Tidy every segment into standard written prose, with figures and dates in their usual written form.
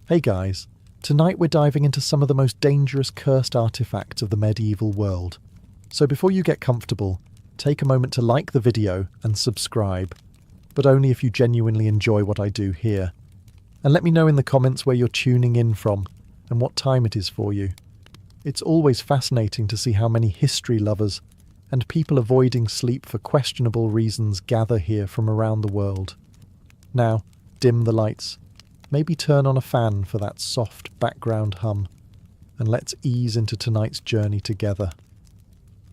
Hey guys, tonight we're diving into some of the most dangerous cursed artifacts of the medieval world. So before you get comfortable, take a moment to like the video and subscribe, but only if you genuinely enjoy what I do here. And let me know in the comments where you're tuning in from and what time it is for you. It's always fascinating to see how many history lovers and people avoiding sleep for questionable reasons gather here from around the world. Now, dim the lights, maybe turn on a fan for that soft background hum, and let's ease into tonight's journey together.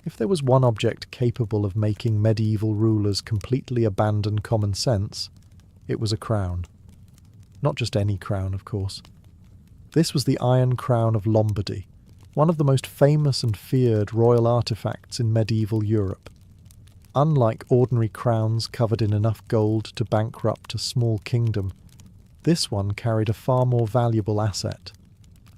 If there was one object capable of making medieval rulers completely abandon common sense, it was a crown. Not just any crown, of course. This was the Iron Crown of Lombardy, one of the most famous and feared royal artifacts in medieval Europe. Unlike ordinary crowns covered in enough gold to bankrupt a small kingdom, this one carried a far more valuable asset,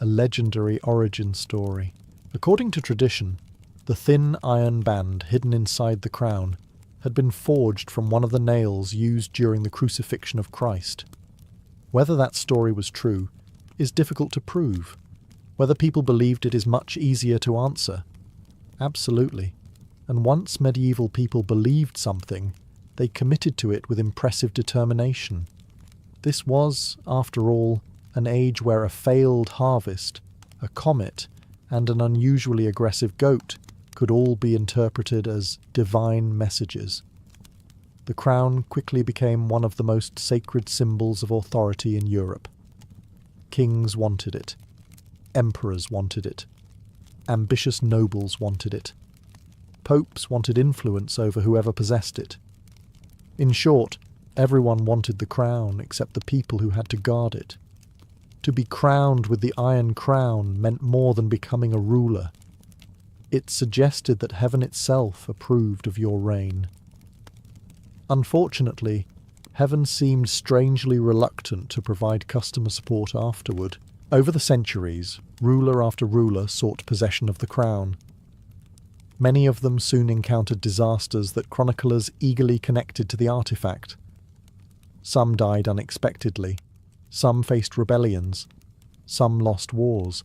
a legendary origin story. According to tradition, the thin iron band hidden inside the crown had been forged from one of the nails used during the crucifixion of Christ. Whether that story was true is difficult to prove. Whether people believed it is much easier to answer. Absolutely. And once medieval people believed something, they committed to it with impressive determination. This was, after all, an age where a failed harvest, a comet, and an unusually aggressive goat could all be interpreted as divine messages. The crown quickly became one of the most sacred symbols of authority in Europe. Kings wanted it. Emperors wanted it. Ambitious nobles wanted it. Popes wanted influence over whoever possessed it. In short, everyone wanted the crown except the people who had to guard it. To be crowned with the Iron Crown meant more than becoming a ruler. It suggested that heaven itself approved of your reign. Unfortunately, heaven seemed strangely reluctant to provide customer support afterward. Over the centuries, ruler after ruler sought possession of the crown. Many of them soon encountered disasters that chroniclers eagerly connected to the artifact. Some died unexpectedly, some faced rebellions, some lost wars.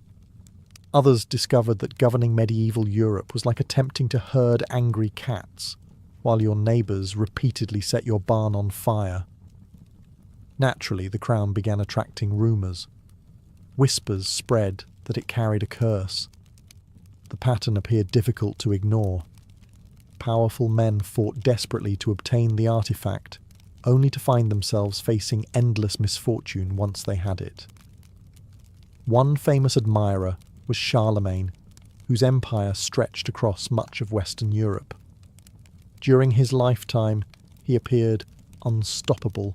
Others discovered that governing medieval Europe was like attempting to herd angry cats, while your neighbours repeatedly set your barn on fire. Naturally, the crown began attracting rumours. Whispers spread that it carried a curse. The pattern appeared difficult to ignore. Powerful men fought desperately to obtain the artifact, only to find themselves facing endless misfortune once they had it. One famous admirer was Charlemagne, whose empire stretched across much of Western Europe. During his lifetime, he appeared unstoppable.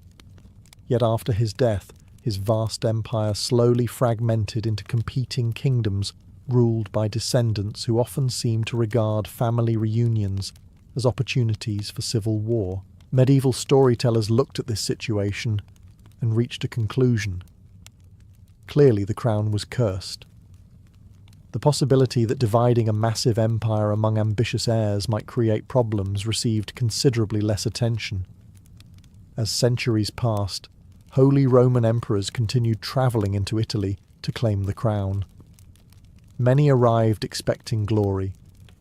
Yet after his death, his vast empire slowly fragmented into competing kingdoms ruled by descendants who often seemed to regard family reunions as opportunities for civil war. Medieval storytellers looked at this situation and reached a conclusion. Clearly the crown was cursed. The possibility that dividing a massive empire among ambitious heirs might create problems received considerably less attention. As centuries passed, Holy Roman emperors continued travelling into Italy to claim the crown. Many arrived expecting glory.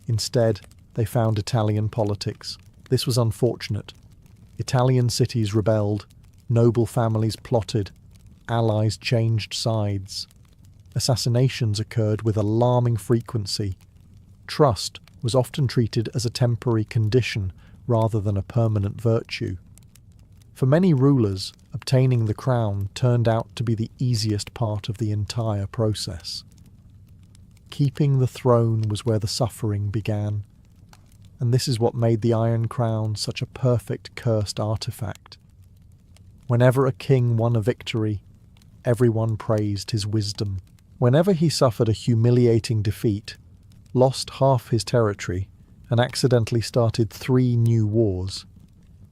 Instead, they found Italian politics. This was unfortunate. Italian cities rebelled, noble families plotted, allies changed sides. Assassinations occurred with alarming frequency. Trust was often treated as a temporary condition rather than a permanent virtue. For many rulers, obtaining the crown turned out to be the easiest part of the entire process. Keeping the throne was where the suffering began, and this is what made the Iron Crown such a perfect cursed artifact. Whenever a king won a victory, everyone praised his wisdom. Whenever he suffered a humiliating defeat, lost half his territory, and accidentally started 3 new wars,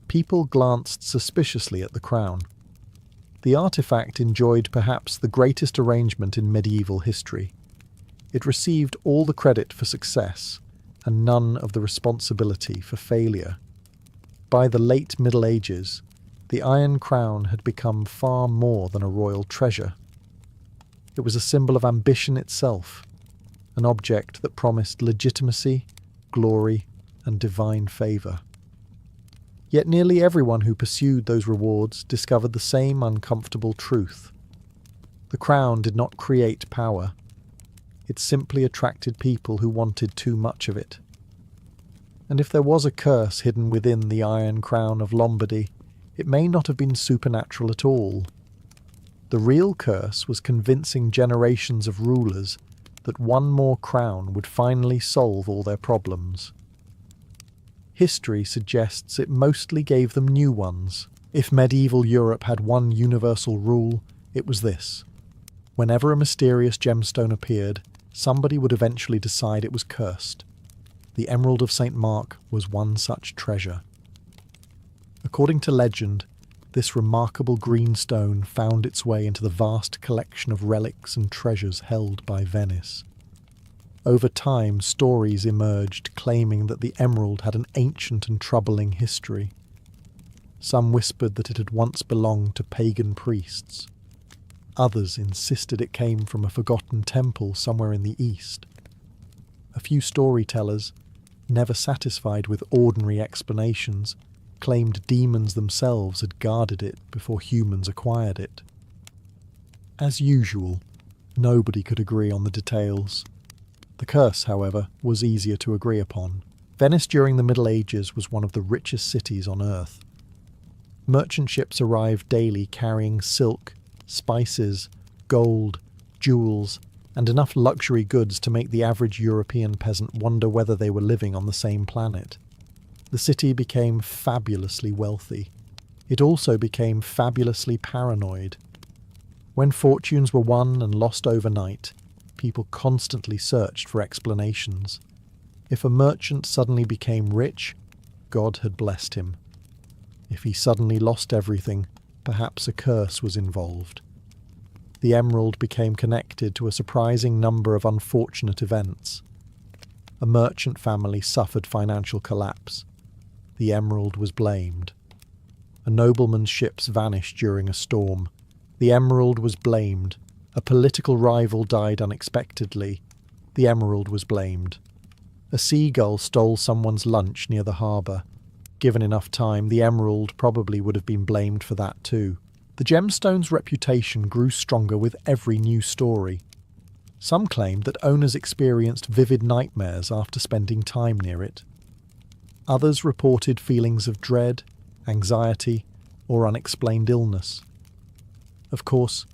people glanced suspiciously at the crown. The artifact enjoyed perhaps the greatest arrangement in medieval history. It received all the credit for success and none of the responsibility for failure. By the late Middle Ages, the Iron Crown had become far more than a royal treasure. It was a symbol of ambition itself, an object that promised legitimacy, glory, and divine favour. Yet nearly everyone who pursued those rewards discovered the same uncomfortable truth. The crown did not create power. It simply attracted people who wanted too much of it. And if there was a curse hidden within the Iron Crown of Lombardy, it may not have been supernatural at all. The real curse was convincing generations of rulers that one more crown would finally solve all their problems. History suggests it mostly gave them new ones. If medieval Europe had one universal rule, it was this. Whenever a mysterious gemstone appeared, somebody would eventually decide it was cursed. The Emerald of St. Mark was one such treasure. According to legend, this remarkable green stone found its way into the vast collection of relics and treasures held by Venice. Over time, stories emerged claiming that the emerald had an ancient and troubling history. Some whispered that it had once belonged to pagan priests. Others insisted it came from a forgotten temple somewhere in the east. A few storytellers, never satisfied with ordinary explanations, claimed demons themselves had guarded it before humans acquired it. As usual, nobody could agree on the details. The curse, however, was easier to agree upon. Venice during the Middle Ages was one of the richest cities on earth. Merchant ships arrived daily carrying silk, spices, gold, jewels, and enough luxury goods to make the average European peasant wonder whether they were living on the same planet. The city became fabulously wealthy. It also became fabulously paranoid. When fortunes were won and lost overnight, people constantly searched for explanations. If a merchant suddenly became rich, God had blessed him. If he suddenly lost everything, perhaps a curse was involved. The emerald became connected to a surprising number of unfortunate events. A merchant family suffered financial collapse. The emerald was blamed. A nobleman's ships vanished during a storm. The emerald was blamed. A political rival died unexpectedly. The emerald was blamed. A seagull stole someone's lunch near the harbour. Given enough time, the emerald probably would have been blamed for that too. The gemstone's reputation grew stronger with every new story. Some claimed that owners experienced vivid nightmares after spending time near it. Others reported feelings of dread, anxiety, or unexplained illness. Of course,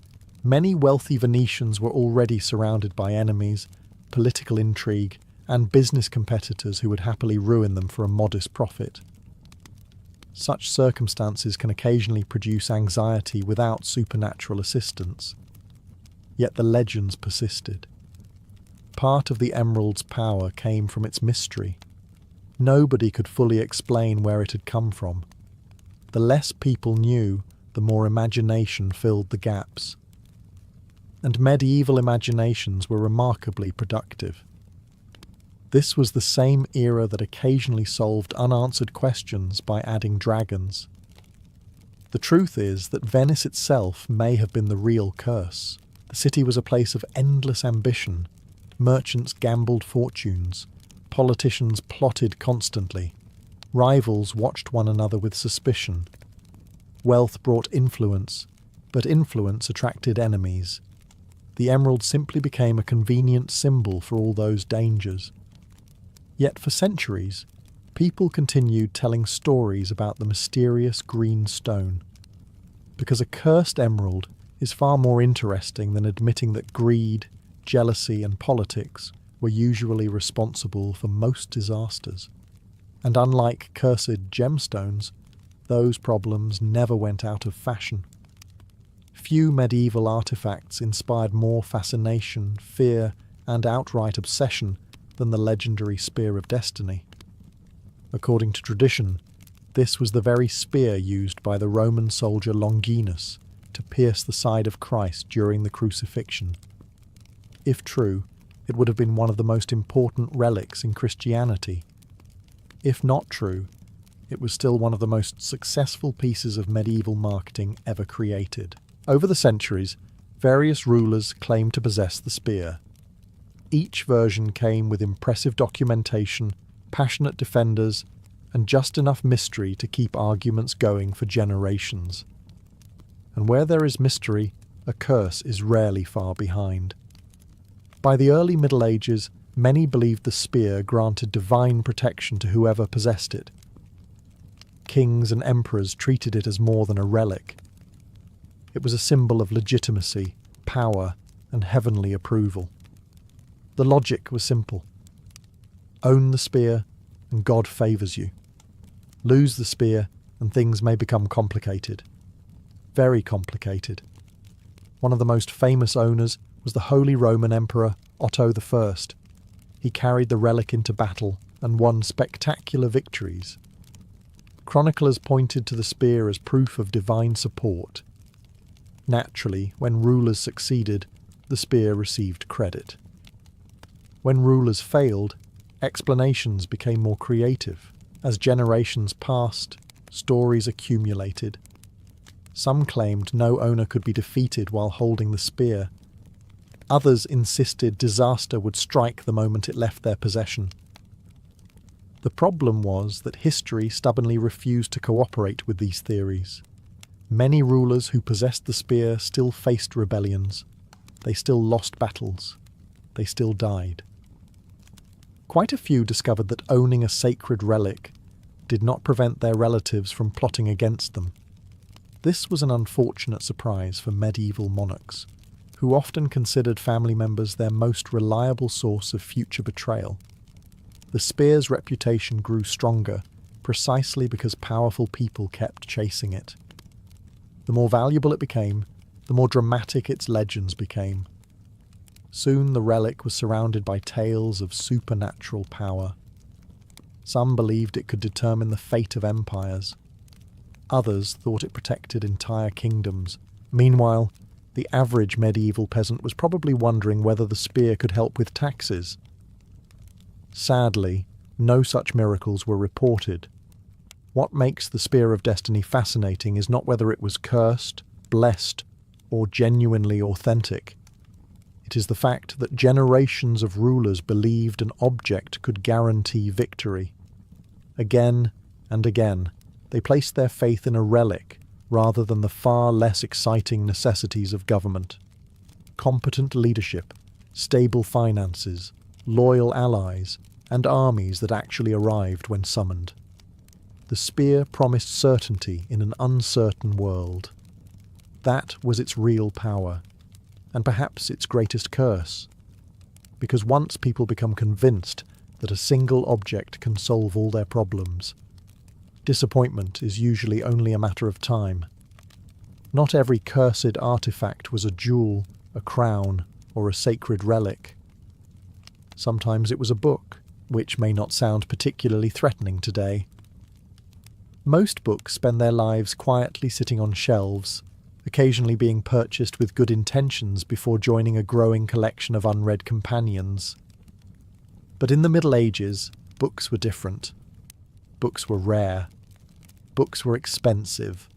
many wealthy Venetians were already surrounded by enemies, political intrigue, and business competitors who would happily ruin them for a modest profit. Such circumstances can occasionally produce anxiety without supernatural assistance. Yet the legends persisted. Part of the emerald's power came from its mystery. Nobody could fully explain where it had come from. The less people knew, the more imagination filled the gaps. And medieval imaginations were remarkably productive. This was the same era that occasionally solved unanswered questions by adding dragons. The truth is that Venice itself may have been the real curse. The city was a place of endless ambition. Merchants gambled fortunes. Politicians plotted constantly. Rivals watched one another with suspicion. Wealth brought influence, but influence attracted enemies. The emerald simply became a convenient symbol for all those dangers. Yet for centuries, people continued telling stories about the mysterious green stone. Because a cursed emerald is far more interesting than admitting that greed, jealousy, and politics were usually responsible for most disasters. And unlike cursed gemstones, those problems never went out of fashion. Few medieval artifacts inspired more fascination, fear, and outright obsession than the legendary Spear of Destiny. According to tradition, this was the very spear used by the Roman soldier Longinus to pierce the side of Christ during the crucifixion. If true, it would have been one of the most important relics in Christianity. If not true, it was still one of the most successful pieces of medieval marketing ever created. Over the centuries, Various rulers claimed to possess the spear. Each version came with impressive documentation, passionate defenders, and just enough mystery to keep arguments going for generations. And where there is mystery, a curse is rarely far behind. By the early Middle Ages, many believed the spear granted divine protection to whoever possessed it. Kings and emperors treated it as more than a relic. It was a symbol of legitimacy, power, and heavenly approval. The logic was simple. Own the spear, and God favours you. Lose the spear, and things may become complicated. Very complicated. One of the most famous owners was the Holy Roman Emperor Otto I. He carried the relic into battle and won spectacular victories. Chroniclers pointed to the spear as proof of divine support. Naturally, when rulers succeeded, the spear received credit. When rulers failed, explanations became more creative. As generations passed, stories accumulated. Some claimed no owner could be defeated while holding the spear. Others insisted disaster would strike the moment it left their possession. The problem was that history stubbornly refused to cooperate with these theories. Many rulers who possessed the spear still faced rebellions. They still lost battles. They still died. Quite a few discovered that owning a sacred relic did not prevent their relatives from plotting against them. This was an unfortunate surprise for medieval monarchs, who often considered family members their most reliable source of future betrayal. The spear's reputation grew stronger precisely because powerful people kept chasing it. The more valuable it became, the more dramatic its legends became. Soon the relic was surrounded by tales of supernatural power. Some believed it could determine the fate of empires. Others thought it protected entire kingdoms. Meanwhile, the average medieval peasant was probably wondering whether the spear could help with taxes. Sadly, no such miracles were reported. What makes the Spear of Destiny fascinating is not whether it was cursed, blessed, or genuinely authentic. It is the fact that generations of rulers believed an object could guarantee victory. Again and again, they placed their faith in a relic rather than the far less exciting necessities of government. Competent leadership, stable finances, loyal allies, and armies that actually arrived when summoned. The spear promised certainty in an uncertain world. That was its real power, and perhaps its greatest curse. Because once people become convinced that a single object can solve all their problems, disappointment is usually only a matter of time. Not every cursed artifact was a jewel, a crown, or a sacred relic. Sometimes it was a book, which may not sound particularly threatening today. Most books spend their lives quietly sitting on shelves, occasionally being purchased with good intentions before joining a growing collection of unread companions. But in the Middle Ages, books were different. Books were rare. Books were expensive.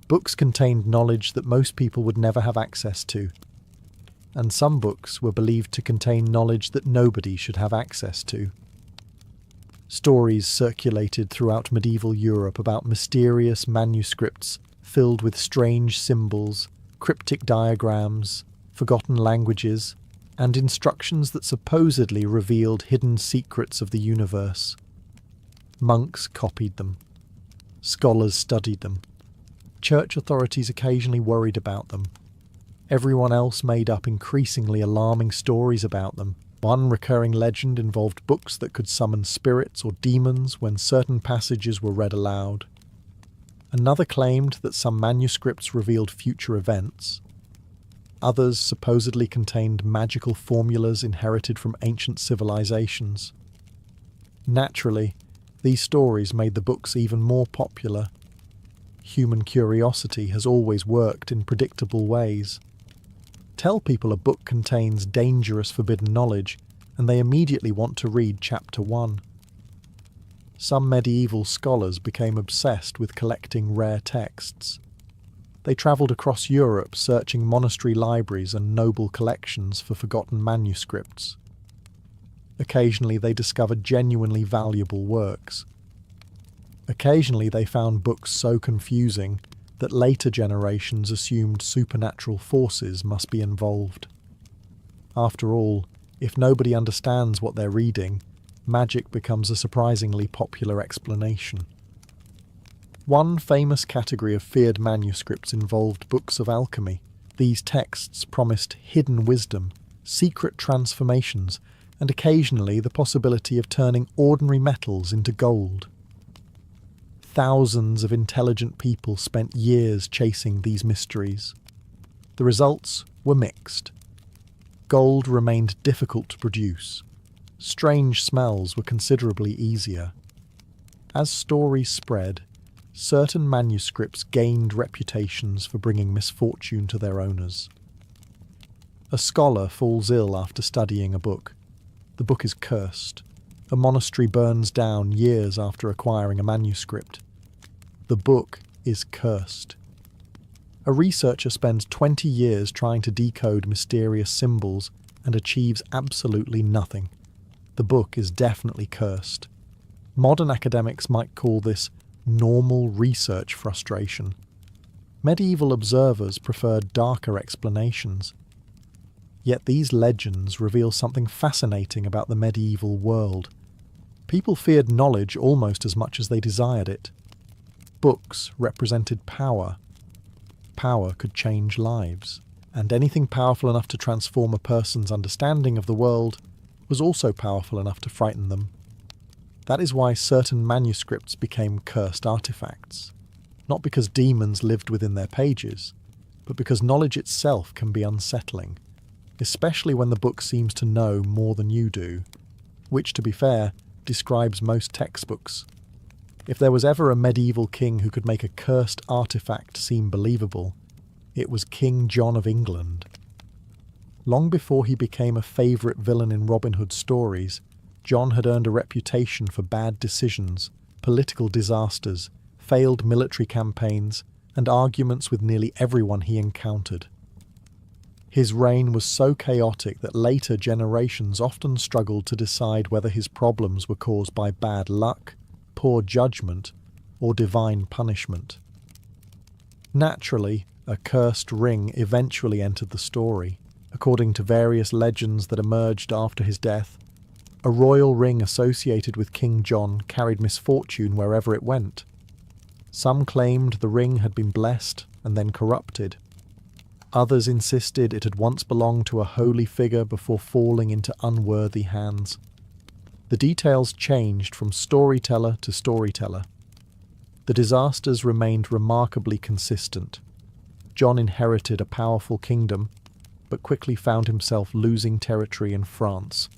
Books contained knowledge that most people would never have access to. And some books were believed to contain knowledge that nobody should have access to. Stories circulated throughout medieval Europe about mysterious manuscripts filled with strange symbols, cryptic diagrams, forgotten languages, and instructions that supposedly revealed hidden secrets of the universe. Monks copied them. Scholars studied them. Church authorities occasionally worried about them. Everyone else made up increasingly alarming stories about them. One recurring legend involved books that could summon spirits or demons when certain passages were read aloud. Another claimed that some manuscripts revealed future events. Others supposedly contained magical formulas inherited from ancient civilizations. Naturally, these stories made the books even more popular. Human curiosity has always worked in predictable ways. Tell people a book contains dangerous forbidden knowledge, and they immediately want to read chapter 1. Some medieval scholars became obsessed with collecting rare texts. They travelled across Europe searching monastery libraries and noble collections for forgotten manuscripts. Occasionally they discovered genuinely valuable works. Occasionally they found books so confusing that later generations assumed supernatural forces must be involved. After all, if nobody understands what they're reading, magic becomes a surprisingly popular explanation. One famous category of feared manuscripts involved books of alchemy. These texts promised hidden wisdom, secret transformations, and occasionally the possibility of turning ordinary metals into gold. Thousands of intelligent people spent years chasing these mysteries. The results were mixed. Gold remained difficult to produce. Strange smells were considerably easier. As stories spread, certain manuscripts gained reputations for bringing misfortune to their owners. A scholar falls ill after studying a book. The book is cursed. A monastery burns down years after acquiring a manuscript. The book is cursed. A researcher spends 20 years trying to decode mysterious symbols and achieves absolutely nothing. The book is definitely cursed. Modern academics might call this normal research frustration. Medieval observers preferred darker explanations. Yet these legends reveal something fascinating about the medieval world. People feared knowledge almost as much as they desired it. Books represented power. Power could change lives, and anything powerful enough to transform a person's understanding of the world was also powerful enough to frighten them. That is why certain manuscripts became cursed artifacts, not because demons lived within their pages, but because knowledge itself can be unsettling, especially when the book seems to know more than you do, which, to be fair, describes most textbooks. If there was ever a medieval king who could make a cursed artifact seem believable, it was King John of England. Long before he became a favourite villain in Robin Hood stories, John had earned a reputation for bad decisions, political disasters, failed military campaigns, and arguments with nearly everyone he encountered. His reign was so chaotic that later generations often struggled to decide whether his problems were caused by bad luck, poor judgment, or divine punishment. Naturally, a cursed ring eventually entered the story. According to various legends that emerged after his death, a royal ring associated with King John carried misfortune wherever it went. Some claimed the ring had been blessed and then corrupted. Others insisted it had once belonged to a holy figure before falling into unworthy hands. The details changed from storyteller to storyteller. The disasters remained remarkably consistent. John inherited a powerful kingdom, but quickly found himself losing territory in France.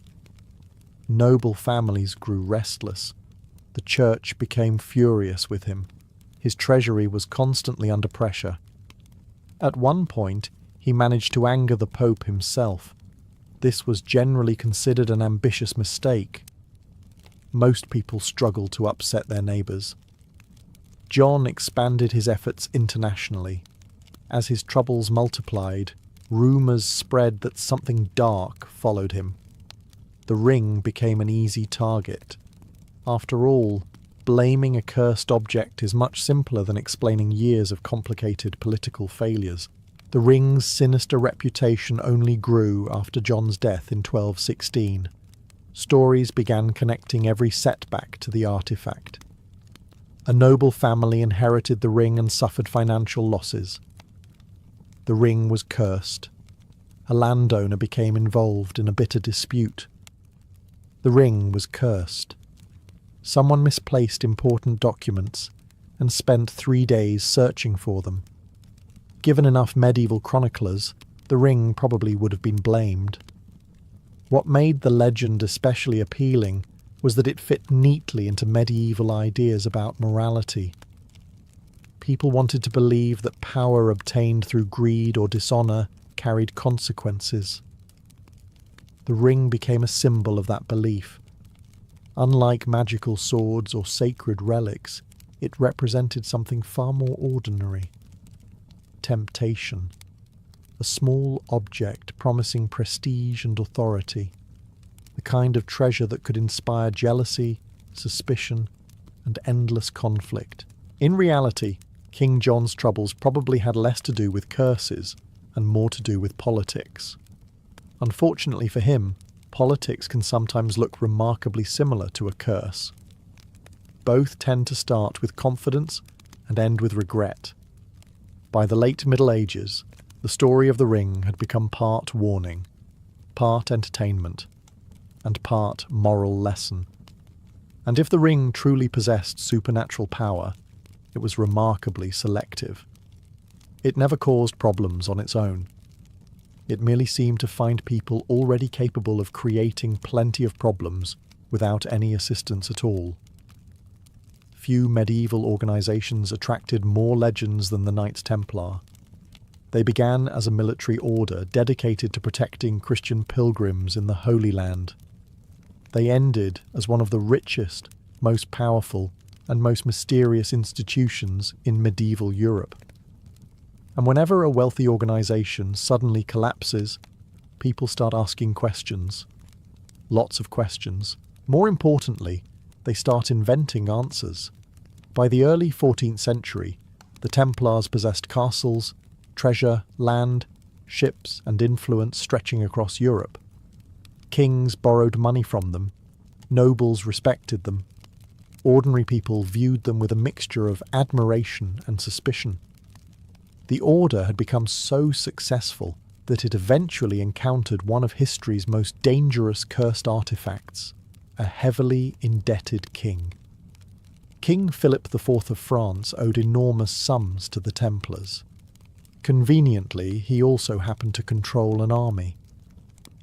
Noble families grew restless. The church became furious with him. His treasury was constantly under pressure. At one point, he managed to anger the Pope himself. This was generally considered an ambitious mistake. Most people struggled to upset their neighbours. John expanded his efforts internationally. As his troubles multiplied, rumours spread that something dark followed him. The ring became an easy target. After all, blaming a cursed object is much simpler than explaining years of complicated political failures. The ring's sinister reputation only grew after John's death in 1216. Stories began connecting every setback to the artifact. A noble family inherited the ring and suffered financial losses. The ring was cursed. A landowner became involved in a bitter dispute. The ring was cursed. Someone misplaced important documents and spent 3 days searching for them. Given enough medieval chroniclers, the ring probably would have been blamed. What made the legend especially appealing was that it fit neatly into medieval ideas about morality. People wanted to believe that power obtained through greed or dishonour carried consequences. The ring became a symbol of that belief. Unlike magical swords or sacred relics, it represented something far more ordinary. temptation, a small object promising prestige and authority, the kind of treasure that could inspire jealousy, suspicion, and endless conflict. In reality, King John's troubles probably had less to do with curses and more to do with politics. Unfortunately for him, politics can sometimes look remarkably similar to a curse. Both tend to start with confidence and end with regret. By the late Middle Ages, the story of the ring had become part warning, part entertainment, and part moral lesson. And if the ring truly possessed supernatural power, it was remarkably selective. It never caused problems on its own. It merely seemed to find people already capable of creating plenty of problems without any assistance at all. Few medieval organizations attracted more legends than the Knights Templar. They began as a military order dedicated to protecting Christian pilgrims in the Holy Land. They ended as one of the richest, most powerful, and most mysterious institutions in medieval Europe. And whenever a wealthy organization suddenly collapses, people start asking questions. Lots of questions. More importantly, they start inventing answers. By the early 14th century, the Templars possessed castles, treasure, land, ships, and influence stretching across Europe. Kings borrowed money from them. Nobles respected them. Ordinary people viewed them with a mixture of admiration and suspicion. The order had become so successful that it eventually encountered one of history's most dangerous cursed artifacts, a heavily indebted king. King Philip IV of France owed enormous sums to the Templars. Conveniently, he also happened to control an army.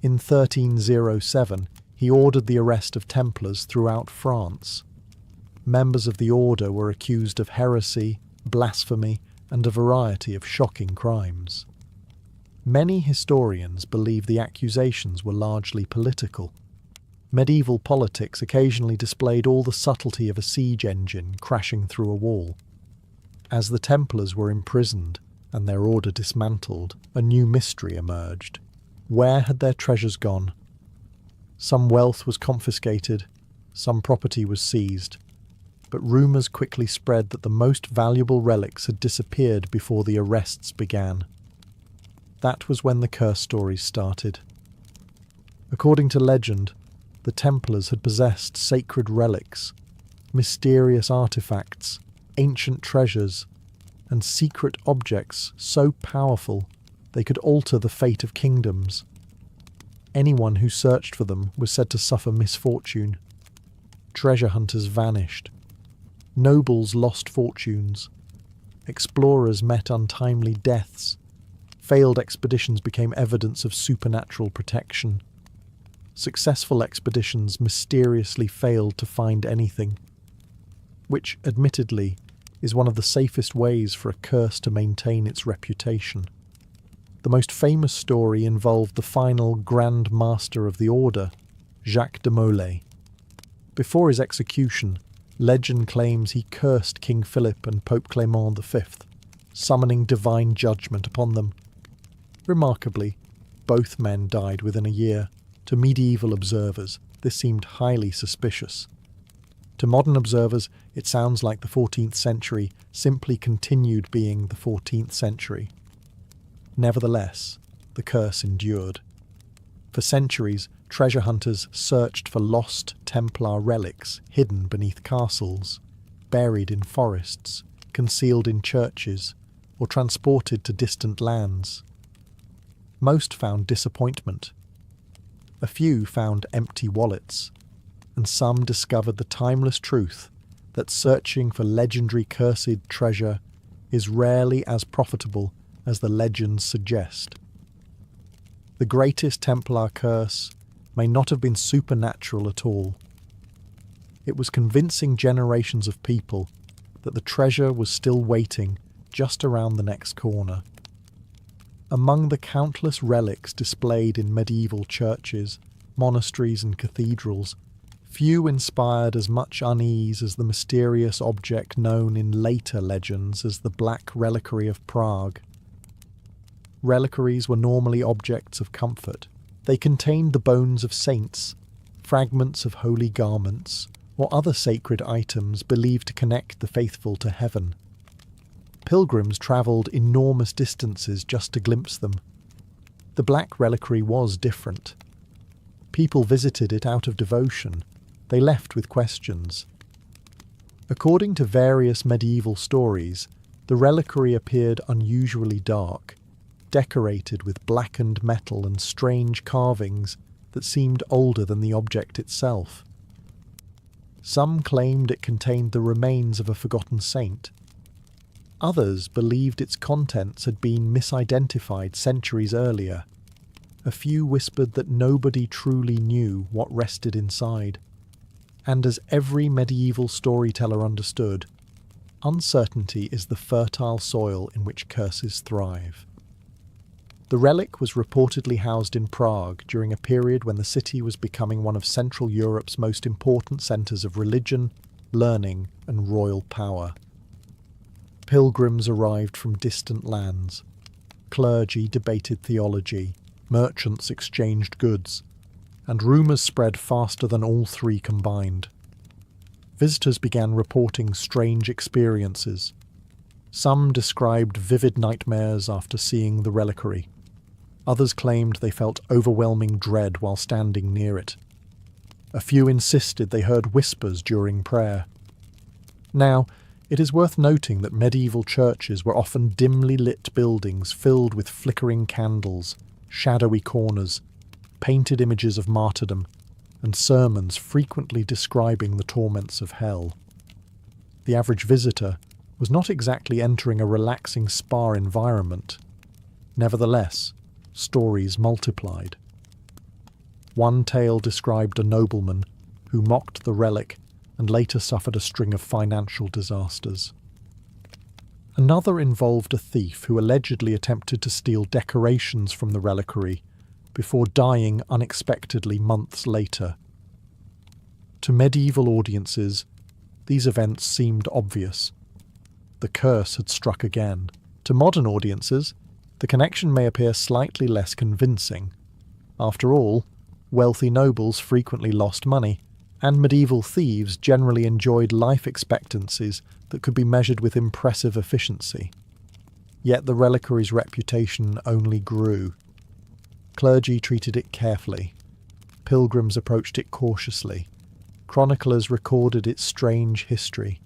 In 1307, he ordered the arrest of Templars throughout France. Members of the order were accused of heresy, blasphemy, and a variety of shocking crimes. Many historians believe the accusations were largely political. Medieval politics occasionally displayed all the subtlety of a siege engine crashing through a wall. As the Templars were imprisoned and their order dismantled, a new mystery emerged. Where had their treasures gone? Some wealth was confiscated, some property was seized, but rumours quickly spread that the most valuable relics had disappeared before the arrests began. That was when the curse stories started. According to legend, the Templars had possessed sacred relics, mysterious artifacts, ancient treasures, and secret objects so powerful they could alter the fate of kingdoms. Anyone who searched for them was said to suffer misfortune. Treasure hunters vanished. Nobles lost fortunes. Explorers met untimely deaths. Failed expeditions became evidence of supernatural protection. Successful expeditions mysteriously failed to find anything, which, admittedly, is one of the safest ways for a curse to maintain its reputation. The most famous story involved the final Grand Master of the Order, Jacques de Molay. Before his execution, legend claims he cursed King Philip and Pope Clement V, summoning divine judgment upon them. Remarkably, both men died within a year. To medieval observers, this seemed highly suspicious. To modern observers, it sounds like the 14th century simply continued being the 14th century. Nevertheless, the curse endured. For centuries, treasure hunters searched for lost Templar relics hidden beneath castles, buried in forests, concealed in churches, or transported to distant lands. Most found disappointment. A few found empty wallets, and some discovered the timeless truth that searching for legendary cursed treasure is rarely as profitable as the legends suggest. The greatest Templar curse may not have been supernatural at all. It was convincing generations of people that the treasure was still waiting just around the next corner. Among the countless relics displayed in medieval churches, monasteries and cathedrals, few inspired as much unease as the mysterious object known in later legends as the Black Reliquary of Prague. reliquaries were normally objects of comfort. They contained the bones of saints, fragments of holy garments, or other sacred items believed to connect the faithful to heaven. Pilgrims travelled enormous distances just to glimpse them. The Black Reliquary was different. People visited it out of devotion. They left with questions. According to various medieval stories, the reliquary appeared unusually dark, decorated with blackened metal and strange carvings that seemed older than the object itself. Some claimed it contained the remains of a forgotten saint. Others believed its contents had been misidentified centuries earlier. A few whispered that nobody truly knew what rested inside. And as every medieval storyteller understood, uncertainty is the fertile soil in which curses thrive. The relic was reportedly housed in Prague during a period when the city was becoming one of Central Europe's most important centres of religion, learning, and royal power. Pilgrims arrived from distant lands. Clergy debated theology, merchants exchanged goods, and rumours spread faster than all three combined. Visitors began reporting strange experiences. Some described vivid nightmares after seeing the reliquary. Others claimed they felt overwhelming dread while standing near it. A few insisted they heard whispers during prayer. Now, it is worth noting that medieval churches were often dimly lit buildings filled with flickering candles, shadowy corners, painted images of martyrdom, and sermons frequently describing the torments of hell. The average visitor was not exactly entering a relaxing spa environment. Nevertheless, stories multiplied. One tale described a nobleman who mocked the relic and later suffered a string of financial disasters. Another involved a thief who allegedly attempted to steal decorations from the reliquary before dying unexpectedly months later. To medieval audiences, these events seemed obvious. The curse had struck again. To modern audiences, the connection may appear slightly less convincing. After all, wealthy nobles frequently lost money, and medieval thieves generally enjoyed life expectancies that could be measured with impressive efficiency. Yet the reliquary's reputation only grew. Clergy treated it carefully. Pilgrims approached it cautiously. Chroniclers recorded its strange history.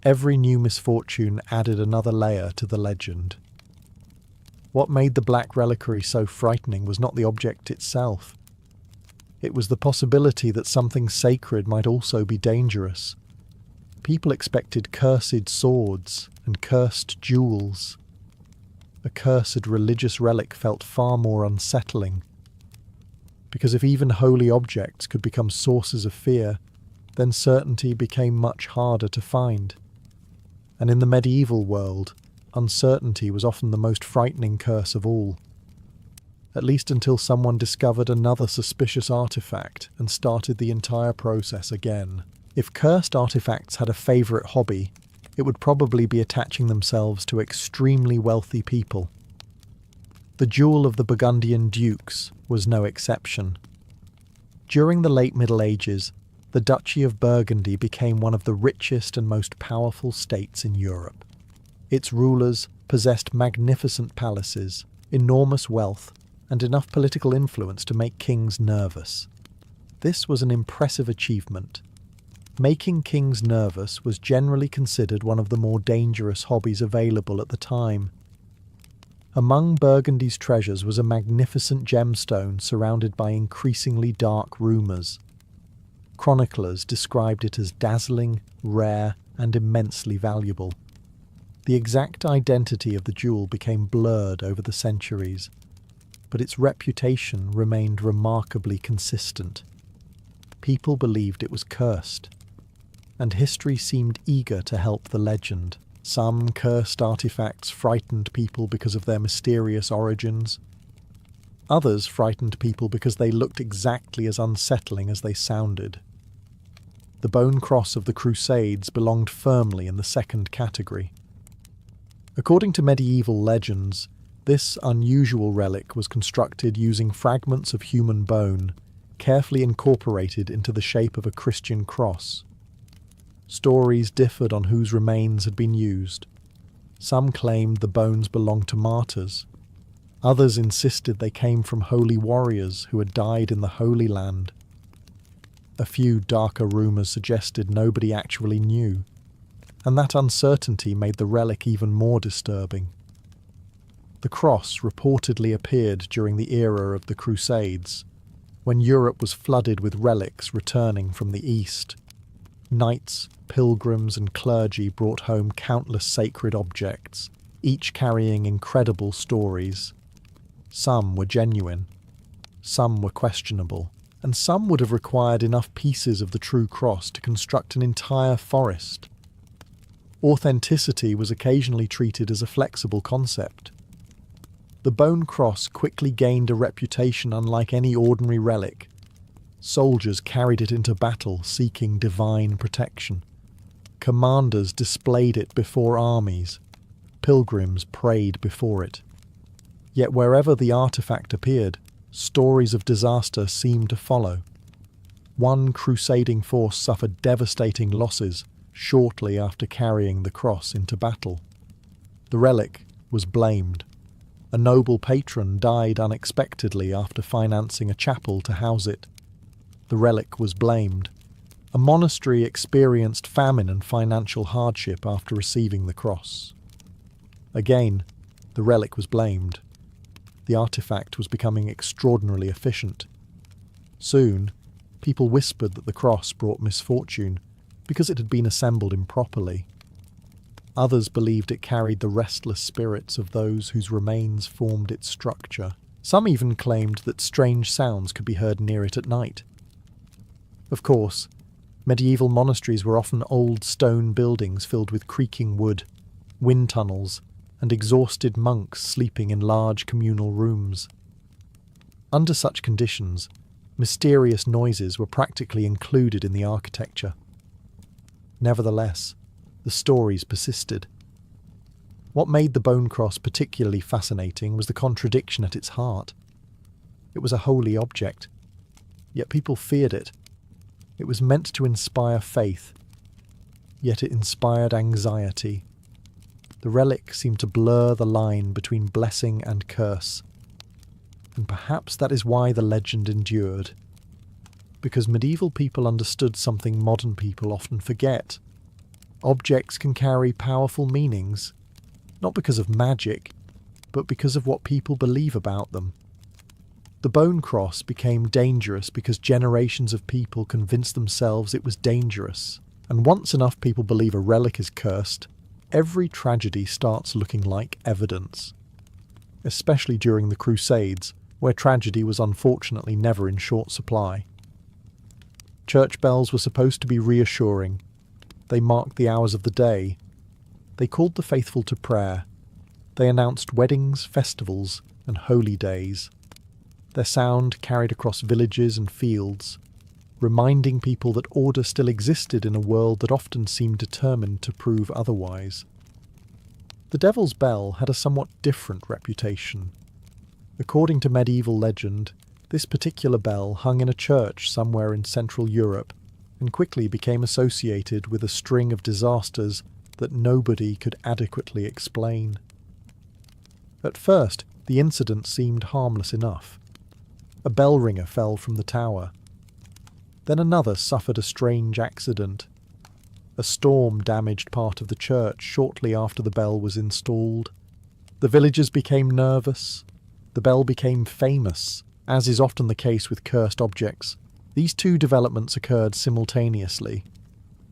Every new misfortune added another layer to the legend. What made the Black Reliquary so frightening was not the object itself. It was the possibility that something sacred might also be dangerous. People expected cursed swords and cursed jewels. A cursed religious relic felt far more unsettling. Because if even holy objects could become sources of fear, then certainty became much harder to find. And in the medieval world, uncertainty was often the most frightening curse of all. At least until someone discovered another suspicious artifact and started the entire process again. If cursed artifacts had a favourite hobby, it would probably be attaching themselves to extremely wealthy people. The Jewel of the Burgundian Dukes was no exception. During the late Middle Ages, the Duchy of Burgundy became one of the richest and most powerful states in Europe. Its rulers possessed magnificent palaces, enormous wealth, and enough political influence to make kings nervous. This was an impressive achievement. Making kings nervous was generally considered one of the more dangerous hobbies available at the time. Among Burgundy's treasures was a magnificent gemstone surrounded by increasingly dark rumours. Chroniclers described it as dazzling, rare, and immensely valuable. The exact identity of the jewel became blurred over the centuries, but its reputation remained remarkably consistent. People believed it was cursed, and history seemed eager to help the legend. Some cursed artifacts frightened people because of their mysterious origins. Others frightened people because they looked exactly as unsettling as they sounded. The bone cross of the Crusades belonged firmly in the second category. According to medieval legends, This unusual relic was constructed using fragments of human bone, carefully incorporated into the shape of a Christian cross. Stories differed on whose remains had been used. Some claimed the bones belonged to martyrs. Others insisted they came from holy warriors who had died in the Holy Land. A few darker rumours suggested nobody actually knew, and that uncertainty made the relic even more disturbing. The cross reportedly appeared during the era of the Crusades, when Europe was flooded with relics returning from the East. Knights, pilgrims, and clergy brought home countless sacred objects, each carrying incredible stories. Some were genuine, some were questionable, and some would have required enough pieces of the true cross to construct an entire forest. Authenticity was occasionally treated as a flexible concept. The bone cross quickly gained a reputation unlike any ordinary relic. Soldiers carried it into battle seeking divine protection. Commanders displayed it before armies. Pilgrims prayed before it. Yet wherever the artifact appeared, stories of disaster seemed to follow. One crusading force suffered devastating losses shortly after carrying the cross into battle. The relic was blamed. A noble patron died unexpectedly after financing a chapel to house it. The relic was blamed. A monastery experienced famine and financial hardship after receiving the cross. Again, the relic was blamed. The artifact was becoming extraordinarily efficient. Soon, people whispered that the cross brought misfortune because it had been assembled improperly. Others believed it carried the restless spirits of those whose remains formed its structure. Some even claimed that strange sounds could be heard near it at night. Of course, medieval monasteries were often old stone buildings filled with creaking wood, wind tunnels, and exhausted monks sleeping in large communal rooms. Under such conditions, mysterious noises were practically included in the architecture. Nevertheless, the stories persisted. What made the bone cross particularly fascinating was the contradiction at its heart. It was a holy object, yet people feared it. It was meant to inspire faith, yet it inspired anxiety. The relic seemed to blur the line between blessing and curse. And perhaps that is why the legend endured. Because medieval people understood something modern people often forget. Objects can carry powerful meanings, not because of magic, but because of what people believe about them. The bone cross became dangerous because generations of people convinced themselves it was dangerous. And once enough people believe a relic is cursed, every tragedy starts looking like evidence. Especially during the Crusades, where tragedy was unfortunately never in short supply. Church bells were supposed to be reassuring. They marked the hours of the day. They called the faithful to prayer. They announced weddings, festivals, and holy days. Their sound carried across villages and fields, reminding people that order still existed in a world that often seemed determined to prove otherwise. The Devil's Bell had a somewhat different reputation. According to medieval legend, this particular bell hung in a church somewhere in Central Europe and quickly became associated with a string of disasters that nobody could adequately explain. At first, the incident seemed harmless enough. A bell ringer fell from the tower. Then another suffered a strange accident. A storm damaged part of the church shortly after the bell was installed. The villagers became nervous. The bell became famous, as is often the case with cursed objects. These two developments occurred simultaneously.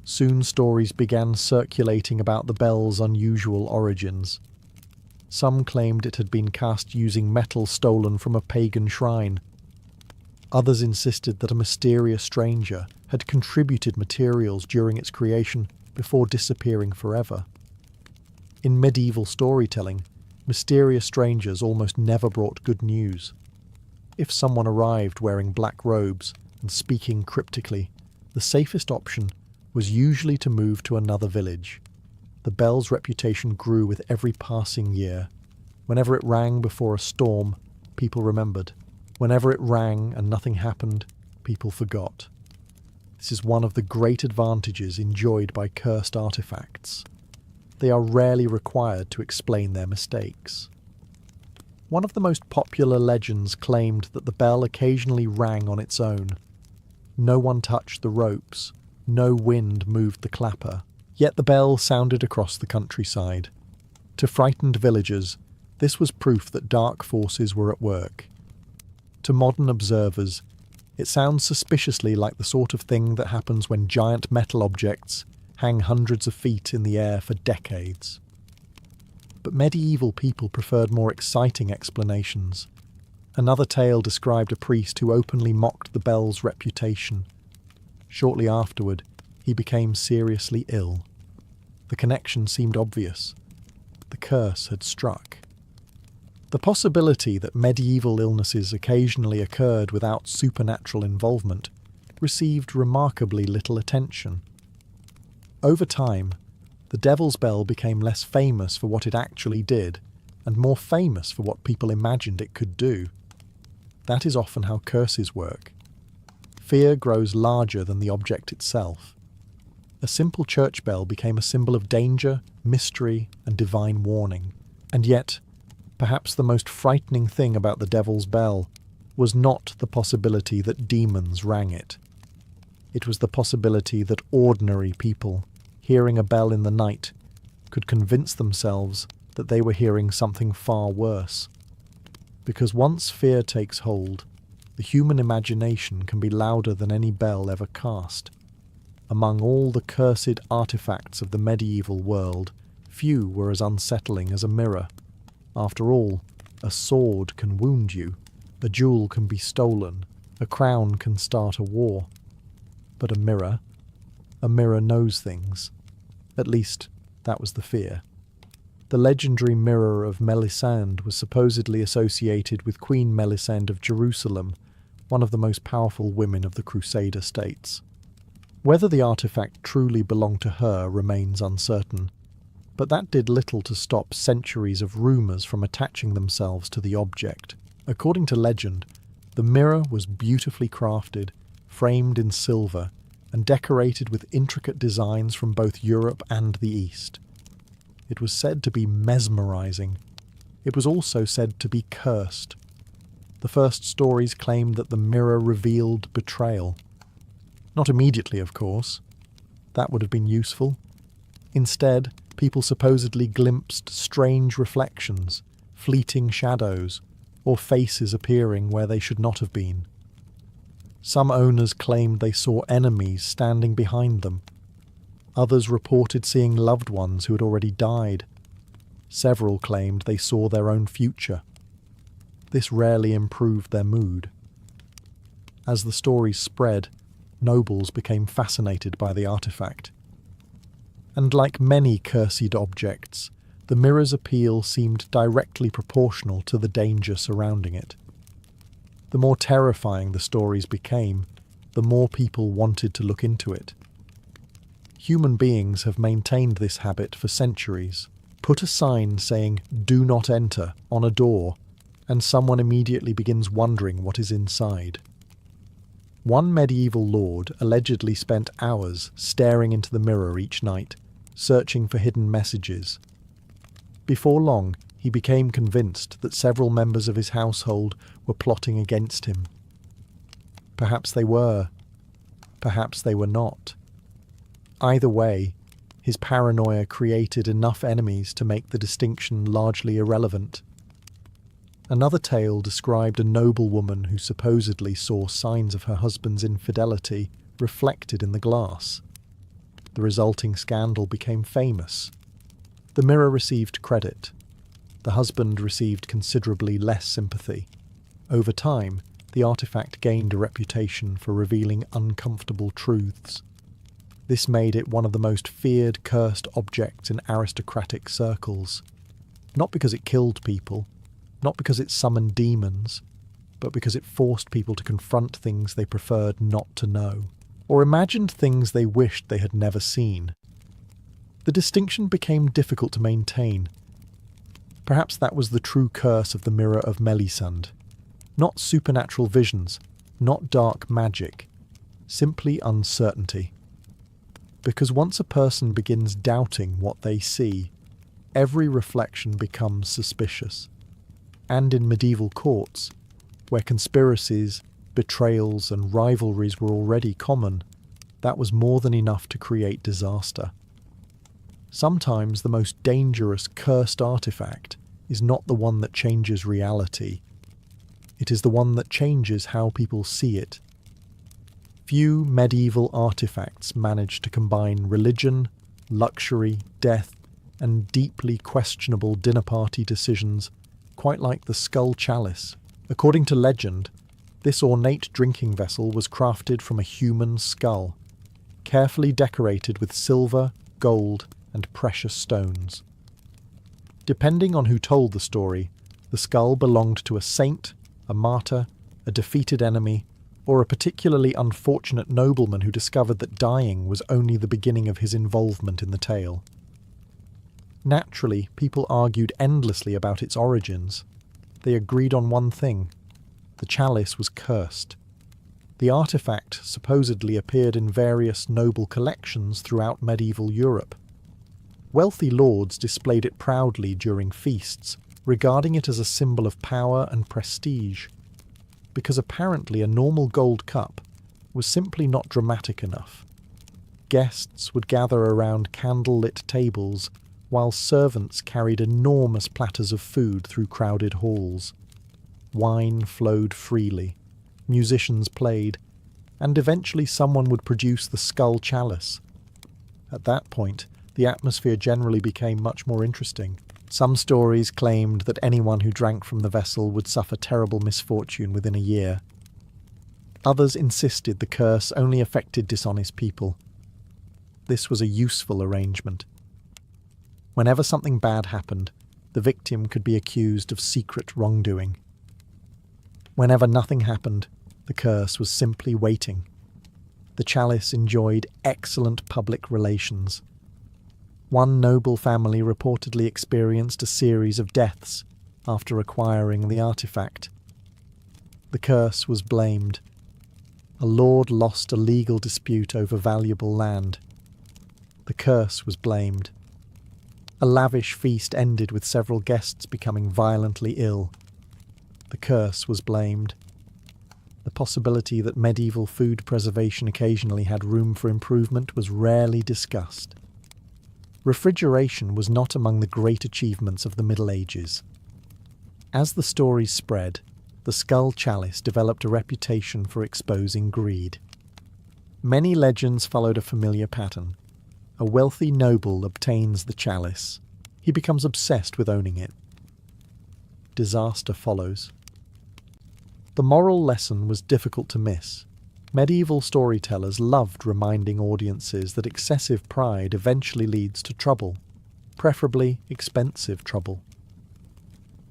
Soon stories began circulating about the bell's unusual origins. Some claimed it had been cast using metal stolen from a pagan shrine. Others insisted that a mysterious stranger had contributed materials during its creation before disappearing forever. In medieval storytelling, mysterious strangers almost never brought good news. If someone arrived wearing black robes and speaking cryptically, the safest option was usually to move to another village. The bell's reputation grew with every passing year. Whenever it rang before a storm, people remembered. Whenever it rang and nothing happened, people forgot. This is one of the great advantages enjoyed by cursed artifacts. They are rarely required to explain their mistakes. One of the most popular legends claimed that the bell occasionally rang on its own. No one touched the ropes, no wind moved the clapper, yet the bell sounded across the countryside. To frightened villagers, this was proof that dark forces were at work. To modern observers, it sounds suspiciously like the sort of thing that happens when giant metal objects hang hundreds of feet in the air for decades. But medieval people preferred more exciting explanations. Another tale described a priest who openly mocked the bell's reputation. Shortly afterward, he became seriously ill. The connection seemed obvious. The curse had struck. The possibility that medieval illnesses occasionally occurred without supernatural involvement received remarkably little attention. Over time, the Devil's Bell became less famous for what it actually did, and more famous for what people imagined it could do. That is often how curses work. Fear grows larger than the object itself. A simple church bell became a symbol of danger, mystery, and divine warning. And yet, perhaps the most frightening thing about the Devil's Bell was not the possibility that demons rang it. It was the possibility that ordinary people, hearing a bell in the night, could convince themselves that they were hearing something far worse. Because once fear takes hold, the human imagination can be louder than any bell ever cast. Among all the cursed artifacts of the medieval world, few were as unsettling as a mirror. After all, a sword can wound you, a jewel can be stolen, a crown can start a war. But a mirror knows things. At least, that was the fear. The legendary mirror of Melisande was supposedly associated with Queen Melisande of Jerusalem, one of the most powerful women of the Crusader states. Whether the artifact truly belonged to her remains uncertain, but that did little to stop centuries of rumours from attaching themselves to the object. According to legend, the mirror was beautifully crafted, framed in silver, and decorated with intricate designs from both Europe and the East. It was said to be mesmerizing. It was also said to be cursed. The first stories claimed that the mirror revealed betrayal. Not immediately, of course. That would have been useful. Instead, people supposedly glimpsed strange reflections, fleeting shadows, or faces appearing where they should not have been. Some owners claimed they saw enemies standing behind them. Others reported seeing loved ones who had already died. Several claimed they saw their own future. This rarely improved their mood. As the stories spread, nobles became fascinated by the artifact. And like many cursed objects, the mirror's appeal seemed directly proportional to the danger surrounding it. The more terrifying the stories became, the more people wanted to look into it. Human beings have maintained this habit for centuries. Put a sign saying, "Do not enter," on a door, and someone immediately begins wondering what is inside. One medieval lord allegedly spent hours staring into the mirror each night, searching for hidden messages. Before long, he became convinced that several members of his household were plotting against him. Perhaps they were. Perhaps they were not. Either way, his paranoia created enough enemies to make the distinction largely irrelevant. Another tale described a noblewoman who supposedly saw signs of her husband's infidelity reflected in the glass. The resulting scandal became famous. The mirror received credit. The husband received considerably less sympathy. Over time, the artifact gained a reputation for revealing uncomfortable truths. This made it one of the most feared cursed objects in aristocratic circles. Not because it killed people, not because it summoned demons, but because it forced people to confront things they preferred not to know, or imagined things they wished they had never seen. The distinction became difficult to maintain. Perhaps that was the true curse of the Mirror of Melisande. Not supernatural visions, not dark magic, simply uncertainty. Because once a person begins doubting what they see, every reflection becomes suspicious. And in medieval courts, where conspiracies, betrayals and rivalries were already common, that was more than enough to create disaster. Sometimes the most dangerous cursed artifact is not the one that changes reality. It is the one that changes how people see it. Few medieval artifacts managed to combine religion, luxury, death, and deeply questionable dinner party decisions, quite like the skull chalice. According to legend, this ornate drinking vessel was crafted from a human skull, carefully decorated with silver, gold, and precious stones. Depending on who told the story, the skull belonged to a saint, a martyr, a defeated enemy, or a particularly unfortunate nobleman who discovered that dying was only the beginning of his involvement in the tale. Naturally, people argued endlessly about its origins. They agreed on one thing: the chalice was cursed. The artifact supposedly appeared in various noble collections throughout medieval Europe. Wealthy lords displayed it proudly during feasts, regarding it as a symbol of power and prestige, because apparently a normal gold cup was simply not dramatic enough. Guests would gather around candle-lit tables while servants carried enormous platters of food through crowded halls. Wine flowed freely, musicians played, and eventually someone would produce the skull chalice. At that point, the atmosphere generally became much more interesting. Some stories claimed that anyone who drank from the vessel would suffer terrible misfortune within a year. Others insisted the curse only affected dishonest people. This was a useful arrangement. Whenever something bad happened, the victim could be accused of secret wrongdoing. Whenever nothing happened, the curse was simply waiting. The chalice enjoyed excellent public relations. One noble family reportedly experienced a series of deaths after acquiring the artifact. The curse was blamed. A lord lost a legal dispute over valuable land. The curse was blamed. A lavish feast ended with several guests becoming violently ill. The curse was blamed. The possibility that medieval food preservation occasionally had room for improvement was rarely discussed. Refrigeration was not among the great achievements of the Middle Ages. As the stories spread, the skull chalice developed a reputation for exposing greed. Many legends followed a familiar pattern. A wealthy noble obtains the chalice. He becomes obsessed with owning it. Disaster follows. The moral lesson was difficult to miss. Medieval storytellers loved reminding audiences that excessive pride eventually leads to trouble, preferably expensive trouble.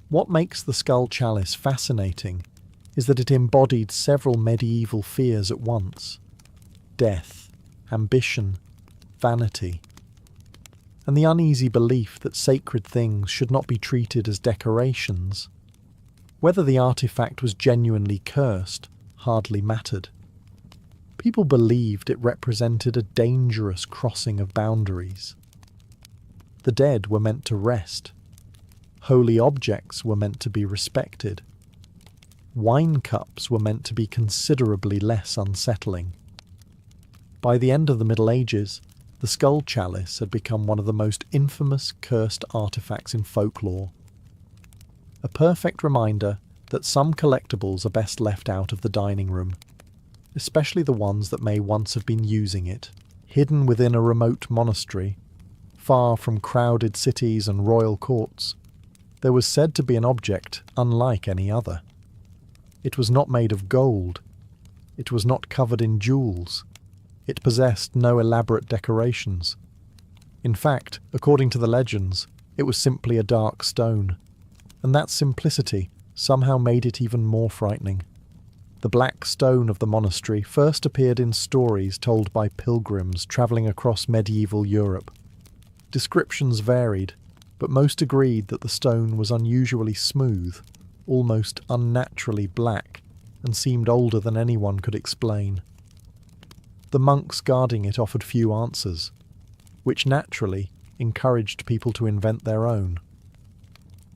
What makes the skull chalice fascinating is that it embodied several medieval fears at once: death, ambition, vanity, and the uneasy belief that sacred things should not be treated as decorations. Whether the artifact was genuinely cursed hardly mattered. People believed it represented a dangerous crossing of boundaries. The dead were meant to rest. Holy objects were meant to be respected. Wine cups were meant to be considerably less unsettling. By the end of the Middle Ages, the skull chalice had become one of the most infamous cursed artifacts in folklore. A perfect reminder that some collectibles are best left out of the dining room, especially the ones that may once have been using it. Hidden within a remote monastery, far from crowded cities and royal courts, there was said to be an object unlike any other. It was not made of gold. It was not covered in jewels. It possessed no elaborate decorations. In fact, according to the legends, it was simply a dark stone, and that simplicity somehow made it even more frightening. The black stone of the monastery first appeared in stories told by pilgrims travelling across medieval Europe. Descriptions varied, but most agreed that the stone was unusually smooth, almost unnaturally black, and seemed older than anyone could explain. The monks guarding it offered few answers, which naturally encouraged people to invent their own.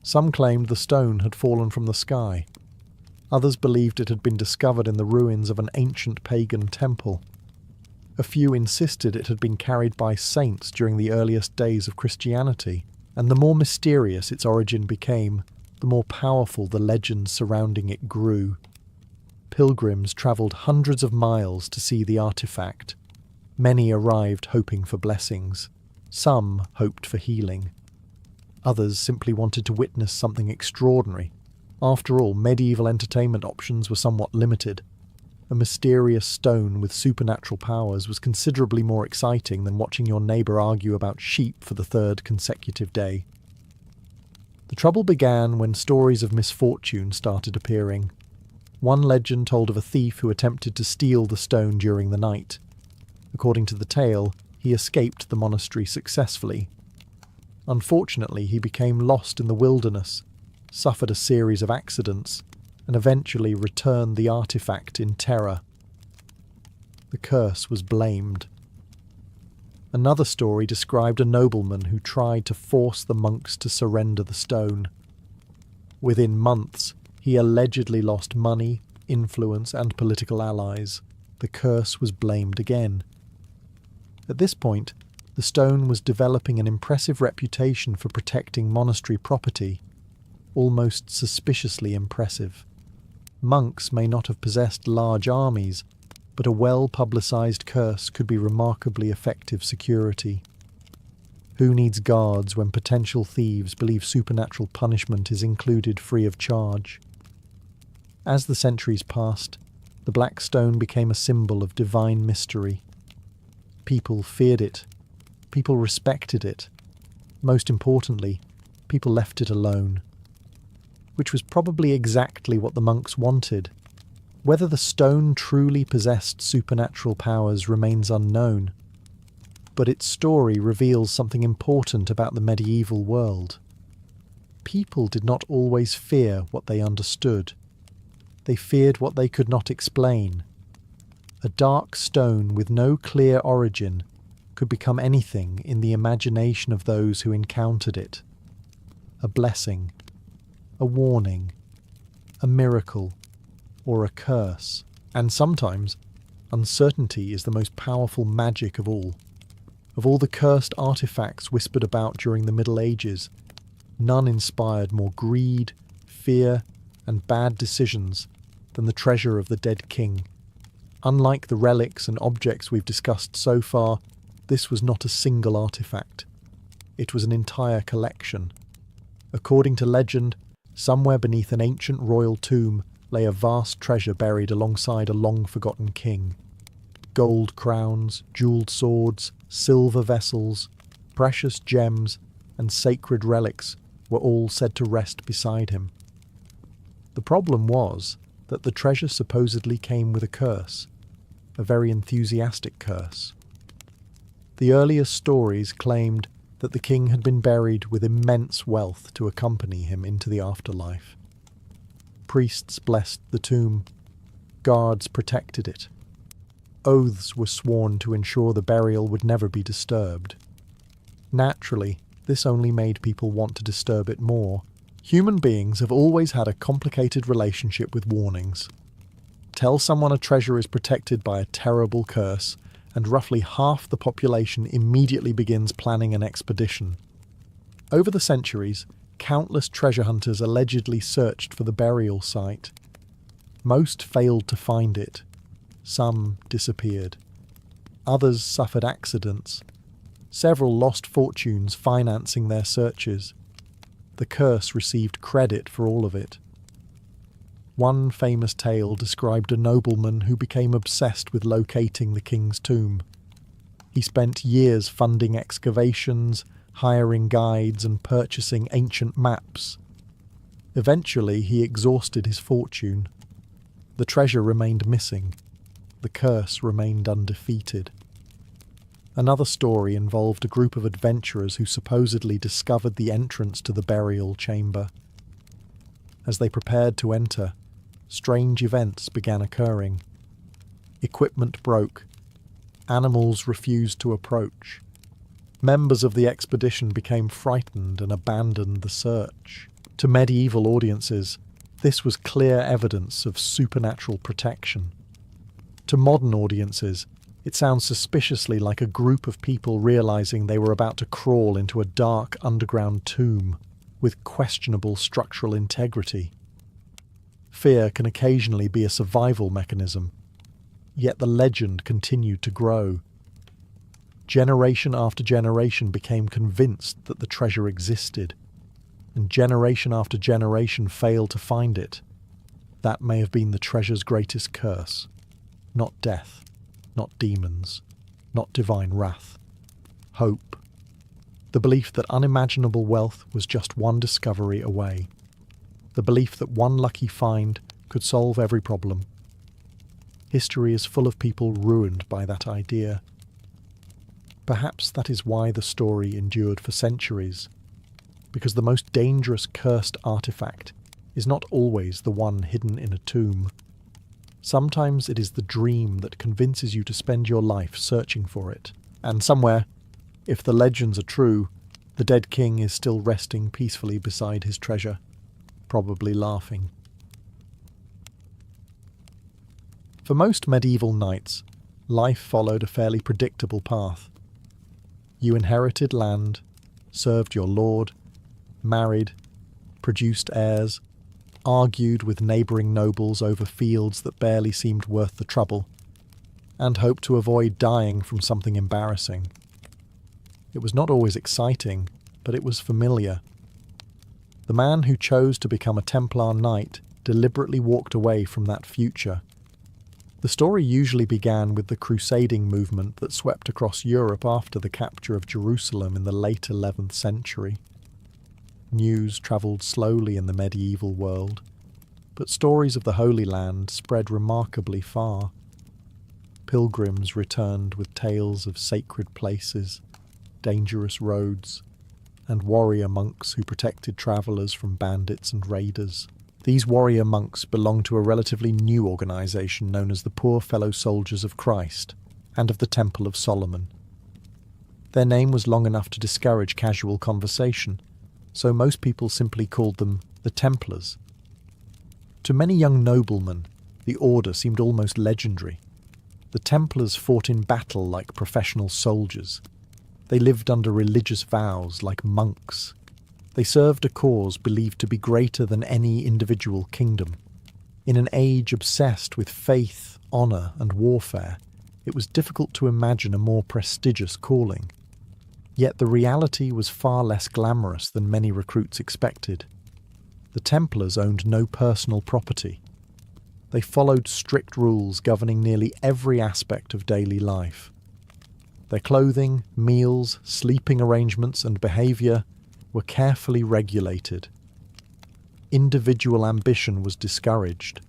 Some claimed the stone had fallen from the sky. Others believed it had been discovered in the ruins of an ancient pagan temple. A few insisted it had been carried by saints during the earliest days of Christianity, and the more mysterious its origin became, the more powerful the legends surrounding it grew. Pilgrims travelled hundreds of miles to see the artifact. Many arrived hoping for blessings. Some hoped for healing. Others simply wanted to witness something extraordinary. After all, medieval entertainment options were somewhat limited. A mysterious stone with supernatural powers was considerably more exciting than watching your neighbour argue about sheep for the third consecutive day. The trouble began when stories of misfortune started appearing. One legend told of a thief who attempted to steal the stone during the night. According to the tale, he escaped the monastery successfully. Unfortunately, he became lost in the wilderness, suffered a series of accidents, and eventually returned the artifact in terror. The curse was blamed. Another story described a nobleman who tried to force the monks to surrender the stone. Within months, he allegedly lost money, influence, and political allies. The curse was blamed again. At this point, the stone was developing an impressive reputation for protecting monastery property, almost suspiciously impressive. Monks may not have possessed large armies, but a well-publicised curse could be remarkably effective security. Who needs guards when potential thieves believe supernatural punishment is included free of charge? As the centuries passed, the black stone became a symbol of divine mystery. People feared it. People respected it. Most importantly, people left it alone. Which was probably exactly what the monks wanted. Whether the stone truly possessed supernatural powers remains unknown, but its story reveals something important about the medieval world. People did not always fear what they understood. They feared what they could not explain. A dark stone with no clear origin could become anything in the imagination of those who encountered it. A blessing, a warning, a miracle, or a curse. And sometimes, uncertainty is the most powerful magic of all. Of all the cursed artifacts whispered about during the Middle Ages, none inspired more greed, fear, and bad decisions than the treasure of the dead king. Unlike the relics and objects we've discussed so far, this was not a single artifact. It was an entire collection. According to legend, somewhere beneath an ancient royal tomb lay a vast treasure buried alongside a long-forgotten king. Gold crowns, jewelled swords, silver vessels, precious gems, and sacred relics were all said to rest beside him. The problem was that the treasure supposedly came with a curse, a very enthusiastic curse. The earliest stories claimed that the king had been buried with immense wealth to accompany him into the afterlife. Priests blessed the tomb. Guards protected it. Oaths were sworn to ensure the burial would never be disturbed. Naturally, this only made people want to disturb it more. Human beings have always had a complicated relationship with warnings. Tell someone a treasure is protected by a terrible curse, and roughly half the population immediately begins planning an expedition. Over the centuries, countless treasure hunters allegedly searched for the burial site. Most failed to find it. Some disappeared. Others suffered accidents. Several lost fortunes financing their searches. The curse received credit for all of it. One famous tale described a nobleman who became obsessed with locating the king's tomb. He spent years funding excavations, hiring guides, and purchasing ancient maps. Eventually, he exhausted his fortune. The treasure remained missing. The curse remained undefeated. Another story involved a group of adventurers who supposedly discovered the entrance to the burial chamber. As they prepared to enter, strange events began occurring. Equipment broke. Animals refused to approach. Members of the expedition became frightened and abandoned the search. To medieval audiences, this was clear evidence of supernatural protection. To modern audiences, it sounds suspiciously like a group of people realizing they were about to crawl into a dark underground tomb with questionable structural integrity. Fear can occasionally be a survival mechanism, yet the legend continued to grow. Generation after generation became convinced that the treasure existed, and generation after generation failed to find it. That may have been the treasure's greatest curse. Not death, not demons, not divine wrath. Hope. The belief that unimaginable wealth was just one discovery away. The belief that one lucky find could solve every problem. History is full of people ruined by that idea. Perhaps that is why the story endured for centuries, because the most dangerous cursed artifact is not always the one hidden in a tomb. Sometimes it is the dream that convinces you to spend your life searching for it, and somewhere, if the legends are true, the dead king is still resting peacefully beside his treasure, probably laughing. For most medieval knights, life followed a fairly predictable path. You inherited land, served your lord, married, produced heirs, argued with neighbouring nobles over fields that barely seemed worth the trouble, and hoped to avoid dying from something embarrassing. It was not always exciting, but it was familiar. The man who chose to become a Templar knight deliberately walked away from that future. The story usually began with the crusading movement that swept across Europe after the capture of Jerusalem in the late 11th century. News travelled slowly in the medieval world, but stories of the Holy Land spread remarkably far. Pilgrims returned with tales of sacred places, dangerous roads, and warrior monks who protected travellers from bandits and raiders. These warrior monks belonged to a relatively new organisation known as the Poor Fellow Soldiers of Christ and of the Temple of Solomon. Their name was long enough to discourage casual conversation, so most people simply called them the Templars. To many young noblemen, the order seemed almost legendary. The Templars fought in battle like professional soldiers. They lived under religious vows like monks. They served a cause believed to be greater than any individual kingdom. In an age obsessed with faith, honour and warfare, it was difficult to imagine a more prestigious calling. Yet the reality was far less glamorous than many recruits expected. The Templars owned no personal property. They followed strict rules governing nearly every aspect of daily life. Their clothing, meals, sleeping arrangements and behaviour were carefully regulated. Individual ambition was discouraged.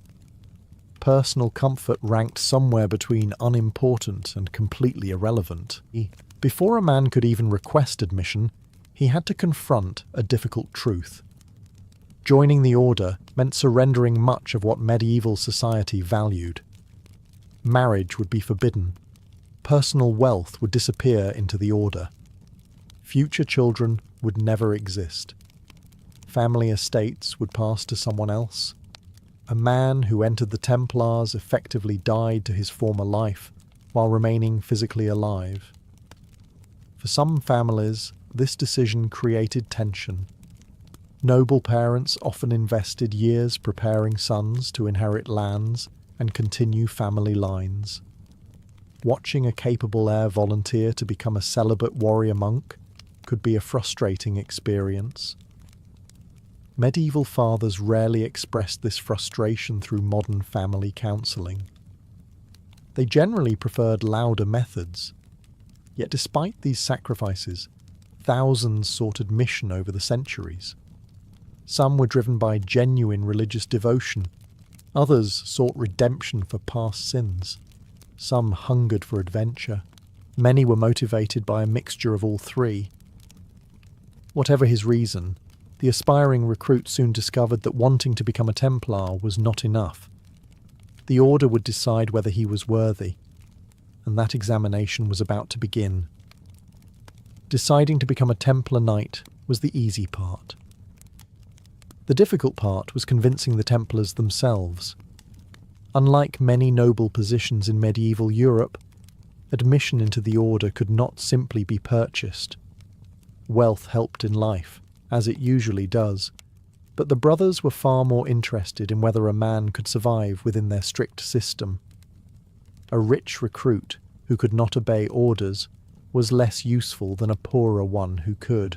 Personal comfort ranked somewhere between unimportant and completely irrelevant. Before a man could even request admission, he had to confront a difficult truth. Joining the order meant surrendering much of what medieval society valued. Marriage would be forbidden. Personal wealth would disappear into the order. Future children would never exist. Family estates would pass to someone else. A man who entered the Templars effectively died to his former life while remaining physically alive. For some families, this decision created tension. Noble parents often invested years preparing sons to inherit lands and continue family lines. Watching a capable heir volunteer to become a celibate warrior monk could be a frustrating experience. Medieval fathers rarely expressed this frustration through modern family counselling. They generally preferred louder methods. Yet despite these sacrifices, thousands sought admission over the centuries. Some were driven by genuine religious devotion. Others sought redemption for past sins. Some hungered for adventure. Many were motivated by a mixture of all three. Whatever his reason, the aspiring recruit soon discovered that wanting to become a Templar was not enough. The order would decide whether he was worthy, and that examination was about to begin. Deciding to become a Templar Knight was the easy part. The difficult part was convincing the Templars themselves. Unlike many noble positions in medieval Europe, admission into the order could not simply be purchased. Wealth helped in life, as it usually does, but the brothers were far more interested in whether a man could survive within their strict system. A rich recruit who could not obey orders was less useful than a poorer one who could.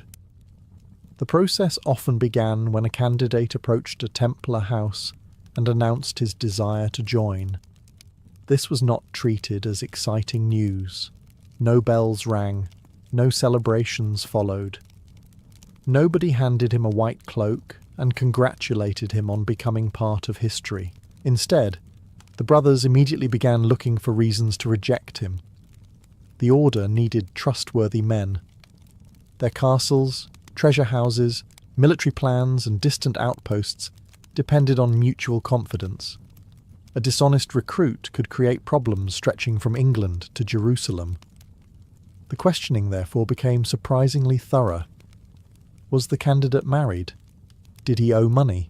The process often began when a candidate approached a Templar house and announced his desire to join. This was not treated as exciting news. No bells rang, no celebrations followed. Nobody handed him a white cloak and congratulated him on becoming part of history. Instead, the brothers immediately began looking for reasons to reject him. The order needed trustworthy men. Their castles, treasure houses, military plans, and distant outposts depended on mutual confidence. A dishonest recruit could create problems stretching from England to Jerusalem. The questioning, therefore, became surprisingly thorough. Was the candidate married? Did he owe money?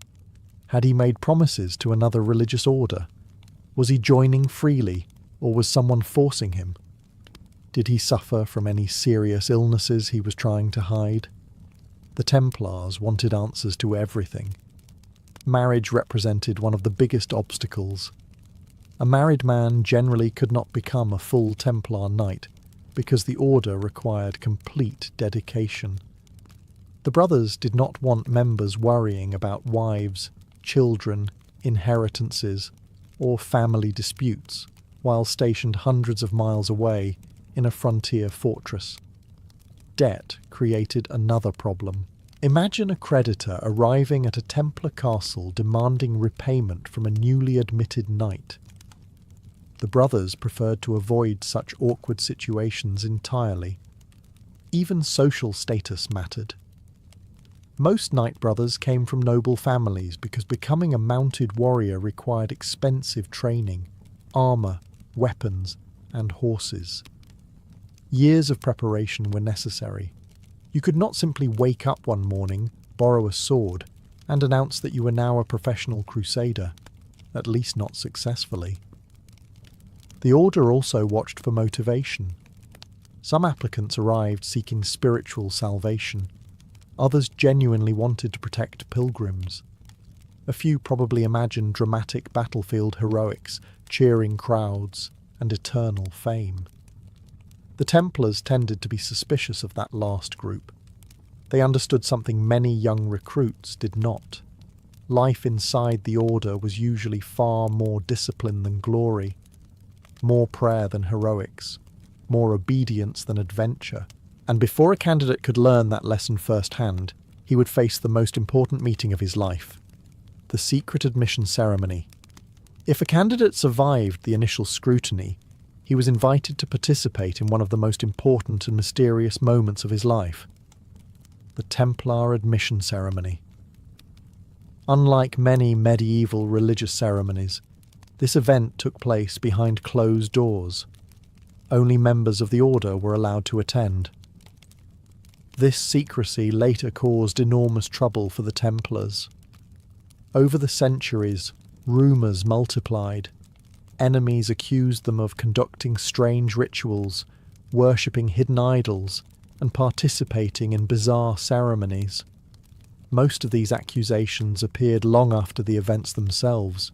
Had he made promises to another religious order? Was he joining freely, or was someone forcing him? Did he suffer from any serious illnesses he was trying to hide? The Templars wanted answers to everything. Marriage represented one of the biggest obstacles. A married man generally could not become a full Templar Knight because the order required complete dedication. The brothers did not want members worrying about wives, children, inheritances, or family disputes while stationed hundreds of miles away in a frontier fortress. Debt created another problem. Imagine a creditor arriving at a Templar castle demanding repayment from a newly admitted knight. The brothers preferred to avoid such awkward situations entirely. Even social status mattered. Most knight brothers came from noble families because becoming a mounted warrior required expensive training, armour, weapons, and horses. Years of preparation were necessary. You could not simply wake up one morning, borrow a sword, and announce that you were now a professional crusader, at least not successfully. The order also watched for motivation. Some applicants arrived seeking spiritual salvation. Others genuinely wanted to protect pilgrims. A few probably imagined dramatic battlefield heroics, cheering crowds, and eternal fame. The Templars tended to be suspicious of that last group. They understood something many young recruits did not. Life inside the order was usually far more discipline than glory, more prayer than heroics, more obedience than adventure. And before a candidate could learn that lesson firsthand, he would face the most important meeting of his life, the secret admission ceremony. If a candidate survived the initial scrutiny, he was invited to participate in one of the most important and mysterious moments of his life, the Templar admission ceremony. Unlike many medieval religious ceremonies, this event took place behind closed doors. Only members of the order were allowed to attend. This secrecy later caused enormous trouble for the Templars. Over the centuries, rumours multiplied. Enemies accused them of conducting strange rituals, worshipping hidden idols, and participating in bizarre ceremonies. Most of these accusations appeared long after the events themselves,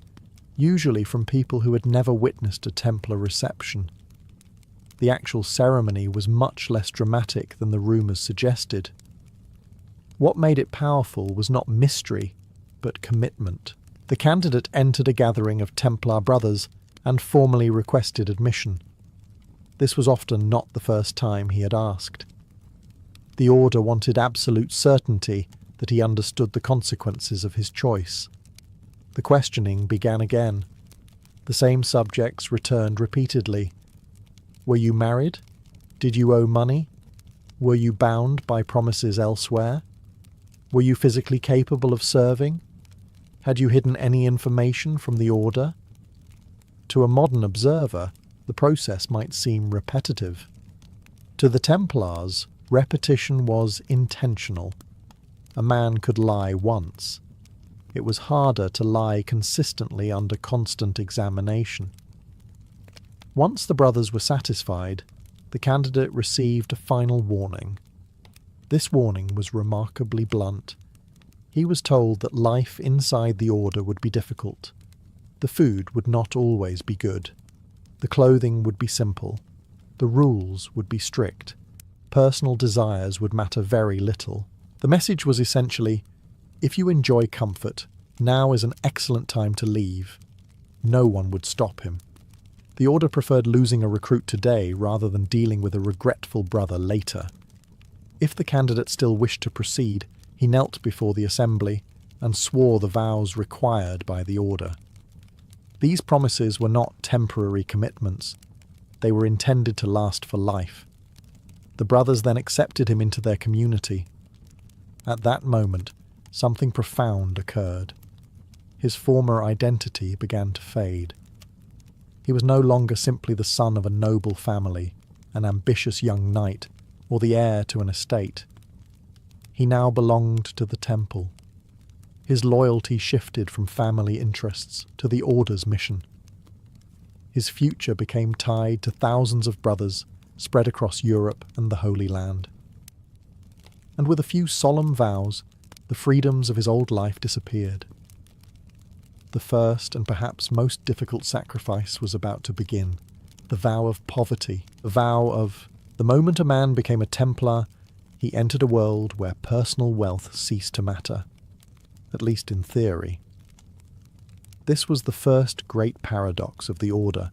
usually from people who had never witnessed a Templar reception. The actual ceremony was much less dramatic than the rumours suggested. What made it powerful was not mystery, but commitment. The candidate entered a gathering of Templar brothers and formally requested admission. This was often not the first time he had asked. The order wanted absolute certainty that he understood the consequences of his choice. The questioning began again. The same subjects returned repeatedly. Were you married? Did you owe money? Were you bound by promises elsewhere? Were you physically capable of serving? Had you hidden any information from the order? To a modern observer, the process might seem repetitive. To the Templars, repetition was intentional. A man could lie once. It was harder to lie consistently under constant examination. Once the brothers were satisfied, the candidate received a final warning. This warning was remarkably blunt. He was told that life inside the order would be difficult. The food would not always be good. The clothing would be simple. The rules would be strict. Personal desires would matter very little. The message was essentially, if you enjoy comfort, now is an excellent time to leave. No one would stop him. The order preferred losing a recruit today rather than dealing with a regretful brother later. If the candidate still wished to proceed, he knelt before the assembly and swore the vows required by the order. These promises were not temporary commitments. They were intended to last for life. The brothers then accepted him into their community. At that moment, something profound occurred. His former identity began to fade. He was no longer simply the son of a noble family, an ambitious young knight, or the heir to an estate. He now belonged to the temple. His loyalty shifted from family interests to the Order's mission. His future became tied to thousands of brothers spread across Europe and the Holy Land. And with a few solemn vows, the freedoms of his old life disappeared. The first and perhaps most difficult sacrifice was about to begin, the vow of poverty, the vow of, the moment a man became a Templar, he entered a world where personal wealth ceased to matter, at least in theory. This was the first great paradox of the Order.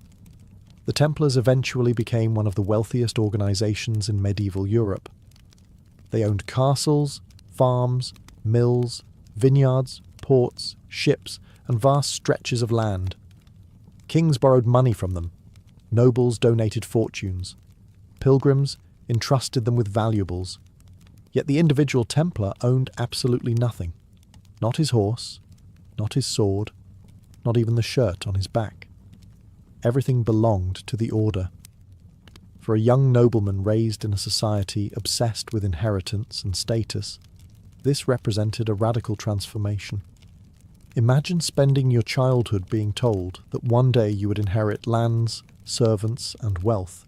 The Templars eventually became one of the wealthiest organizations in medieval Europe. They owned castles, farms, mills, vineyards, ports, ships, and vast stretches of land. Kings borrowed money from them. Nobles donated fortunes. Pilgrims entrusted them with valuables. Yet the individual Templar owned absolutely nothing. Not his horse, not his sword, not even the shirt on his back. Everything belonged to the Order. For a young nobleman raised in a society obsessed with inheritance and status, this represented a radical transformation. Imagine spending your childhood being told that one day you would inherit lands, servants, and wealth,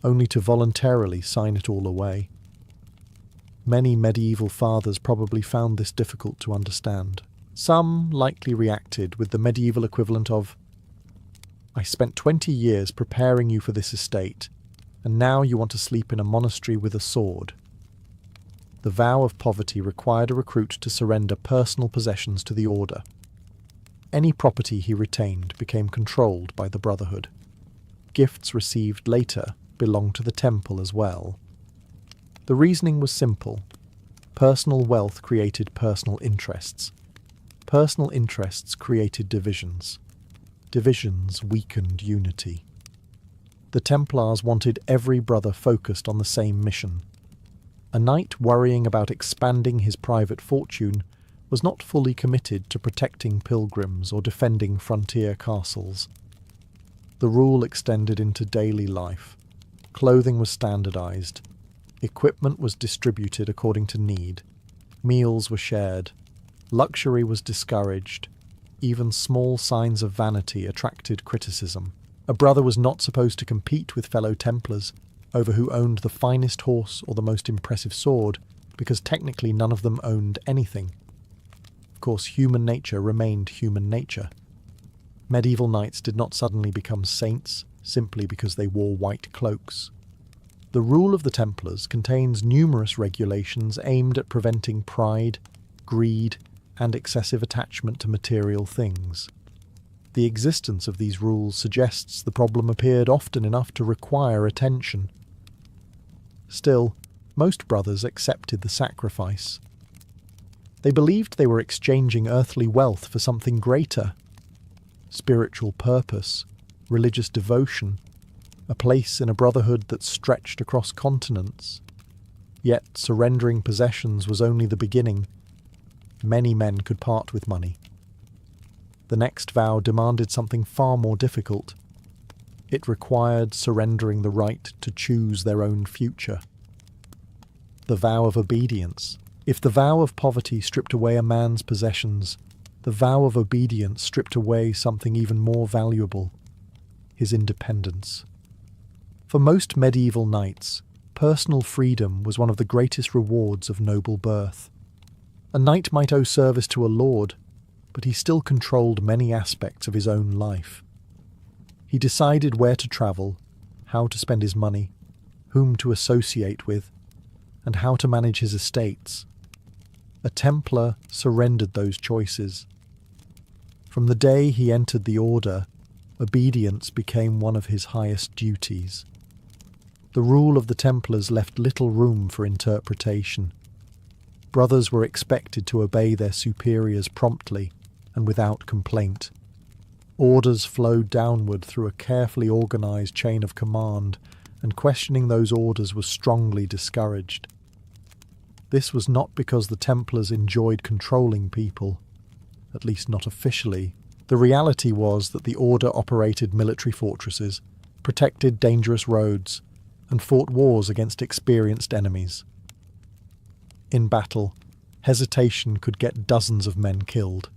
only to voluntarily sign it all away. Many medieval fathers probably found this difficult to understand. Some likely reacted with the medieval equivalent of, "I spent 20 years preparing you for this estate, and now you want to sleep in a monastery with a sword." The vow of poverty required a recruit to surrender personal possessions to the Order. Any property he retained became controlled by the Brotherhood. Gifts received later belonged to the temple as well. The reasoning was simple. Personal wealth created personal interests. Personal interests created divisions. Divisions weakened unity. The Templars wanted every brother focused on the same mission. A knight worrying about expanding his private fortune was not fully committed to protecting pilgrims or defending frontier castles. The rule extended into daily life. Clothing was standardized. Equipment was distributed according to need. Meals were shared. Luxury was discouraged. Even small signs of vanity attracted criticism. A brother was not supposed to compete with fellow Templars over who owned the finest horse or the most impressive sword, because technically none of them owned anything. Of course, human nature remained human nature. Medieval knights did not suddenly become saints simply because they wore white cloaks. The rule of the Templars contains numerous regulations aimed at preventing pride, greed, and excessive attachment to material things. The existence of these rules suggests the problem appeared often enough to require attention. Still, most brothers accepted the sacrifice. They believed they were exchanging earthly wealth for something greater: spiritual purpose, religious devotion, a place in a brotherhood that stretched across continents. Yet surrendering possessions was only the beginning. Many men could part with money. The next vow demanded something far more difficult. It required surrendering the right to choose their own future. The vow of obedience. If the vow of poverty stripped away a man's possessions, the vow of obedience stripped away something even more valuable: his independence. For most medieval knights, personal freedom was one of the greatest rewards of noble birth. A knight might owe service to a lord, but he still controlled many aspects of his own life. He decided where to travel, how to spend his money, whom to associate with, and how to manage his estates. A Templar surrendered those choices. From the day he entered the order, obedience became one of his highest duties. The rule of the Templars left little room for interpretation. Brothers were expected to obey their superiors promptly and without complaint. Orders flowed downward through a carefully organised chain of command, and questioning those orders was strongly discouraged. This was not because the Templars enjoyed controlling people, at least not officially. The reality was that the order operated military fortresses, protected dangerous roads, and fought wars against experienced enemies. In battle, hesitation could get dozens of men killed.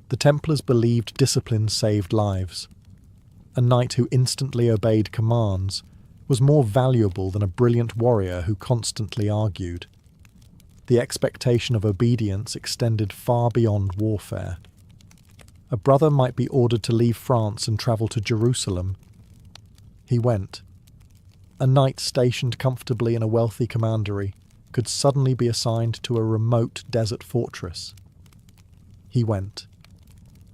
The Templars believed discipline saved lives. A knight who instantly obeyed commands was more valuable than a brilliant warrior who constantly argued. The expectation of obedience extended far beyond warfare. A brother might be ordered to leave France and travel to Jerusalem. He went. A knight stationed comfortably in a wealthy commandery could suddenly be assigned to a remote desert fortress. He went.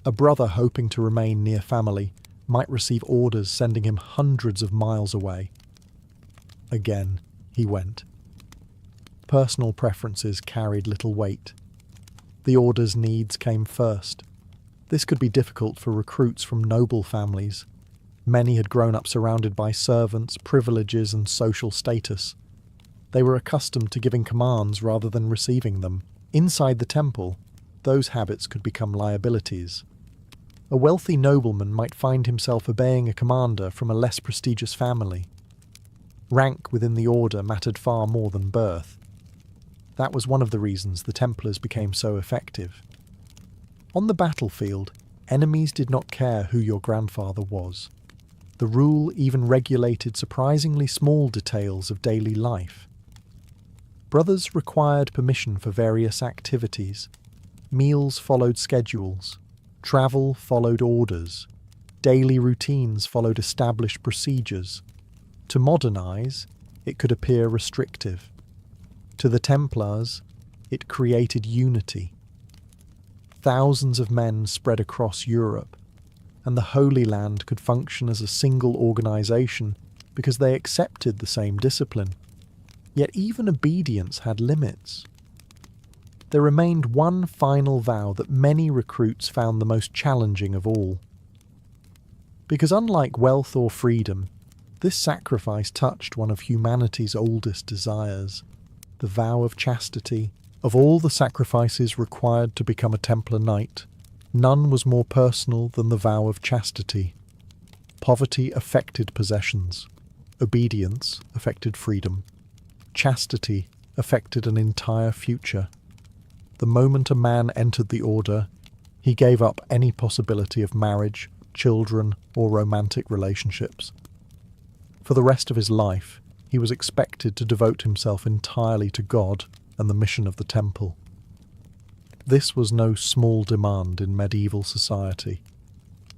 A brother hoping to remain near family might receive orders sending him hundreds of miles away. Again, he went. Personal preferences carried little weight. The order's needs came first. This could be difficult for recruits from noble families. Many had grown up surrounded by servants, privileges, and social status. They were accustomed to giving commands rather than receiving them. Inside the temple, those habits could become liabilities. A wealthy nobleman might find himself obeying a commander from a less prestigious family. Rank within the order mattered far more than birth. That was one of the reasons the Templars became so effective. On the battlefield, enemies did not care who your grandfather was. The rule even regulated surprisingly small details of daily life. Brothers required permission for various activities. Meals followed schedules. Travel followed orders. Daily routines followed established procedures. To modernize, it could appear restrictive. To the Templars, it created unity. Thousands of men spread across Europe, and the Holy Land could function as a single organization because they accepted the same discipline. Yet even obedience had limits. There remained one final vow that many recruits found the most challenging of all. Because unlike wealth or freedom, this sacrifice touched one of humanity's oldest desires, the vow of chastity. Of all the sacrifices required to become a Templar knight, none was more personal than the vow of chastity. Poverty affected possessions. Obedience affected freedom. Chastity affected an entire future. The moment a man entered the order, he gave up any possibility of marriage, children, or romantic relationships. For the rest of his life, he was expected to devote himself entirely to God and the mission of the temple. This was no small demand in medieval society.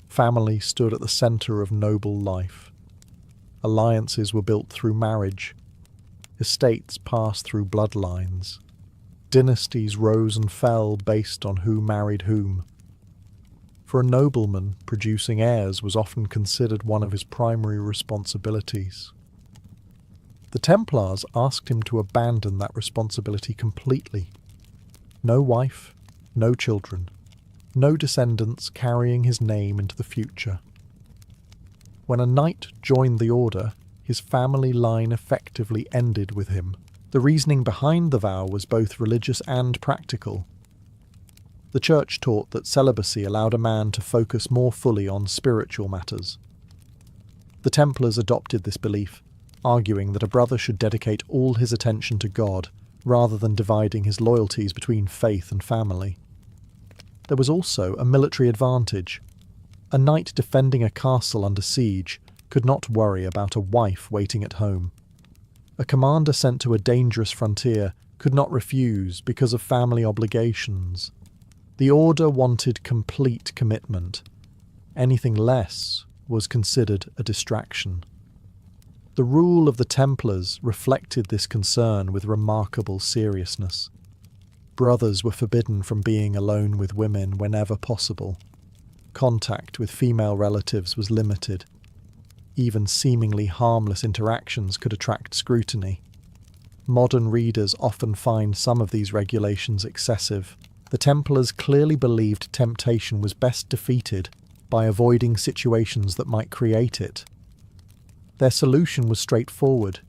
Family stood at the centre of noble life. Alliances were built through marriage. Estates passed through bloodlines. Dynasties rose and fell based on who married whom. For a nobleman, producing heirs was often considered one of his primary responsibilities. The Templars asked him to abandon that responsibility completely. No wife, no children, no descendants carrying his name into the future. When a knight joined the order, his family line effectively ended with him. The reasoning behind the vow was both religious and practical. The Church taught that celibacy allowed a man to focus more fully on spiritual matters. The Templars adopted this belief, arguing that a brother should dedicate all his attention to God rather than dividing his loyalties between faith and family. There was also a military advantage. A knight defending a castle under siege could not worry about a wife waiting at home. A commander sent to a dangerous frontier could not refuse because of family obligations. The order wanted complete commitment. Anything less was considered a distraction. The rule of the Templars reflected this concern with remarkable seriousness. Brothers were forbidden from being alone with women whenever possible. Contact with female relatives was limited. Even seemingly harmless interactions could attract scrutiny. Modern readers often find some of these regulations excessive. The Templars clearly believed temptation was best defeated by avoiding situations that might create it. Their solution was straightforward.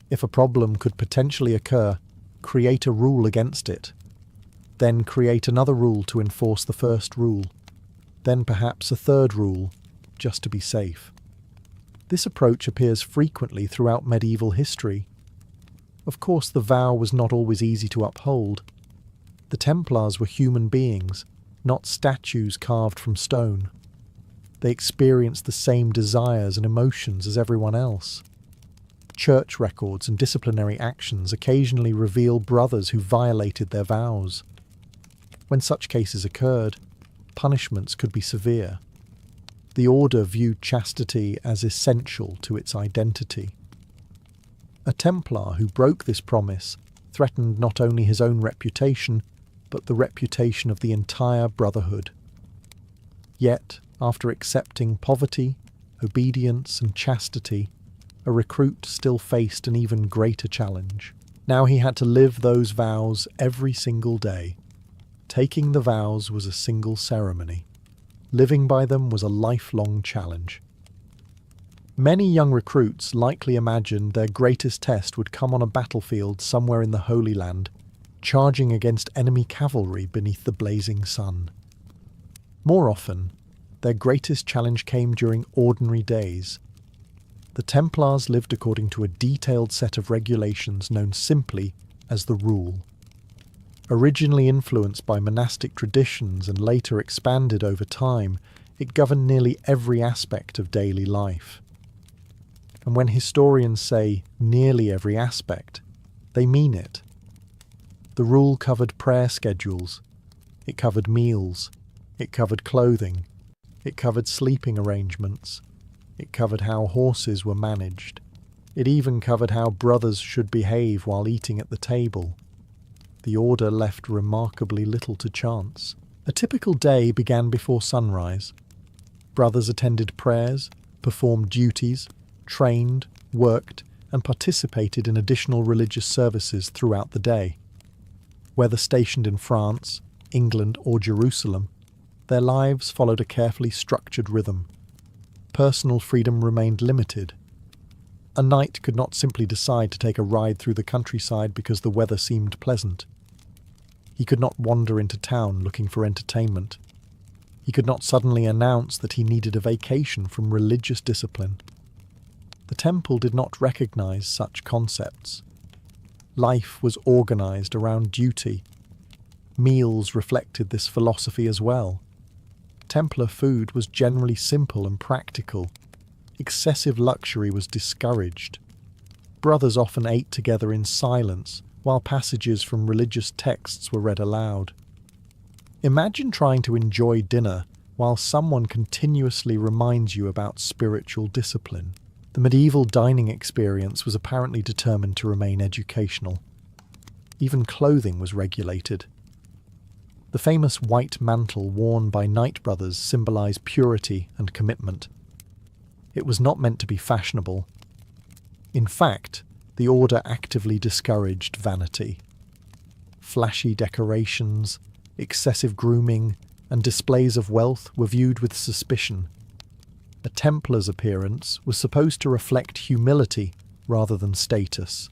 If a problem could potentially occur, create a rule against it. Then create another rule to enforce the first rule. Then perhaps a third rule, just to be safe. This approach appears frequently throughout medieval history. Of course, the vow was not always easy to uphold. The Templars were human beings, not statues carved from stone. They experienced the same desires and emotions as everyone else. Church records and disciplinary actions occasionally reveal brothers who violated their vows. When such cases occurred, punishments could be severe. The order viewed chastity as essential to its identity. A Templar who broke this promise threatened not only his own reputation, but the reputation of the entire brotherhood. Yet, after accepting poverty, obedience, and chastity, a recruit still faced an even greater challenge. Now he had to live those vows every single day. Taking the vows was a single ceremony. Living by them was a lifelong challenge. Many young recruits likely imagined their greatest test would come on a battlefield somewhere in the Holy Land, charging against enemy cavalry beneath the blazing sun. More often, their greatest challenge came during ordinary days. The Templars lived according to a detailed set of regulations known simply as the Rule. Originally influenced by monastic traditions and later expanded over time, it governed nearly every aspect of daily life. And when historians say nearly every aspect, they mean it. The rule covered prayer schedules, it covered meals, it covered clothing, it covered sleeping arrangements, it covered how horses were managed, it even covered how brothers should behave while eating at the table. The order left remarkably little to chance. A typical day began before sunrise. Brothers attended prayers, performed duties, trained, worked, and participated in additional religious services throughout the day. Whether stationed in France, England, or Jerusalem, their lives followed a carefully structured rhythm. Personal freedom remained limited. A knight could not simply decide to take a ride through the countryside because the weather seemed pleasant. He could not wander into town looking for entertainment. He could not suddenly announce that he needed a vacation from religious discipline. The temple did not recognize such concepts. Life was organized around duty. Meals reflected this philosophy as well. Templar food was generally simple and practical. Excessive luxury was discouraged. Brothers often ate together in silence, while passages from religious texts were read aloud. Imagine trying to enjoy dinner while someone continuously reminds you about spiritual discipline. The medieval dining experience was apparently determined to remain educational. Even clothing was regulated. The famous white mantle worn by knight brothers symbolized purity and commitment. It was not meant to be fashionable. In fact, the order actively discouraged vanity. Flashy decorations, excessive grooming, and displays of wealth were viewed with suspicion. A Templar's appearance was supposed to reflect humility rather than status.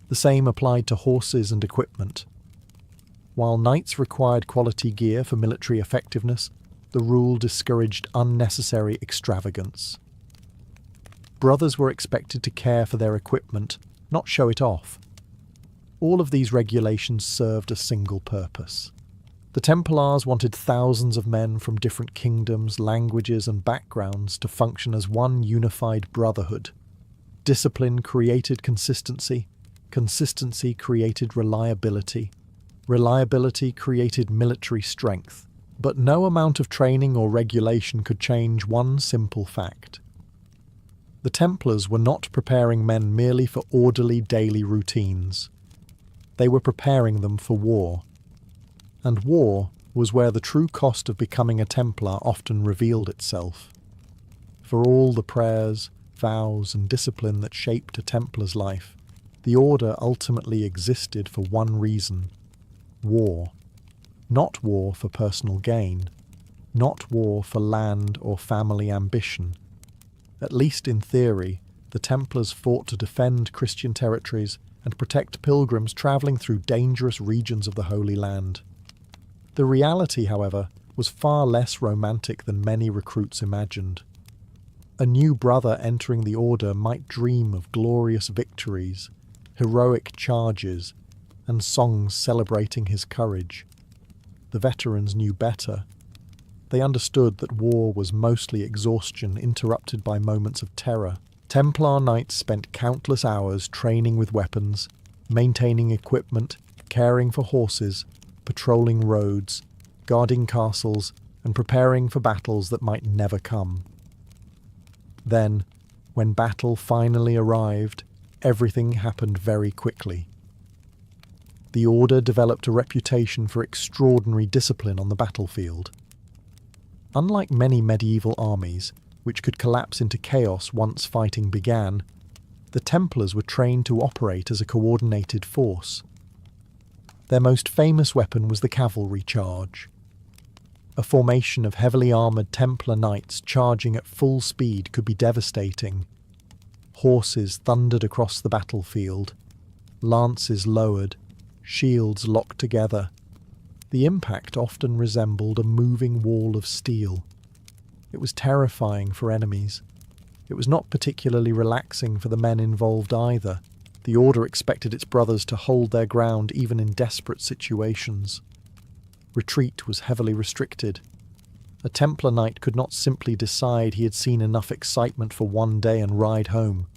The same applied to horses and equipment. While knights required quality gear for military effectiveness, the rule discouraged unnecessary extravagance. Brothers were expected to care for their equipment, not show it off. All of these regulations served a single purpose. The Templars wanted thousands of men from different kingdoms, languages, and backgrounds to function as one unified brotherhood. Discipline created consistency, consistency created reliability, reliability created military strength. But no amount of training or regulation could change one simple fact. The Templars were not preparing men merely for orderly daily routines. They were preparing them for war. And war was where the true cost of becoming a Templar often revealed itself. For all the prayers, vows, and discipline that shaped a Templar's life, the order ultimately existed for one reason: war. Not war for personal gain, not war for land or family ambition. At least in theory, the Templars fought to defend Christian territories and protect pilgrims travelling through dangerous regions of the Holy Land. The reality, however, was far less romantic than many recruits imagined. A new brother entering the order might dream of glorious victories, heroic charges, and songs celebrating his courage. The veterans knew better. They understood that war was mostly exhaustion interrupted by moments of terror. Templar knights spent countless hours training with weapons, maintaining equipment, caring for horses, patrolling roads, guarding castles, and preparing for battles that might never come. Then, when battle finally arrived, everything happened very quickly. The order developed a reputation for extraordinary discipline on the battlefield. Unlike many medieval armies, which could collapse into chaos once fighting began, the Templars were trained to operate as a coordinated force. Their most famous weapon was the cavalry charge. A formation of heavily armoured Templar knights charging at full speed could be devastating. Horses thundered across the battlefield, lances lowered, shields locked together. The impact often resembled a moving wall of steel. It was terrifying for enemies. It was not particularly relaxing for the men involved either. The order expected its brothers to hold their ground even in desperate situations. Retreat was heavily restricted. A Templar knight could not simply decide he had seen enough excitement for one day and ride home.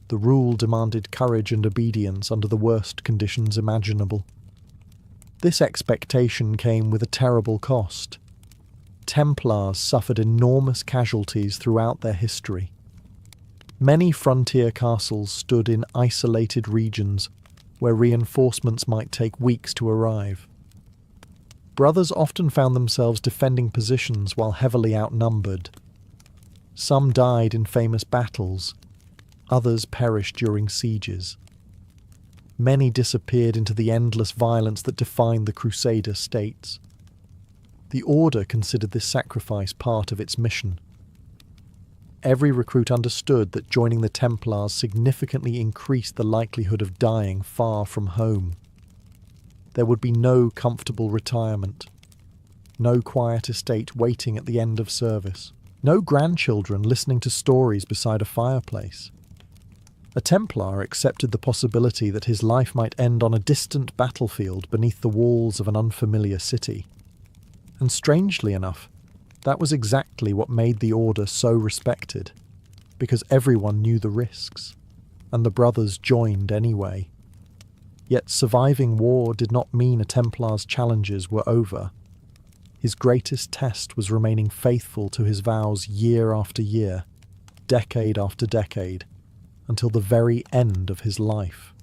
The rule demanded courage and obedience under the worst conditions imaginable. This expectation came with a terrible cost. Templars suffered enormous casualties throughout their history. Many frontier castles stood in isolated regions where reinforcements might take weeks to arrive. Brothers often found themselves defending positions while heavily outnumbered. Some died in famous battles, others perished during sieges. Many disappeared into the endless violence that defined the Crusader states. The Order considered this sacrifice part of its mission. Every recruit understood that joining the Templars significantly increased the likelihood of dying far from home. There would be no comfortable retirement, no quiet estate waiting at the end of service, no grandchildren listening to stories beside a fireplace. A Templar accepted the possibility that his life might end on a distant battlefield beneath the walls of an unfamiliar city. And strangely enough, that was exactly what made the Order so respected, because everyone knew the risks, and the brothers joined anyway. Yet surviving war did not mean a Templar's challenges were over. His greatest test was remaining faithful to his vows year after year, decade after decade, until the very end of his life.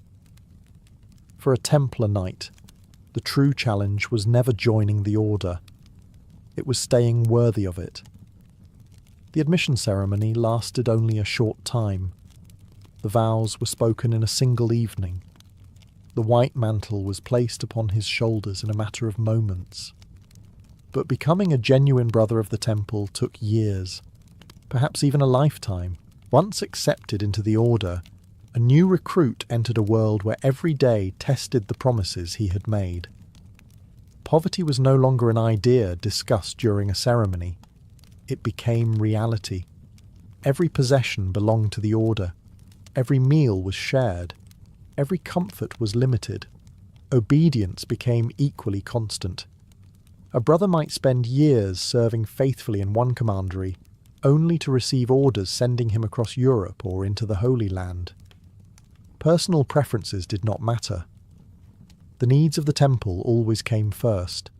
For a Templar knight, the true challenge was never joining the Order. It was staying worthy of it. The admission ceremony lasted only a short time. The vows were spoken in a single evening. The white mantle was placed upon his shoulders in a matter of moments. But becoming a genuine brother of the temple took years. perhaps even a lifetime. Once accepted into the order, a new recruit entered a world where every day tested the promises he had made. Poverty was no longer an idea discussed during a ceremony. It became reality. Every possession belonged to the order. Every meal was shared. Every comfort was limited. Obedience became equally constant. A brother might spend years serving faithfully in one commandery, only to receive orders sending him across Europe or into the Holy Land. Personal preferences did not matter. The needs of the temple always came first.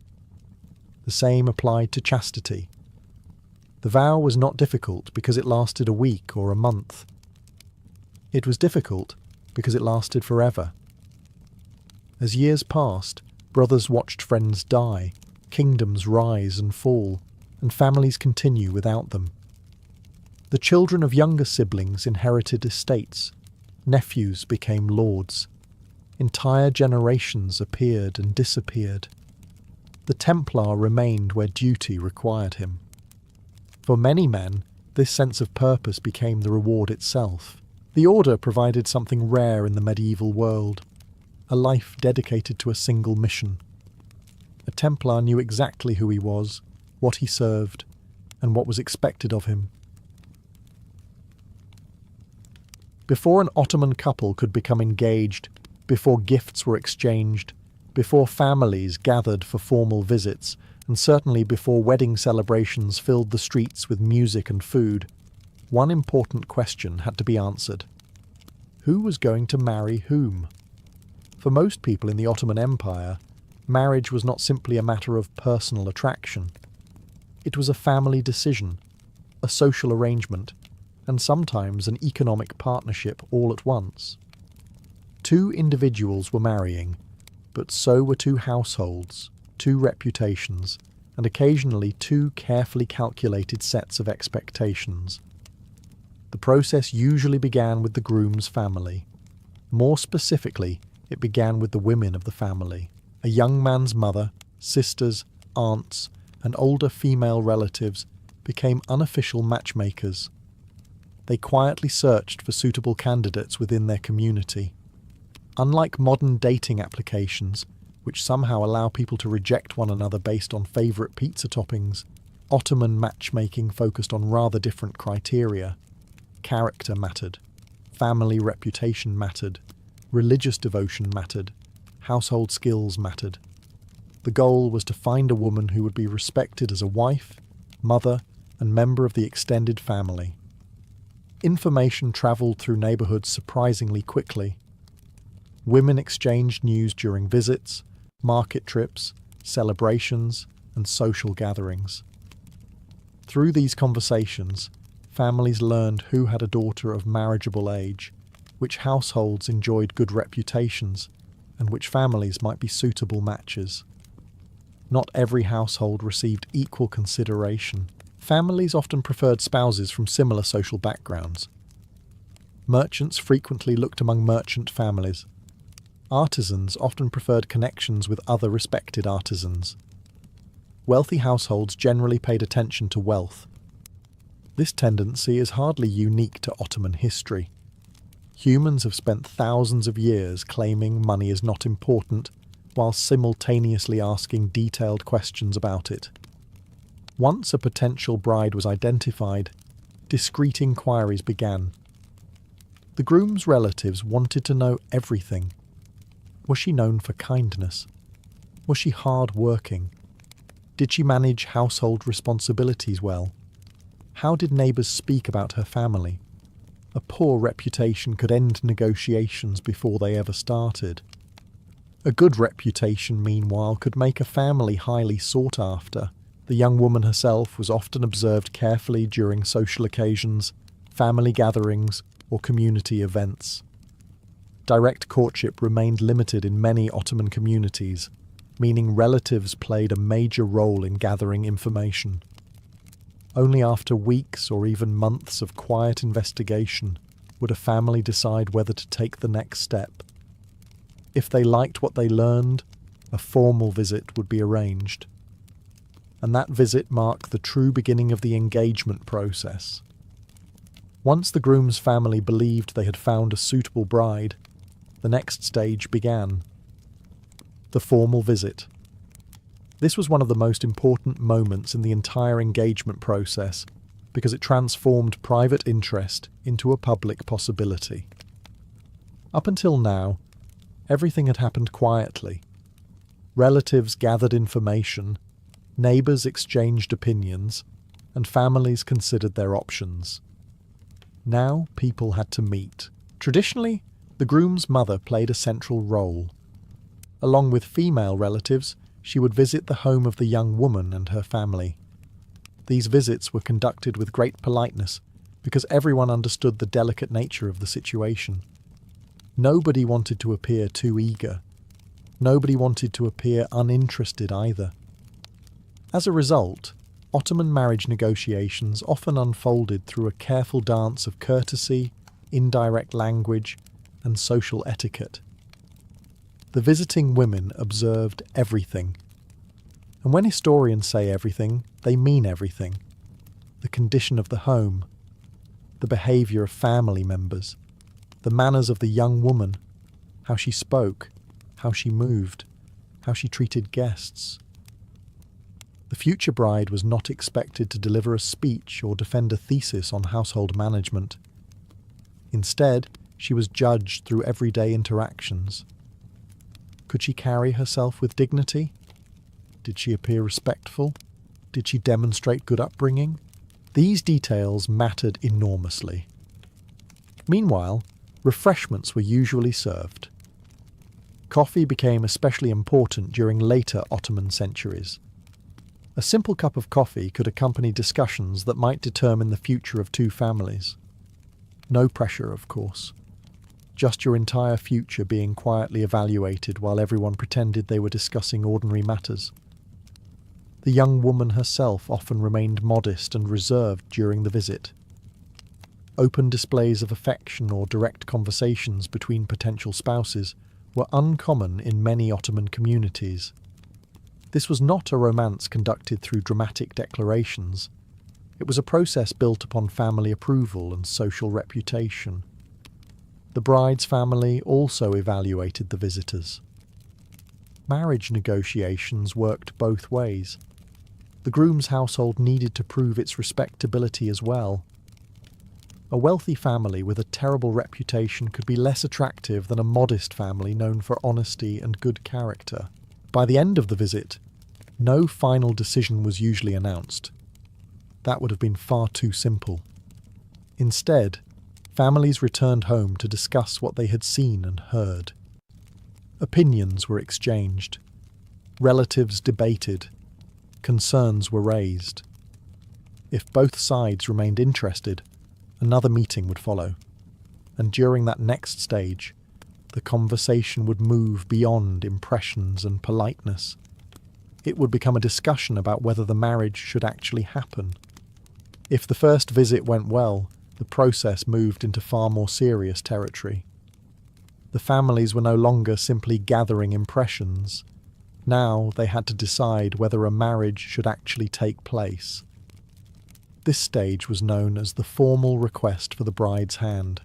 The same applied to chastity. The vow was not difficult because it lasted a week or a month. It was difficult because it lasted forever. As years passed, brothers watched friends die, kingdoms rise and fall, and families continue without them. The children of younger siblings inherited estates. Nephews became lords. Entire generations appeared and disappeared. The Templar remained where duty required him. For many men, this sense of purpose became the reward itself. The order provided something rare in the medieval world, a life dedicated to a single mission. A Templar knew exactly who he was, what he served, and what was expected of him. Before an Ottoman couple could become engaged, before gifts were exchanged, before families gathered for formal visits, and certainly before wedding celebrations filled the streets with music and food, one important question had to be answered. Who was going to marry whom? For most people in the Ottoman Empire, marriage was not simply a matter of personal attraction. It was a family decision, a social arrangement, and sometimes an economic partnership all at once. Two individuals were marrying, but so were two households, two reputations, and occasionally two carefully calculated sets of expectations. The process usually began with the groom's family. More specifically, it began with the women of the family. A young man's mother, sisters, aunts, and older female relatives became unofficial matchmakers. They quietly searched for suitable candidates within their community. Unlike modern dating applications, which somehow allow people to reject one another based on favourite pizza toppings, Ottoman matchmaking focused on rather different criteria. Character mattered, family reputation mattered, religious devotion mattered, household skills mattered. The goal was to find a woman who would be respected as a wife, mother, and member of the extended family. Information travelled through neighbourhoods surprisingly quickly. Women exchanged news during visits, market trips, celebrations, and social gatherings. Through these conversations, families learned who had a daughter of marriageable age, which households enjoyed good reputations, and which families might be suitable matches. Not every household received equal consideration. Families often preferred spouses from similar social backgrounds. Merchants frequently looked among merchant families. Artisans often preferred connections with other respected artisans. Wealthy households generally paid attention to wealth. This tendency is hardly unique to Ottoman history. Humans have spent thousands of years claiming money is not important, while simultaneously asking detailed questions about it. Once a potential bride was identified, discreet inquiries began. The groom's relatives wanted to know everything. Was she known for kindness? Was she hard-working? Did she manage household responsibilities well? How did neighbours speak about her family? A poor reputation could end negotiations before they ever started. A good reputation, meanwhile, could make a family highly sought after. The young woman herself was often observed carefully during social occasions, family gatherings, or community events. Direct courtship remained limited in many Ottoman communities, meaning relatives played a major role in gathering information. Only after weeks or even months of quiet investigation would a family decide whether to take the next step. If they liked what they learned, a formal visit would be arranged. And that visit marked the true beginning of the engagement process. Once the groom's family believed they had found a suitable bride, the next stage began. The formal visit. This was one of the most important moments in the entire engagement process because it transformed private interest into a public possibility. Up until now, everything had happened quietly. Relatives gathered information, neighbours exchanged opinions, and families considered their options. Now people had to meet. Traditionally, the groom's mother played a central role. Along with female relatives, she would visit the home of the young woman and her family. These visits were conducted with great politeness because everyone understood the delicate nature of the situation. Nobody wanted to appear too eager. Nobody wanted to appear uninterested either. As a result, Ottoman marriage negotiations often unfolded through a careful dance of courtesy, indirect language, and social etiquette. The visiting women observed everything. And when historians say everything, they mean everything. The condition of the home, the behaviour of family members, the manners of the young woman, how she spoke, how she moved, how she treated guests. The future bride was not expected to deliver a speech or defend a thesis on household management. Instead, she was judged through everyday interactions. Could she carry herself with dignity? Did she appear respectful? Did she demonstrate good upbringing? These details mattered enormously. Meanwhile, refreshments were usually served. Coffee became especially important during later Ottoman centuries. A simple cup of coffee could accompany discussions that might determine the future of two families. No pressure, of course. Just your entire future being quietly evaluated while everyone pretended they were discussing ordinary matters. The young woman herself often remained modest and reserved during the visit. Open displays of affection or direct conversations between potential spouses were uncommon in many Ottoman communities. This was not a romance conducted through dramatic declarations. It was a process built upon family approval and social reputation. The bride's family also evaluated the visitors. Marriage negotiations worked both ways. The groom's household needed to prove its respectability as well. A wealthy family with a terrible reputation could be less attractive than a modest family known for honesty and good character. By the end of the visit, no final decision was usually announced. That would have been far too simple. Instead, families returned home to discuss what they had seen and heard. Opinions were exchanged. Relatives debated. Concerns were raised. If both sides remained interested, another meeting would follow. And during that next stage, the conversation would move beyond impressions and politeness. It would become a discussion about whether the marriage should actually happen. If the first visit went well, the process moved into far more serious territory. The families were no longer simply gathering impressions. Now they had to decide whether a marriage should actually take place. This stage was known as the formal request for the bride's hand.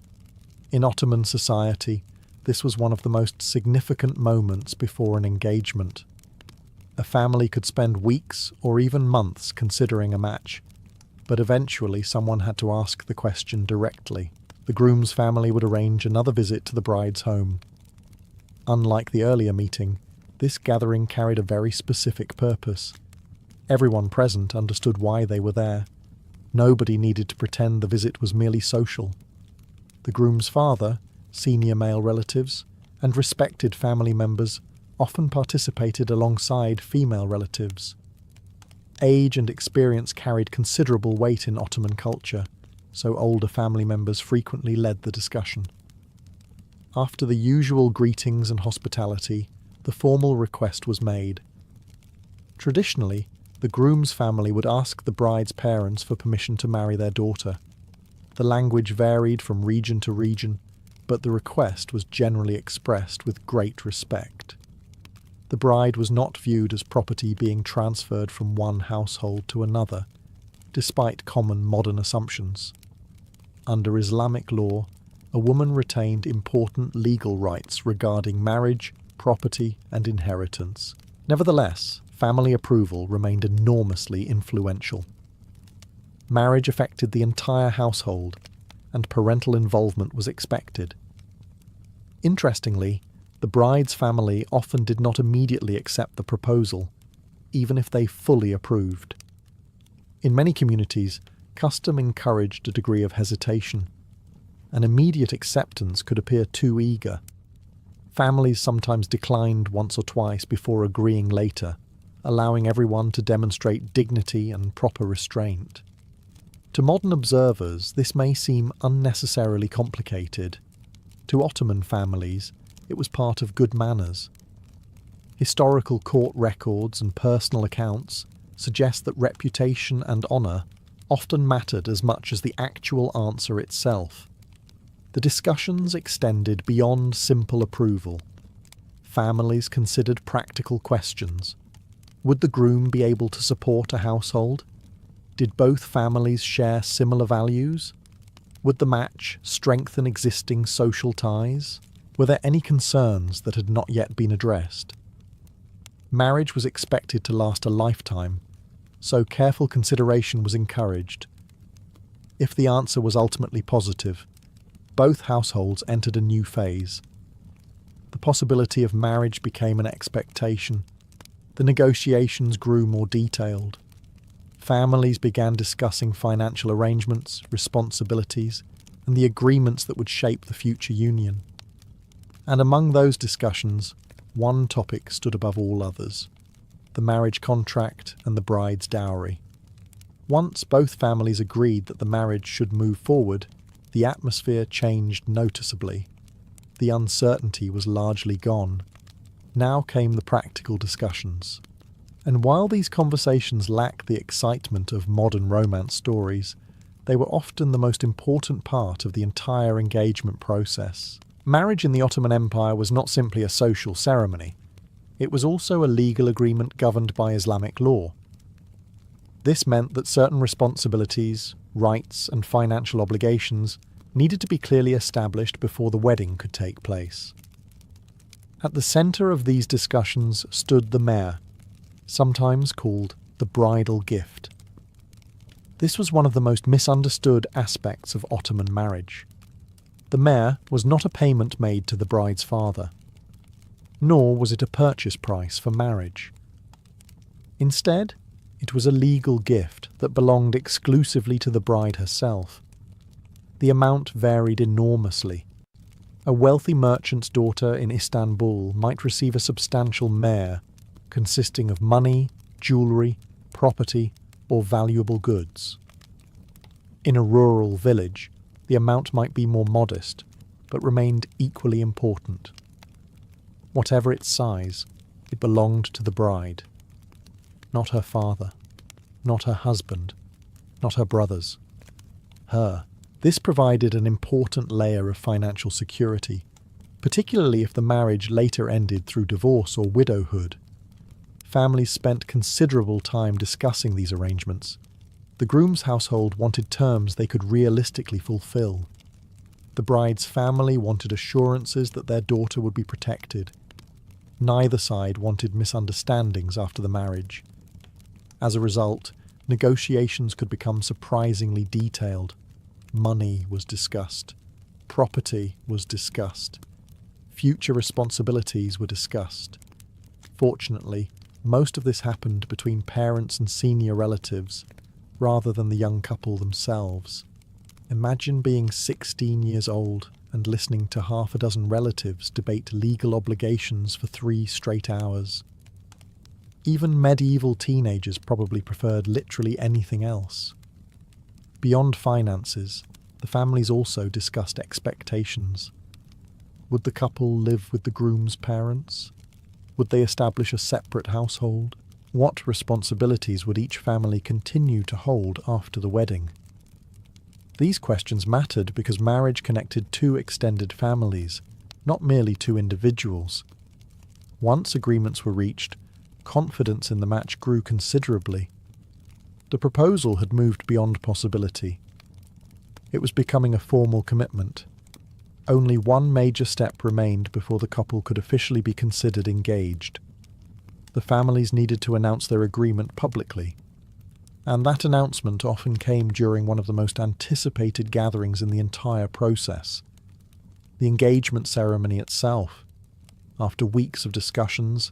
In Ottoman society, this was one of the most significant moments before an engagement. A family could spend weeks or even months considering a match, but eventually someone had to ask the question directly. The groom's family would arrange another visit to the bride's home. Unlike the earlier meeting, this gathering carried a very specific purpose. Everyone present understood why they were there. Nobody needed to pretend the visit was merely social. The groom's father, senior male relatives, and respected family members often participated alongside female relatives. Age and experience carried considerable weight in Ottoman culture, so older family members frequently led the discussion. After the usual greetings and hospitality, the formal request was made. Traditionally, the groom's family would ask the bride's parents for permission to marry their daughter. The language varied from region to region, but the request was generally expressed with great respect. The bride was not viewed as property being transferred from one household to another, despite common modern assumptions. under Islamic law, a woman retained important legal rights regarding marriage, property, and inheritance. Nevertheless, family approval remained enormously influential. Marriage affected the entire household, and parental involvement was expected. Interestingly, the bride's family often did not immediately accept the proposal, even if they fully approved. In many communities, custom encouraged a degree of hesitation. An immediate acceptance could appear too eager. Families sometimes declined once or twice before agreeing later, allowing everyone to demonstrate dignity and proper restraint. To modern observers, this may seem unnecessarily complicated. To Ottoman families, it was part of good manners. Historical court records and personal accounts suggest that reputation and honour often mattered as much as the actual answer itself. The discussions extended beyond simple approval. Families considered practical questions. Would the groom be able to support a household? Did both families share similar values? Would the match strengthen existing social ties? Were there any concerns that had not yet been addressed? Marriage was expected to last a lifetime, so careful consideration was encouraged. If the answer was ultimately positive, both households entered a new phase. The possibility of marriage became an expectation. The negotiations grew more detailed. Families began discussing financial arrangements, responsibilities, and the agreements that would shape the future union. And among those discussions, one topic stood above all others: the marriage contract and the bride's dowry. Once both families agreed that the marriage should move forward, the atmosphere changed noticeably. The uncertainty was largely gone. Now came the practical discussions. And while these conversations lack the excitement of modern romance stories, they were often the most important part of the entire engagement process. Marriage in the Ottoman Empire was not simply a social ceremony. It was also a legal agreement governed by Islamic law. This meant that certain responsibilities, rights, and financial obligations needed to be clearly established before the wedding could take place. At the centre of these discussions stood the mehr, sometimes called the bridal gift. This was one of the most misunderstood aspects of Ottoman marriage. The mehr was not a payment made to the bride's father, nor was it a purchase price for marriage. Instead, it was a legal gift that belonged exclusively to the bride herself. The amount varied enormously. A wealthy merchant's daughter in Istanbul might receive a substantial mehr, consisting of money, jewellery, property, or valuable goods. In a rural village, the amount might be more modest, but remained equally important. Whatever its size, it belonged to the bride. Not her father, not her husband, not her brothers. Her. This provided an important layer of financial security, particularly if the marriage later ended through divorce or widowhood. Families spent considerable time discussing these arrangements. The groom's household wanted terms they could realistically fulfill. The bride's family wanted assurances that their daughter would be protected. Neither side wanted misunderstandings after the marriage. As a result, negotiations could become surprisingly detailed. Money was discussed. Property was discussed. Future responsibilities were discussed. Fortunately, most of this happened between parents and senior relatives, rather than the young couple themselves. Imagine being 16 years old and listening to half a dozen relatives debate legal obligations for 3 straight hours. Even medieval teenagers probably preferred literally anything else. Beyond finances, the families also discussed expectations. Would the couple live with the groom's parents? Would they establish a separate household? What responsibilities would each family continue to hold after the wedding? These questions mattered because marriage connected 2 extended families, not merely 2 individuals. Once agreements were reached, confidence in the match grew considerably. The proposal had moved beyond possibility. It was becoming a formal commitment. Only one major step remained before the couple could officially be considered engaged. The families needed to announce their agreement publicly, and that announcement often came during one of the most anticipated gatherings in the entire process, the engagement ceremony itself. After weeks of discussions,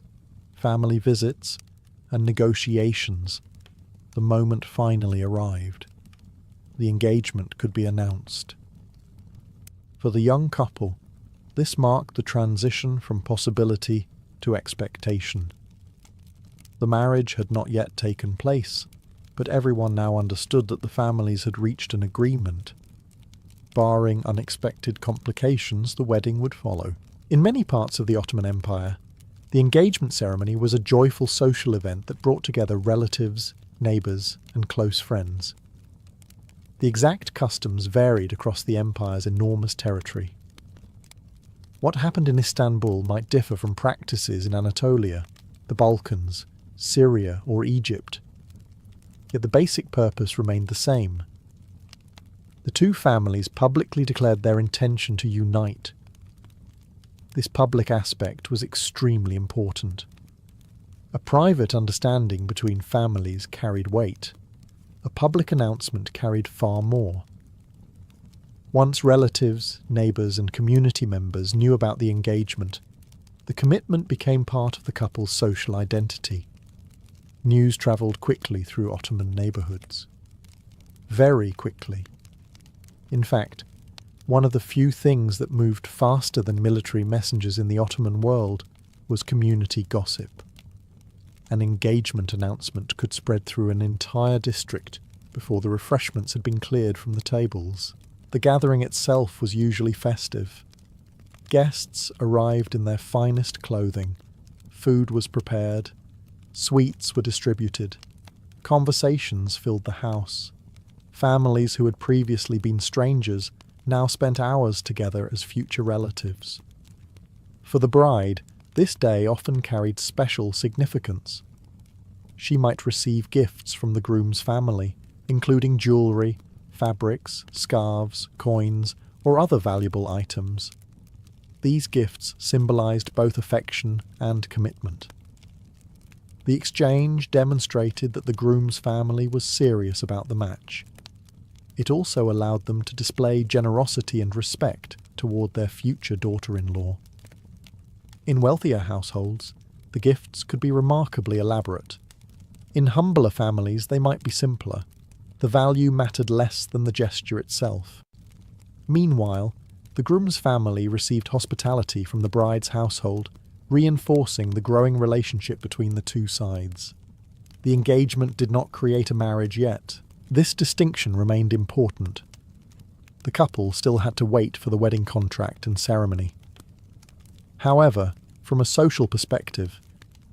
family visits, and negotiations, the moment finally arrived. The engagement could be announced. For the young couple, this marked the transition from possibility to expectation. The marriage had not yet taken place, but everyone now understood that the families had reached an agreement. Barring unexpected complications, the wedding would follow. In many parts of the Ottoman Empire, the engagement ceremony was a joyful social event that brought together relatives, neighbours, and close friends. The exact customs varied across the empire's enormous territory. What happened in Istanbul might differ from practices in Anatolia, the Balkans, Syria, or Egypt. Yet the basic purpose remained the same. The two families publicly declared their intention to unite. This public aspect was extremely important. A private understanding between families carried weight. A public announcement carried far more. Once relatives, neighbours, and community members knew about the engagement, the commitment became part of the couple's social identity. News travelled quickly through Ottoman neighbourhoods. Very quickly. In fact, one of the few things that moved faster than military messengers in the Ottoman world was community gossip. An engagement announcement could spread through an entire district before the refreshments had been cleared from the tables. The gathering itself was usually festive. Guests arrived in their finest clothing. Food was prepared. Sweets were distributed. Conversations filled the house. Families who had previously been strangers now spent hours together as future relatives. For the bride, this day often carried special significance. She might receive gifts from the groom's family, including jewellery, fabrics, scarves, coins, or other valuable items. These gifts symbolised both affection and commitment. The exchange demonstrated that the groom's family was serious about the match. It also allowed them to display generosity and respect toward their future daughter-in-law. In wealthier households, the gifts could be remarkably elaborate. In humbler families, they might be simpler. The value mattered less than the gesture itself. Meanwhile, the groom's family received hospitality from the bride's household, reinforcing the growing relationship between the two sides. The engagement did not create a marriage yet. This distinction remained important. The couple still had to wait for the wedding contract and ceremony. However, from a social perspective,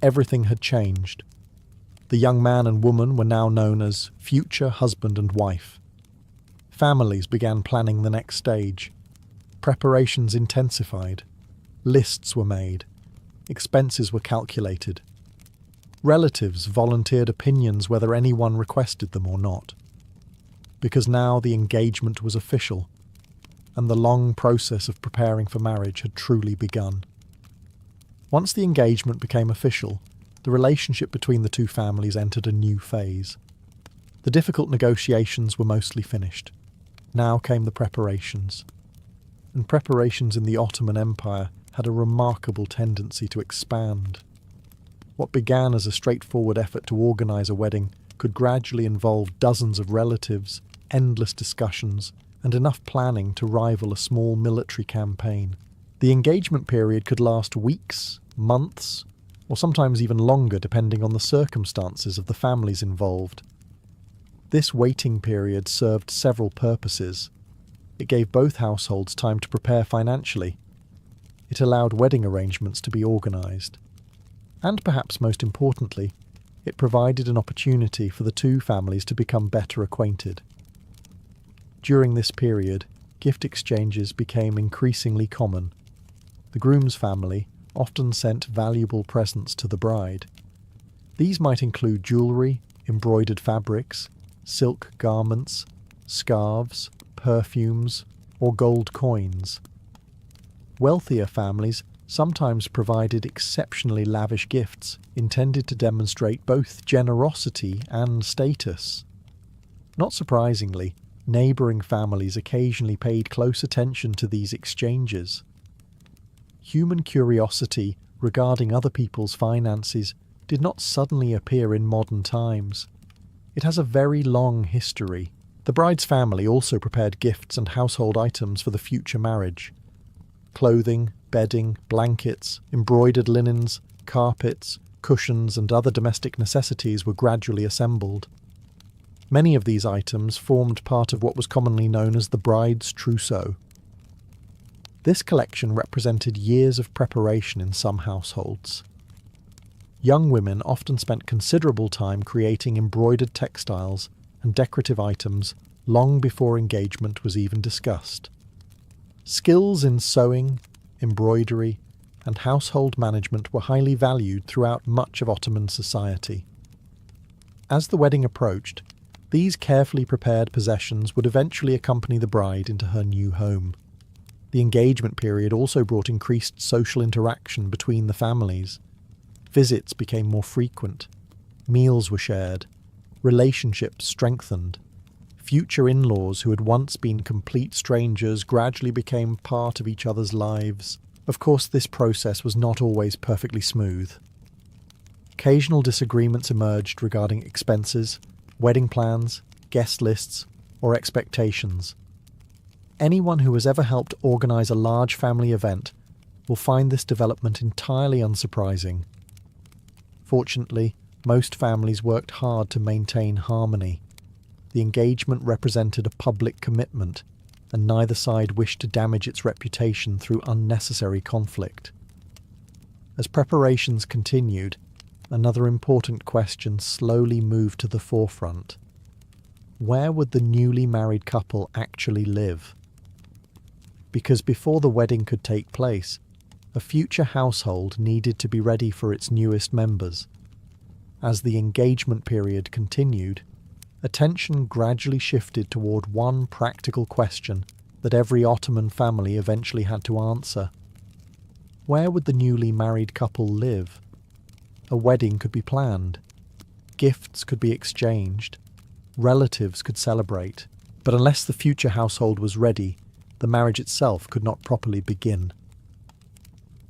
everything had changed. The young man and woman were now known as future husband and wife. Families began planning the next stage. Preparations intensified. Lists were made. Expenses were calculated. Relatives volunteered opinions whether anyone requested them or not. Because now the engagement was official, and the long process of preparing for marriage had truly begun. Once the engagement became official, the relationship between the two families entered a new phase. The difficult negotiations were mostly finished. Now came the preparations. And preparations in the Ottoman Empire had a remarkable tendency to expand. What began as a straightforward effort to organise a wedding could gradually involve dozens of relatives, endless discussions, and enough planning to rival a small military campaign. The engagement period could last weeks, months, or sometimes even longer depending on the circumstances of the families involved. This waiting period served several purposes. It gave both households time to prepare financially. It allowed wedding arrangements to be organised. And perhaps most importantly, it provided an opportunity for the two families to become better acquainted. During this period, gift exchanges became increasingly common. The groom's family often sent valuable presents to the bride. These might include jewellery, embroidered fabrics, silk garments, scarves, perfumes, or gold coins. Wealthier families sometimes provided exceptionally lavish gifts intended to demonstrate both generosity and status. Not surprisingly, neighbouring families occasionally paid close attention to these exchanges. Human curiosity regarding other people's finances did not suddenly appear in modern times. It has a very long history. The bride's family also prepared gifts and household items for the future marriage. Clothing, bedding, blankets, embroidered linens, carpets, cushions, and other domestic necessities were gradually assembled. Many of these items formed part of what was commonly known as the bride's trousseau. This collection represented years of preparation in some households. Young women often spent considerable time creating embroidered textiles and decorative items long before engagement was even discussed. Skills in sewing, embroidery, and household management were highly valued throughout much of Ottoman society. As the wedding approached, these carefully prepared possessions would eventually accompany the bride into her new home. The engagement period also brought increased social interaction between the families. Visits became more frequent, meals were shared, relationships strengthened. Future in-laws who had once been complete strangers gradually became part of each other's lives. Of course, this process was not always perfectly smooth. Occasional disagreements emerged regarding expenses, wedding plans, guest lists, or expectations. Anyone who has ever helped organise a large family event will find this development entirely unsurprising. Fortunately, most families worked hard to maintain harmony. The engagement represented a public commitment, and neither side wished to damage its reputation through unnecessary conflict. As preparations continued, another important question slowly moved to the forefront. Where would the newly married couple actually live? Because before the wedding could take place, a future household needed to be ready for its newest members. As the engagement period continued, attention gradually shifted toward one practical question that every Ottoman family eventually had to answer. Where would the newly married couple live? A wedding could be planned, gifts could be exchanged, relatives could celebrate, but unless the future household was ready, the marriage itself could not properly begin.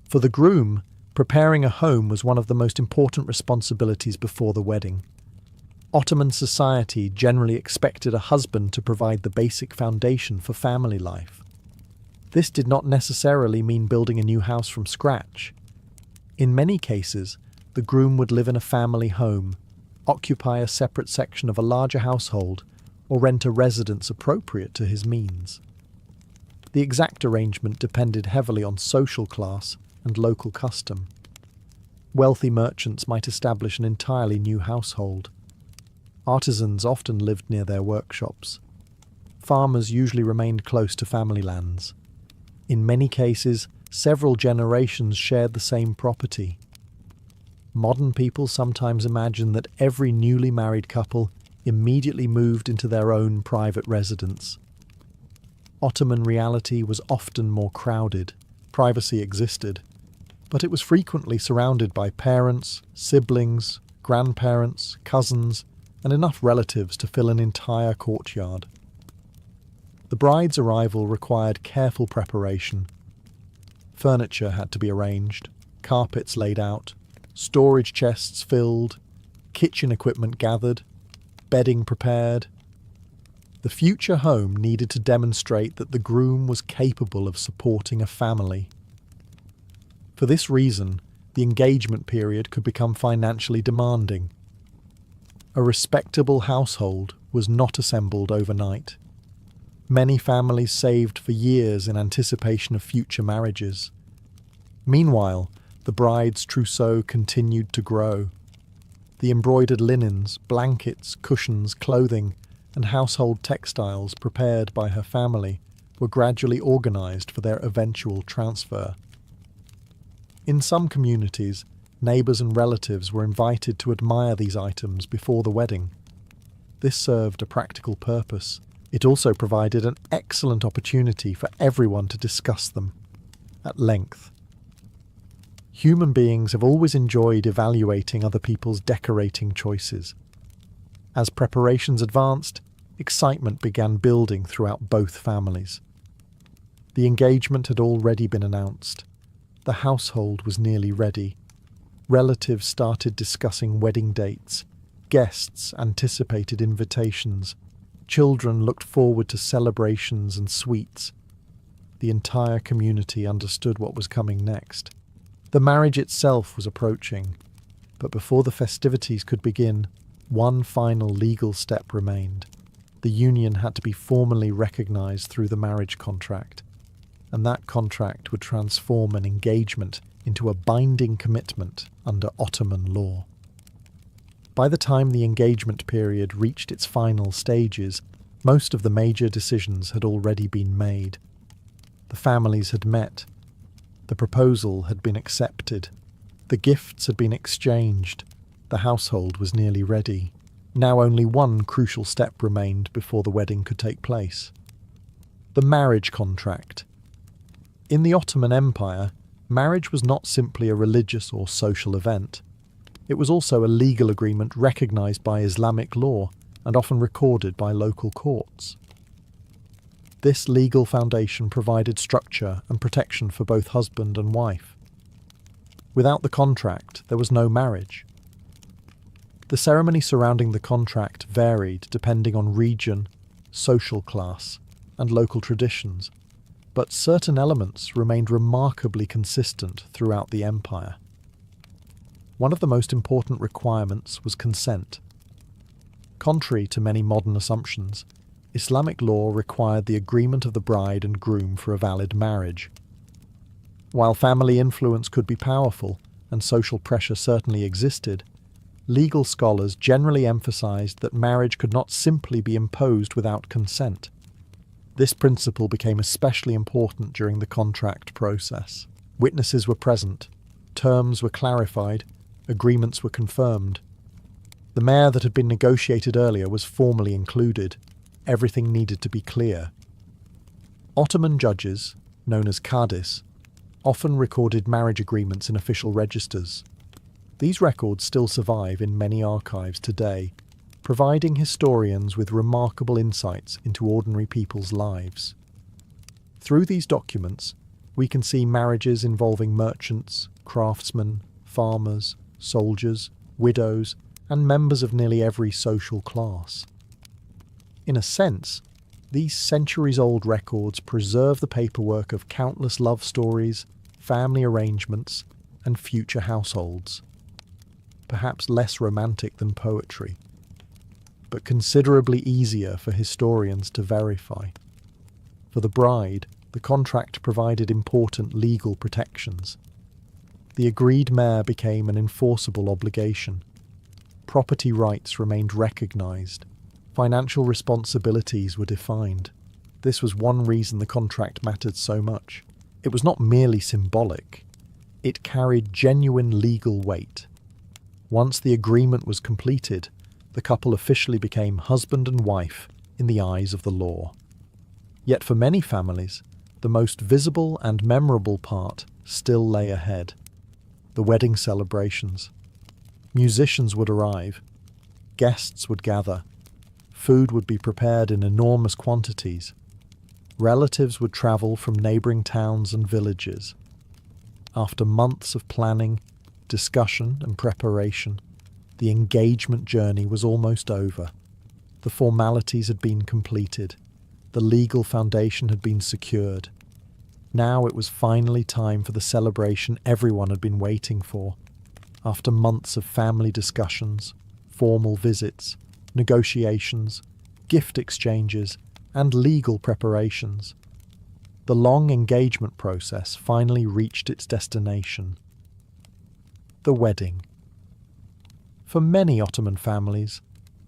For the groom, preparing a home was one of the most important responsibilities before the wedding. Ottoman society generally expected a husband to provide the basic foundation for family life. This did not necessarily mean building a new house from scratch. In many cases, the groom would live in a family home, occupy a separate section of a larger household, or rent a residence appropriate to his means. The exact arrangement depended heavily on social class and local custom. Wealthy merchants might establish an entirely new household. Artisans often lived near their workshops. Farmers usually remained close to family lands. In many cases, several generations shared the same property. Modern people sometimes imagine that every newly married couple immediately moved into their own private residence. Ottoman reality was often more crowded. Privacy existed, but it was frequently surrounded by parents, siblings, grandparents, cousins, and enough relatives to fill an entire courtyard. The bride's arrival required careful preparation. Furniture had to be arranged, carpets laid out, storage chests filled, kitchen equipment gathered, bedding prepared. The future home needed to demonstrate that the groom was capable of supporting a family. For this reason, the engagement period could become financially demanding. A respectable household was not assembled overnight. Many families saved for years in anticipation of future marriages. Meanwhile, the bride's trousseau continued to grow. The embroidered linens, blankets, cushions, clothing, and household textiles prepared by her family were gradually organised for their eventual transfer. In some communities, neighbours and relatives were invited to admire these items before the wedding. This served a practical purpose, It also provided an excellent opportunity for everyone to discuss them at length. Human beings have always enjoyed evaluating other people's decorating choices. As preparations advanced, excitement began building throughout both families. The engagement had already been announced. The household was nearly ready. Relatives started discussing wedding dates. Guests anticipated invitations. Children looked forward to celebrations and sweets. The entire community understood what was coming next. The marriage itself was approaching, but before the festivities could begin, one final legal step remained. The union had to be formally recognised through the marriage contract, and that contract would transform an engagement into a binding commitment under Ottoman law. By the time the engagement period reached its final stages, most of the major decisions had already been made. The families had met. The proposal had been accepted. The gifts had been exchanged. The household was nearly ready. Now only one crucial step remained before the wedding could take place. The marriage contract. In the Ottoman Empire, marriage was not simply a religious or social event. It was also a legal agreement recognised by Islamic law and often recorded by local courts. This legal foundation provided structure and protection for both husband and wife. Without the contract, there was no marriage. The ceremony surrounding the contract varied depending on region, social class, and local traditions, but certain elements remained remarkably consistent throughout the empire. One of the most important requirements was consent. Contrary to many modern assumptions, Islamic law required the agreement of the bride and groom for a valid marriage. While family influence could be powerful, and social pressure certainly existed, legal scholars generally emphasized that marriage could not simply be imposed without consent. This principle became especially important during the contract process. Witnesses were present, terms were clarified, agreements were confirmed. The mayor that had been negotiated earlier was formally included. Everything needed to be clear. Ottoman judges, known as qadis, often recorded marriage agreements in official registers. These records still survive in many archives today, providing historians with remarkable insights into ordinary people's lives. Through these documents, we can see marriages involving merchants, craftsmen, farmers, soldiers, widows, and members of nearly every social class. In a sense, these centuries-old records preserve the paperwork of countless love stories, family arrangements, and future households. Perhaps less romantic than poetry, but considerably easier for historians to verify. For the bride, the contract provided important legal protections. The agreed mayor became an enforceable obligation. Property rights remained recognised. Financial responsibilities were defined. This was one reason the contract mattered so much. It was not merely symbolic. It carried genuine legal weight. Once the agreement was completed, the couple officially became husband and wife in the eyes of the law. Yet for many families, the most visible and memorable part still lay ahead. The wedding celebrations. Musicians would arrive. Guests would gather. Food would be prepared in enormous quantities. Relatives would travel from neighbouring towns and villages. After months of planning, discussion and preparation, the engagement journey was almost over. The formalities had been completed. The legal foundation had been secured. Now it was finally time for the celebration everyone had been waiting for. After months of family discussions, formal visits, negotiations, gift exchanges, and legal preparations, the long engagement process finally reached its destination. The wedding. For many Ottoman families,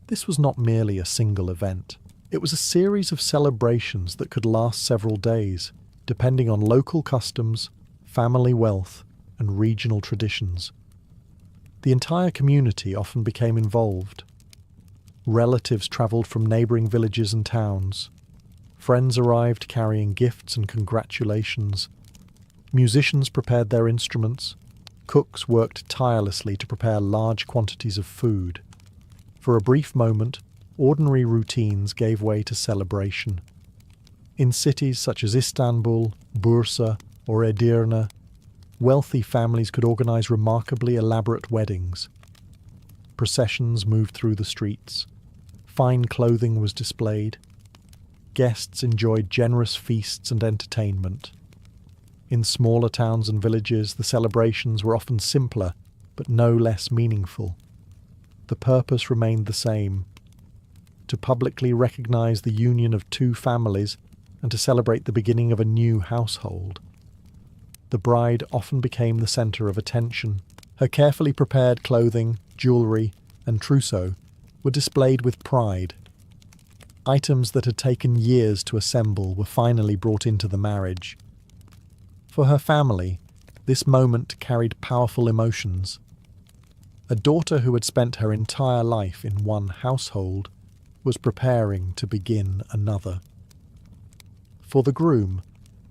this was not merely a single event. It was a series of celebrations that could last several days, depending on local customs, family wealth, and regional traditions. The entire community often became involved. Relatives travelled from neighbouring villages and towns. Friends arrived carrying gifts and congratulations. Musicians prepared their instruments. Cooks worked tirelessly to prepare large quantities of food. For a brief moment, ordinary routines gave way to celebration. In cities such as Istanbul, Bursa, or Edirne, wealthy families could organize remarkably elaborate weddings. Processions moved through the streets. Fine clothing was displayed. Guests enjoyed generous feasts and entertainment. In smaller towns and villages, the celebrations were often simpler, but no less meaningful. The purpose remained the same: to publicly recognize the union of two families and to celebrate the beginning of a new household. The bride often became the center of attention. Her carefully prepared clothing, jewelry, and trousseau were displayed with pride. Items that had taken years to assemble were finally brought into the marriage. For her family, this moment carried powerful emotions. A daughter who had spent her entire life in one household was preparing to begin another. For the groom,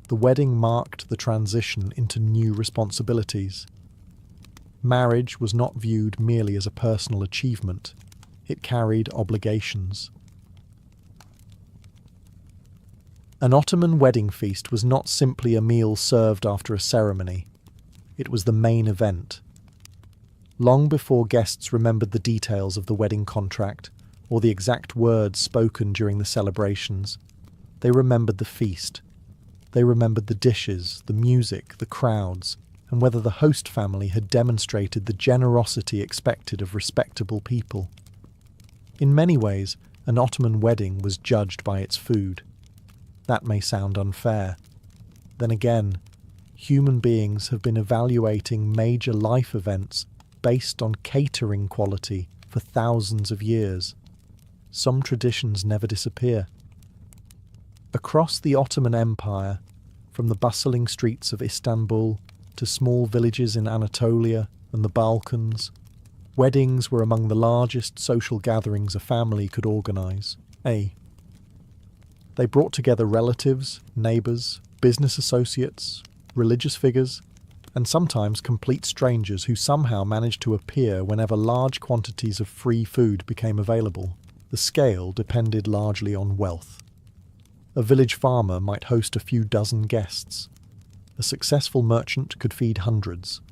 the wedding marked the transition into new responsibilities. Marriage was not viewed merely as a personal achievement. It carried obligations. An Ottoman wedding feast was not simply a meal served after a ceremony. It was the main event. Long before guests remembered the details of the wedding contract or the exact words spoken during the celebrations, they remembered the feast. They remembered the dishes, the music, the crowds, and whether the host family had demonstrated the generosity expected of respectable people. In many ways, an Ottoman wedding was judged by its food. That may sound unfair. Then again, human beings have been evaluating major life events based on catering quality for thousands of years. Some traditions never disappear. Across the Ottoman Empire, from the bustling streets of Istanbul to small villages in Anatolia and the Balkans, weddings were among the largest social gatherings a family could organize. They brought together relatives, neighbours, business associates, religious figures, and sometimes complete strangers who somehow managed to appear whenever large quantities of free food became available. The scale depended largely on wealth. A village farmer might host a few dozen guests. A successful merchant could feed hundreds.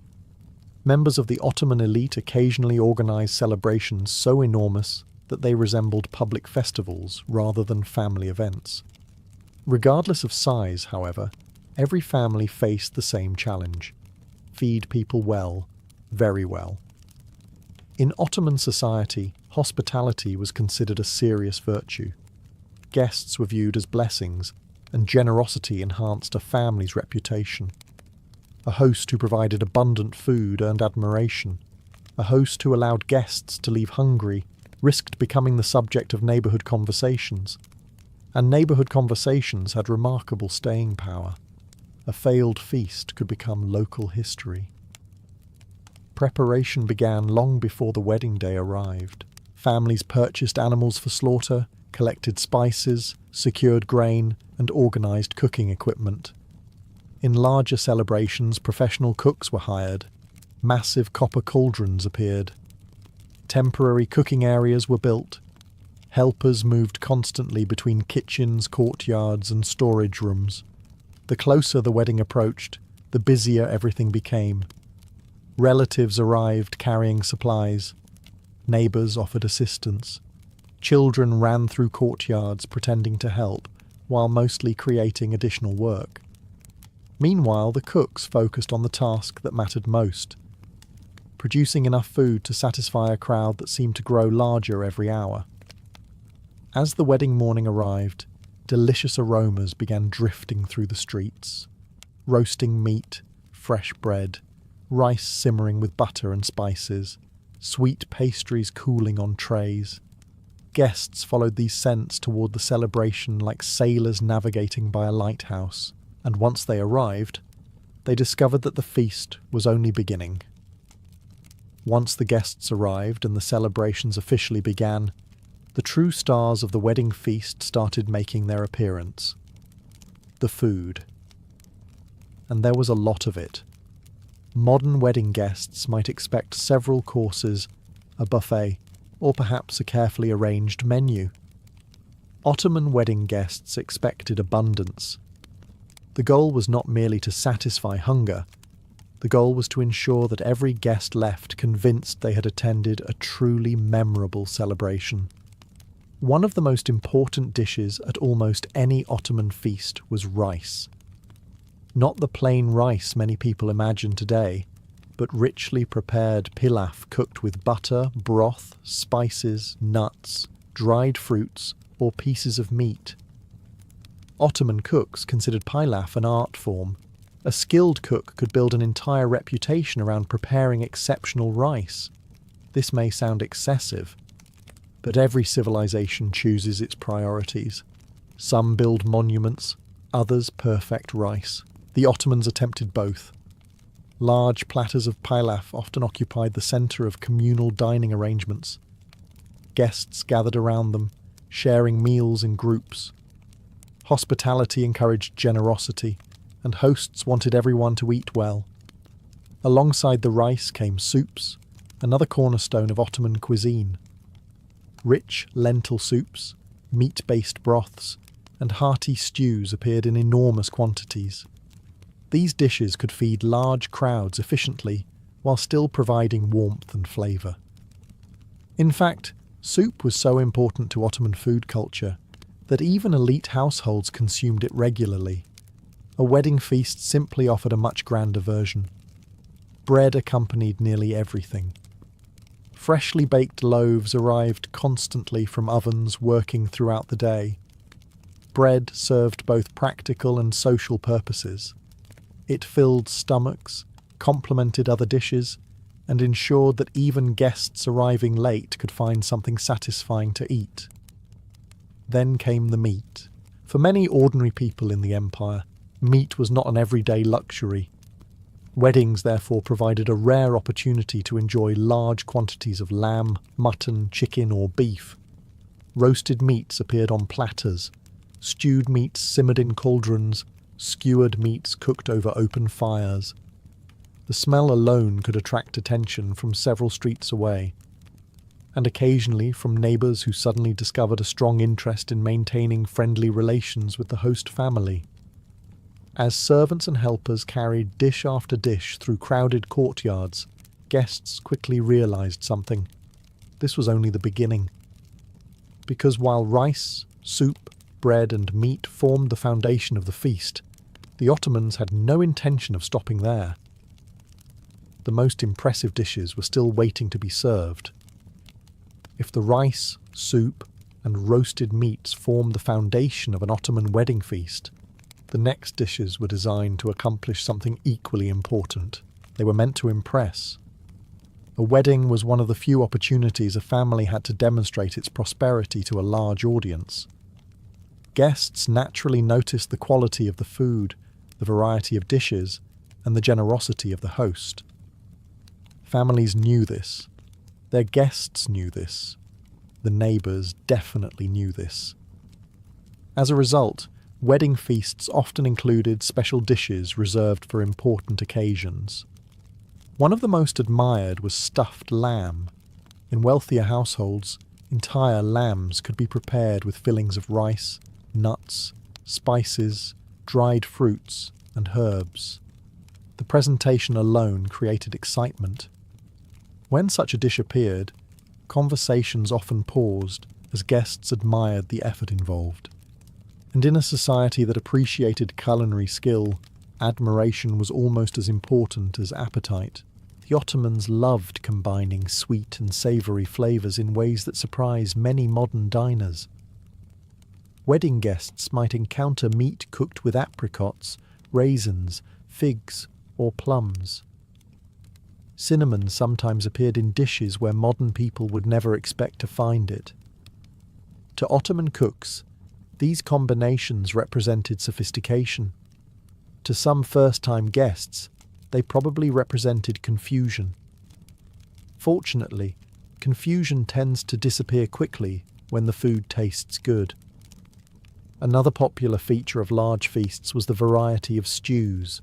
Members of the Ottoman elite occasionally organised celebrations so enormous that they resembled public festivals rather than family events. Regardless of size, however, every family faced the same challenge: feed people well, very well. In Ottoman society, hospitality was considered a serious virtue. Guests were viewed as blessings, and generosity enhanced a family's reputation. A host who provided abundant food earned admiration. A host who allowed guests to leave hungry risked becoming the subject of neighbourhood conversations. And neighbourhood conversations had remarkable staying power. A failed feast could become local history. Preparation began long before the wedding day arrived. Families purchased animals for slaughter, collected spices, secured grain, and organised cooking equipment. In larger celebrations, professional cooks were hired. Massive copper cauldrons appeared. Temporary cooking areas were built. Helpers moved constantly between kitchens, courtyards, and storage rooms. The closer the wedding approached, the busier everything became. Relatives arrived carrying supplies. Neighbours offered assistance. Children ran through courtyards pretending to help, while mostly creating additional work. Meanwhile, the cooks focused on the task that mattered most: producing enough food to satisfy a crowd that seemed to grow larger every hour. As the wedding morning arrived, delicious aromas began drifting through the streets. Roasting meat, fresh bread, rice simmering with butter and spices, sweet pastries cooling on trays. Guests followed these scents toward the celebration like sailors navigating by a lighthouse, and once they arrived, they discovered that the feast was only beginning. Once the guests arrived and the celebrations officially began, the true stars of the wedding feast started making their appearance. The food. And there was a lot of it. Modern wedding guests might expect several courses, a buffet, or perhaps a carefully arranged menu. Ottoman wedding guests expected abundance. The goal was not merely to satisfy hunger. The goal was to ensure that every guest left convinced they had attended a truly memorable celebration. One of the most important dishes at almost any Ottoman feast was rice. Not the plain rice many people imagine today, but richly prepared pilaf cooked with butter, broth, spices, nuts, dried fruits, or pieces of meat. Ottoman cooks considered pilaf an art form. A skilled cook could build an entire reputation around preparing exceptional rice. This may sound excessive, but every civilization chooses its priorities. Some build monuments, others perfect rice. The Ottomans attempted both. Large platters of pilaf often occupied the centre of communal dining arrangements. Guests gathered around them, sharing meals in groups. Hospitality encouraged generosity, and hosts wanted everyone to eat well. Alongside the rice came soups, another cornerstone of Ottoman cuisine. Rich lentil soups, meat-based broths, and hearty stews appeared in enormous quantities. These dishes could feed large crowds efficiently while still providing warmth and flavour. In fact, soup was so important to Ottoman food culture that even elite households consumed it regularly. A wedding feast simply offered a much grander version. Bread accompanied nearly everything. Freshly baked loaves arrived constantly from ovens working throughout the day. Bread served both practical and social purposes. It filled stomachs, complemented other dishes, and ensured that even guests arriving late could find something satisfying to eat. Then came the meat. For many ordinary people in the empire, meat was not an everyday luxury. Weddings therefore provided a rare opportunity to enjoy large quantities of lamb, mutton, chicken or beef. Roasted meats appeared on platters, stewed meats simmered in cauldrons, skewered meats cooked over open fires. The smell alone could attract attention from several streets away, and occasionally from neighbours who suddenly discovered a strong interest in maintaining friendly relations with the host family. As servants and helpers carried dish after dish through crowded courtyards, guests quickly realised something. This was only the beginning. Because while rice, soup, bread and meat formed the foundation of the feast, the Ottomans had no intention of stopping there. The most impressive dishes were still waiting to be served. If the rice, soup, and roasted meats formed the foundation of an Ottoman wedding feast, the next dishes were designed to accomplish something equally important. They were meant to impress. A wedding was one of the few opportunities a family had to demonstrate its prosperity to a large audience. Guests naturally noticed the quality of the food, the variety of dishes, and the generosity of the host. Families knew this. Their guests knew this. The neighbours definitely knew this. As a result, wedding feasts often included special dishes reserved for important occasions. One of the most admired was stuffed lamb. In wealthier households, entire lambs could be prepared with fillings of rice, nuts, spices, dried fruits, and herbs. The presentation alone created excitement. When such a dish appeared, conversations often paused as guests admired the effort involved. And in a society that appreciated culinary skill, admiration was almost as important as appetite. The Ottomans loved combining sweet and savoury flavours in ways that surprise many modern diners. Wedding guests might encounter meat cooked with apricots, raisins, figs, or plums. Cinnamon sometimes appeared in dishes where modern people would never expect to find it. To Ottoman cooks, these combinations represented sophistication. To some first-time guests, they probably represented confusion. Fortunately, confusion tends to disappear quickly when the food tastes good. Another popular feature of large feasts was the variety of stews.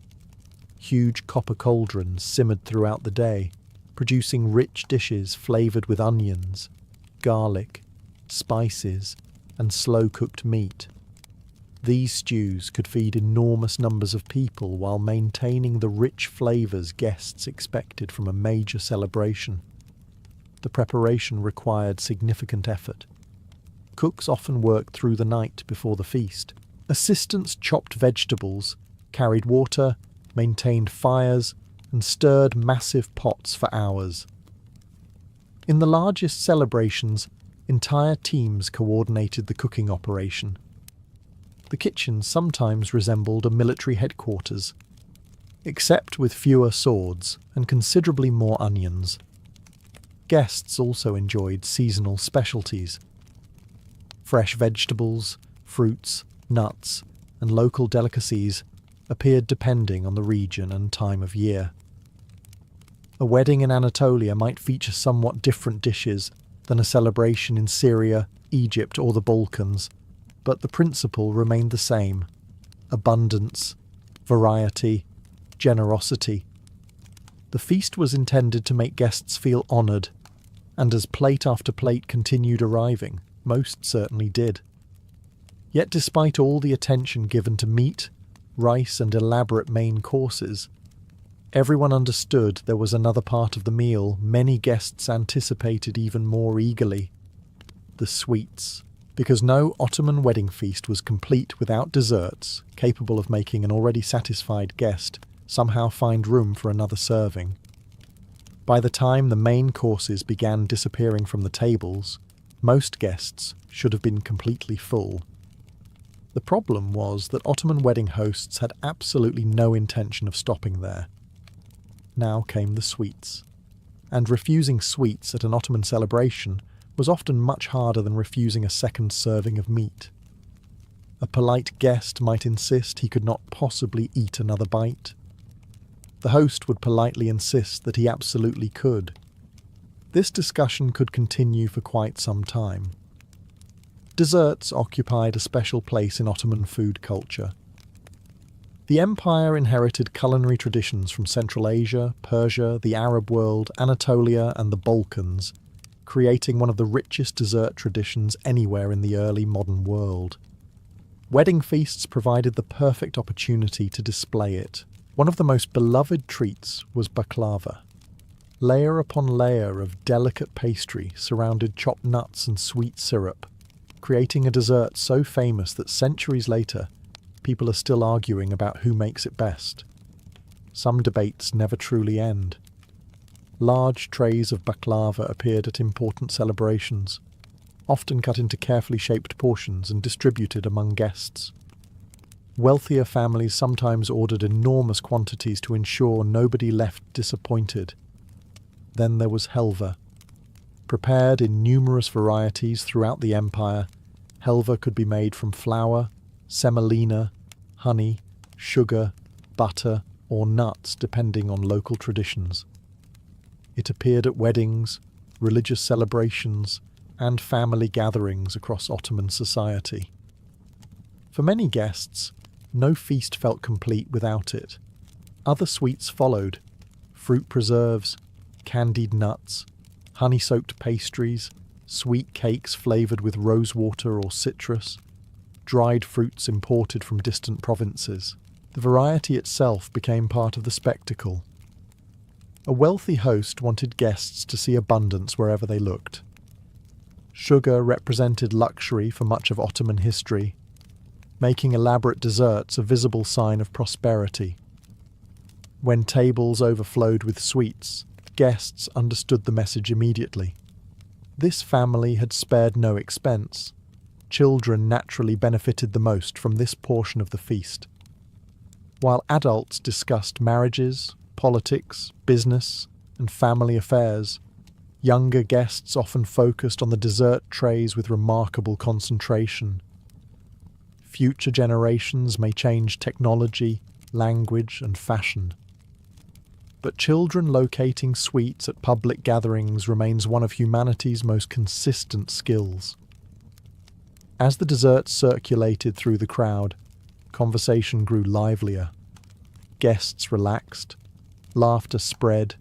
Huge copper cauldrons simmered throughout the day, producing rich dishes flavoured with onions, garlic, spices, and slow-cooked meat. These stews could feed enormous numbers of people while maintaining the rich flavours guests expected from a major celebration. The preparation required significant effort. Cooks often worked through the night before the feast. Assistants chopped vegetables, carried water, maintained fires, and stirred massive pots for hours. In the largest celebrations, entire teams coordinated the cooking operation. The kitchen sometimes resembled a military headquarters, except with fewer swords and considerably more onions. Guests also enjoyed seasonal specialties. Fresh vegetables, fruits, nuts, and local delicacies appeared depending on the region and time of year. A wedding in Anatolia might feature somewhat different dishes than a celebration in Syria, Egypt, or the Balkans, but the principle remained the same: abundance, variety, generosity. The feast was intended to make guests feel honoured, and as plate after plate continued arriving, most certainly did. Yet despite all the attention given to meat, rice, and elaborate main courses, everyone understood there was another part of the meal many guests anticipated even more eagerly: the sweets. Because no Ottoman wedding feast was complete without desserts capable of making an already satisfied guest somehow find room for another serving. By the time the main courses began disappearing from the tables, most guests should have been completely full. The problem was that Ottoman wedding hosts had absolutely no intention of stopping there. Now came the sweets, and refusing sweets at an Ottoman celebration was often much harder than refusing a second serving of meat. A polite guest might insist he could not possibly eat another bite. The host would politely insist that he absolutely could. This discussion could continue for quite some time. Desserts occupied a special place in Ottoman food culture. The empire inherited culinary traditions from Central Asia, Persia, the Arab world, Anatolia, and the Balkans, creating one of the richest dessert traditions anywhere in the early modern world. Wedding feasts provided the perfect opportunity to display it. One of the most beloved treats was baklava. Layer upon layer of delicate pastry surrounded chopped nuts and sweet syrup, creating a dessert so famous that centuries later, people are still arguing about who makes it best. Some debates never truly end. Large trays of baklava appeared at important celebrations, often cut into carefully shaped portions and distributed among guests. Wealthier families sometimes ordered enormous quantities to ensure nobody left disappointed. Then there was helva. Prepared in numerous varieties throughout the empire, helva could be made from flour, semolina, honey, sugar, butter, or nuts depending on local traditions. It appeared at weddings, religious celebrations, and family gatherings across Ottoman society. For many guests, no feast felt complete without it. Other sweets followed: fruit preserves, candied nuts, honey-soaked pastries, sweet cakes flavoured with rosewater or citrus, dried fruits imported from distant provinces. The variety itself became part of the spectacle. A wealthy host wanted guests to see abundance wherever they looked. Sugar represented luxury for much of Ottoman history, making elaborate desserts a visible sign of prosperity. When tables overflowed with sweets, guests understood the message immediately. This family had spared no expense. Children naturally benefited the most from this portion of the feast. While adults discussed marriages, politics, business, and family affairs, younger guests often focused on the dessert trays with remarkable concentration. Future generations may change technology, language, and fashion, but children locating sweets at public gatherings remains one of humanity's most consistent skills. As the dessert circulated through the crowd, conversation grew livelier. Guests relaxed, laughter spread,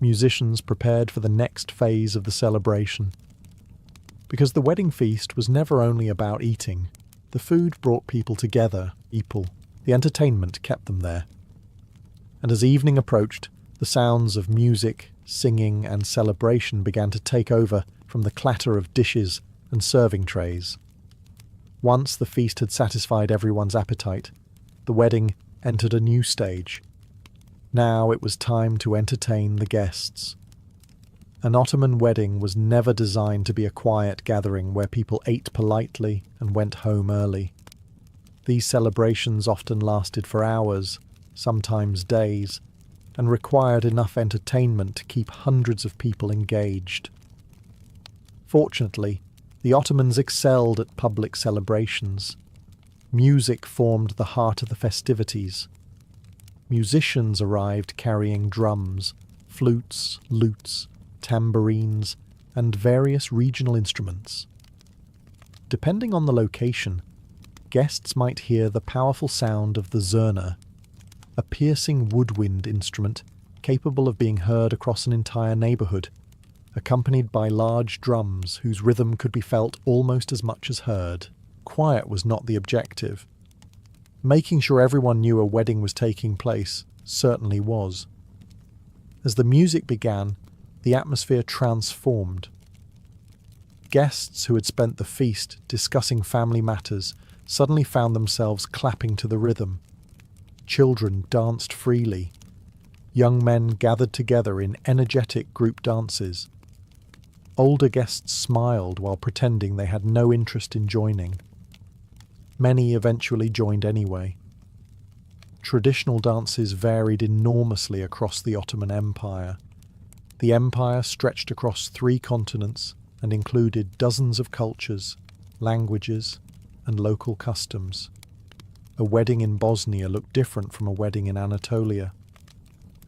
musicians prepared for the next phase of the celebration. Because the wedding feast was never only about eating, the food brought people together, the entertainment kept them there. And as evening approached, the sounds of music, singing and celebration began to take over from the clatter of dishes and serving trays. Once the feast had satisfied everyone's appetite, the wedding entered a new stage. Now it was time to entertain the guests. An Ottoman wedding was never designed to be a quiet gathering where people ate politely and went home early. These celebrations often lasted for hours, sometimes days, and required enough entertainment to keep hundreds of people engaged. Fortunately, the Ottomans excelled at public celebrations. Music formed the heart of the festivities. Musicians arrived carrying drums, flutes, lutes, tambourines, and various regional instruments. Depending on the location, guests might hear the powerful sound of the zurna, a piercing woodwind instrument capable of being heard across an entire neighbourhood, accompanied by large drums whose rhythm could be felt almost as much as heard. Quiet was not the objective. Making sure everyone knew a wedding was taking place certainly was. As the music began, the atmosphere transformed. Guests who had spent the feast discussing family matters suddenly found themselves clapping to the rhythm. Children danced freely. Young men gathered together in energetic group dances. Older guests smiled while pretending they had no interest in joining. Many eventually joined anyway. Traditional dances varied enormously across the Ottoman Empire. The empire stretched across 3 continents and included dozens of cultures, languages, and local customs. A wedding in Bosnia looked different from a wedding in Anatolia.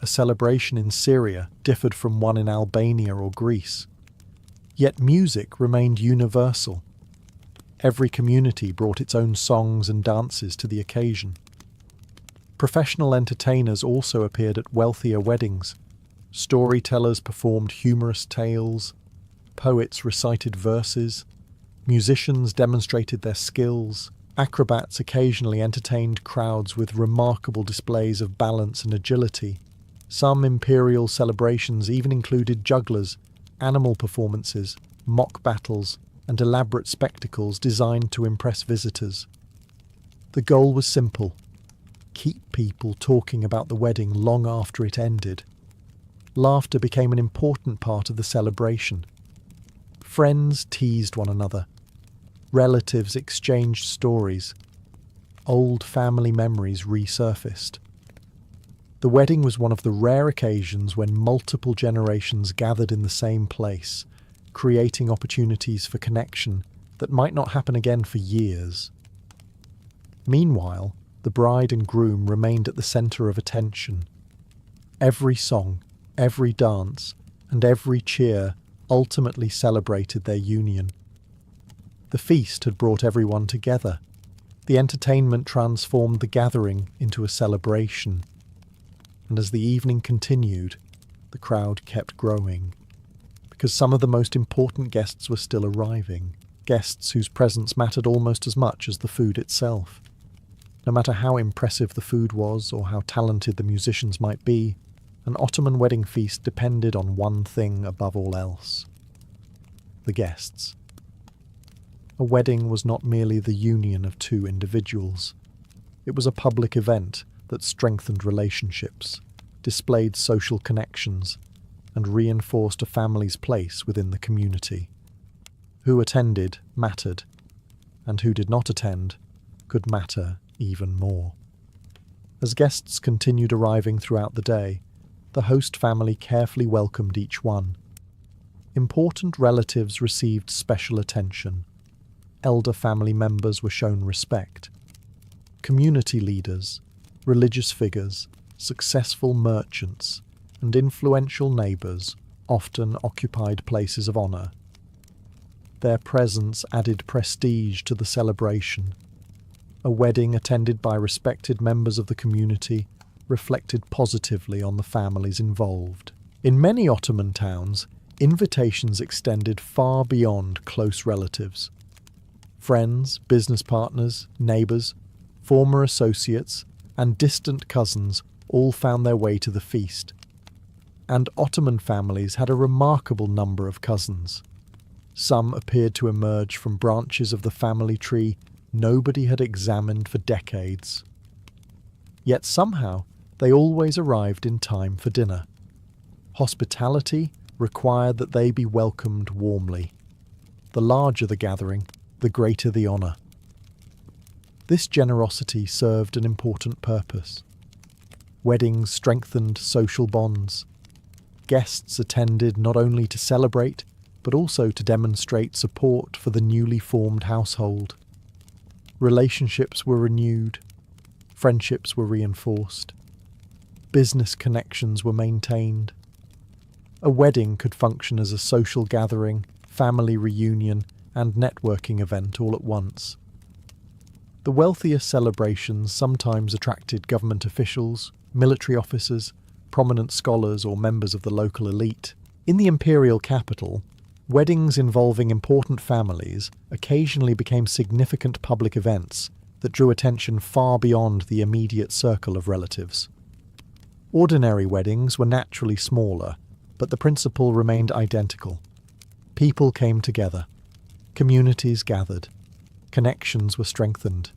A celebration in Syria differed from one in Albania or Greece. Yet music remained universal. Every community brought its own songs and dances to the occasion. Professional entertainers also appeared at wealthier weddings. Storytellers performed humorous tales, poets recited verses, musicians demonstrated their skills, acrobats occasionally entertained crowds with remarkable displays of balance and agility. Some imperial celebrations even included jugglers, animal performances, mock battles, and elaborate spectacles designed to impress visitors. The goal was simple: keep people talking about the wedding long after it ended. Laughter became an important part of the celebration. Friends teased one another. Relatives exchanged stories. Old family memories resurfaced. The wedding was one of the rare occasions when multiple generations gathered in the same place, creating opportunities for connection that might not happen again for years. Meanwhile, the bride and groom remained at the centre of attention. Every song, every dance, and every cheer ultimately celebrated their union. The feast had brought everyone together. The entertainment transformed the gathering into a celebration. And as the evening continued, the crowd kept growing. Because some of the most important guests were still arriving, guests whose presence mattered almost as much as the food itself. No matter how impressive the food was or how talented the musicians might be, an Ottoman wedding feast depended on one thing above all else: the guests. A wedding was not merely the union of 2 individuals. It was a public event that strengthened relationships, displayed social connections, and reinforced a family's place within the community. Who attended mattered, and who did not attend could matter even more. As guests continued arriving throughout the day, the host family carefully welcomed each one. Important relatives received special attention. Elder family members were shown respect. Community leaders, religious figures, successful merchants, and influential neighbours often occupied places of honour. Their presence added prestige to the celebration. A wedding attended by respected members of the community reflected positively on the families involved. In many Ottoman towns, invitations extended far beyond close relatives. Friends, business partners, neighbours, former associates, and distant cousins all found their way to the feast. And Ottoman families had a remarkable number of cousins. Some appeared to emerge from branches of the family tree nobody had examined for decades. Yet somehow they always arrived in time for dinner. Hospitality required that they be welcomed warmly. The larger the gathering, the greater the honour. This generosity served an important purpose. Weddings strengthened social bonds. Guests attended not only to celebrate, but also to demonstrate support for the newly formed household. Relationships were renewed, friendships were reinforced, business connections were maintained. A wedding could function as a social gathering, family reunion, and networking event all at once. The wealthier celebrations sometimes attracted government officials, military officers, prominent scholars, or members of the local elite. In the imperial capital, weddings involving important families occasionally became significant public events that drew attention far beyond the immediate circle of relatives. Ordinary weddings were naturally smaller, but the principle remained identical. People came together. Communities gathered. Connections were strengthened.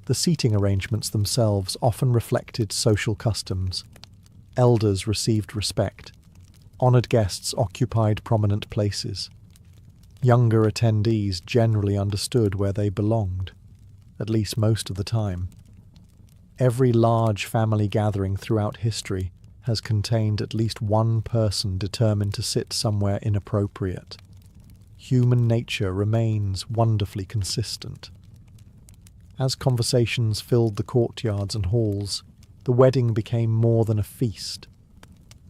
The seating arrangements themselves often reflected social customs. Elders received respect. Honoured guests occupied prominent places. Younger attendees generally understood where they belonged, at least most of the time. Every large family gathering throughout history has contained at least one person determined to sit somewhere inappropriate. Human nature remains wonderfully consistent. As conversations filled the courtyards and halls, the wedding became more than a feast.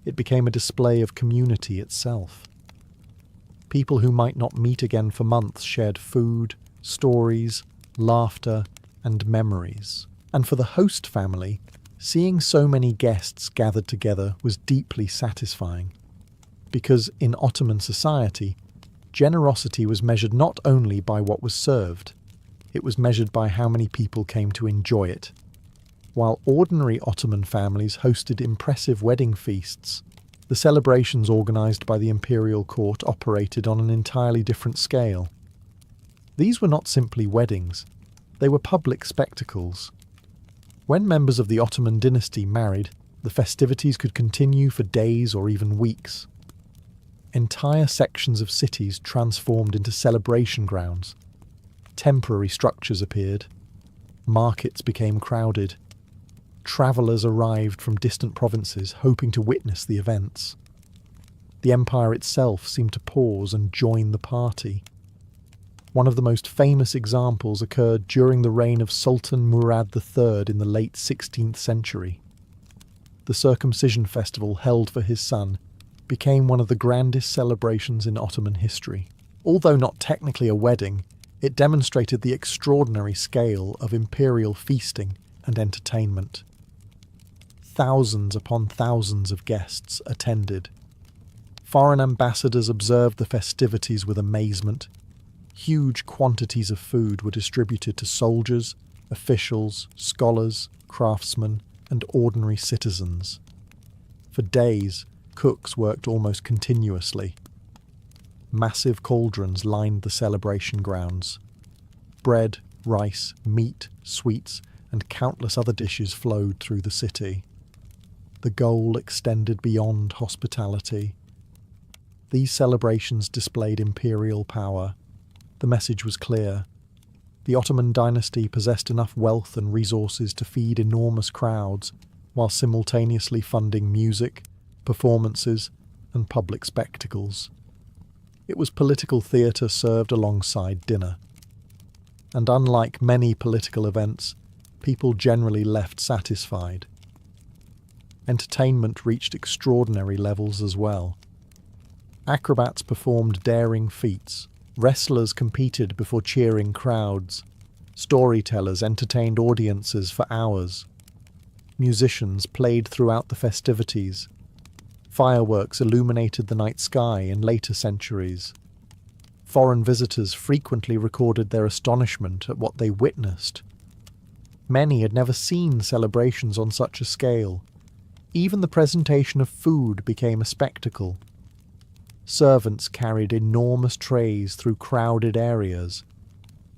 It became a display of community itself. People who might not meet again for months shared food, stories, laughter, and memories. And for the host family, seeing so many guests gathered together was deeply satisfying. Because in Ottoman society, generosity was measured not only by what was served, it was measured by how many people came to enjoy it. While ordinary Ottoman families hosted impressive wedding feasts, the celebrations organised by the imperial court operated on an entirely different scale. These were not simply weddings, they were public spectacles. When members of the Ottoman dynasty married, the festivities could continue for days or even weeks. Entire sections of cities transformed into celebration grounds. Temporary structures appeared. Markets became crowded. Travellers arrived from distant provinces hoping to witness the events. The empire itself seemed to pause and join the party. One of the most famous examples occurred during the reign of Sultan Murad III in the late 16th century. The circumcision festival held for his son became one of the grandest celebrations in Ottoman history. Although not technically a wedding, it demonstrated the extraordinary scale of imperial feasting and entertainment. Thousands upon thousands of guests attended. Foreign ambassadors observed the festivities with amazement. Huge quantities of food were distributed to soldiers, officials, scholars, craftsmen, and ordinary citizens. For days, cooks worked almost continuously. Massive cauldrons lined the celebration grounds. Bread, rice, meat, sweets, and countless other dishes flowed through the city. The goal extended beyond hospitality. These celebrations displayed imperial power. The message was clear. The Ottoman dynasty possessed enough wealth and resources to feed enormous crowds, while simultaneously funding music, performances, and public spectacles. It was political theatre served alongside dinner. And unlike many political events, people generally left satisfied. Entertainment reached extraordinary levels as well. Acrobats performed daring feats, Wrestlers competed before cheering crowds. Storytellers entertained audiences for hours. Musicians played throughout the festivities. Fireworks illuminated the night sky in later centuries. Foreign visitors frequently recorded their astonishment at what they witnessed. Many had never seen celebrations on such a scale. Even the presentation of food became a spectacle. Servants carried enormous trays through crowded areas.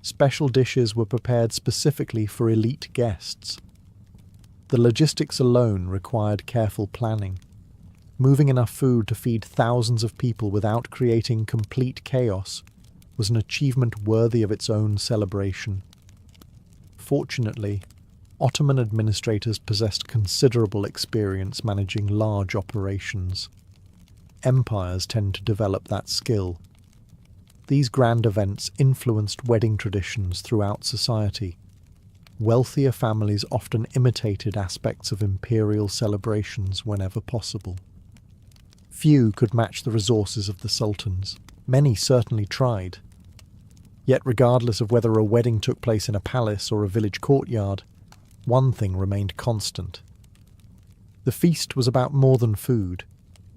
Special dishes were prepared specifically for elite guests. The logistics alone required careful planning. Moving enough food to feed thousands of people without creating complete chaos was an achievement worthy of its own celebration. Fortunately, Ottoman administrators possessed considerable experience managing large operations. Empires tend to develop that skill. These grand events influenced wedding traditions throughout society. Wealthier families often imitated aspects of imperial celebrations whenever possible. Few could match the resources of the sultans. Many certainly tried. Yet regardless of whether a wedding took place in a palace or a village courtyard, one thing remained constant. The feast was about more than food.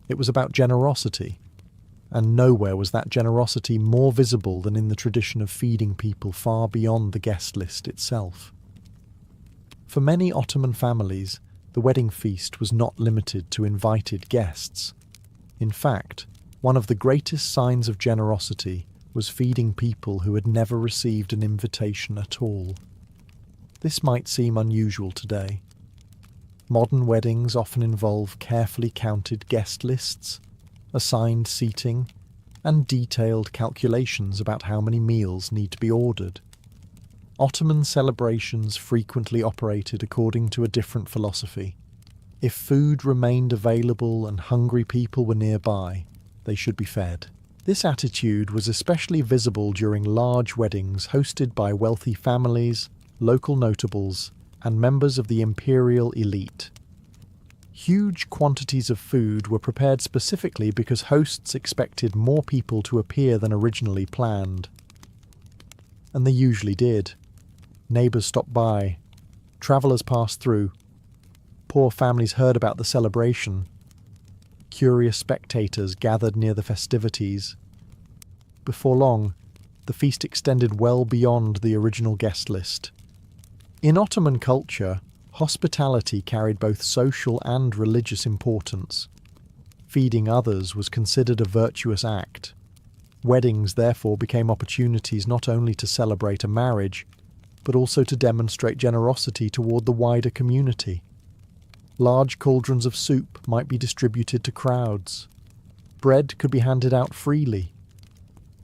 It was about generosity. And nowhere was that generosity more visible than in the tradition of feeding people far beyond the guest list itself. For many Ottoman families, the wedding feast was not limited to invited guests. In fact, one of the greatest signs of generosity was feeding people who had never received an invitation at all. This might seem unusual today. Modern weddings often involve carefully counted guest lists, assigned seating, and detailed calculations about how many meals need to be ordered. Ottoman celebrations frequently operated according to a different philosophy. If food remained available and hungry people were nearby, they should be fed. This attitude was especially visible during large weddings hosted by wealthy families, local notables, and members of the imperial elite. Huge quantities of food were prepared specifically because hosts expected more people to appear than originally planned. And they usually did. Neighbours stopped by. Travellers passed through. Poor families heard about the celebration. Curious spectators gathered near the festivities. Before long, the feast extended well beyond the original guest list. In Ottoman culture, hospitality carried both social and religious importance. Feeding others was considered a virtuous act. Weddings therefore became opportunities not only to celebrate a marriage, but also to demonstrate generosity toward the wider community. Large cauldrons of soup might be distributed to crowds. Bread could be handed out freely.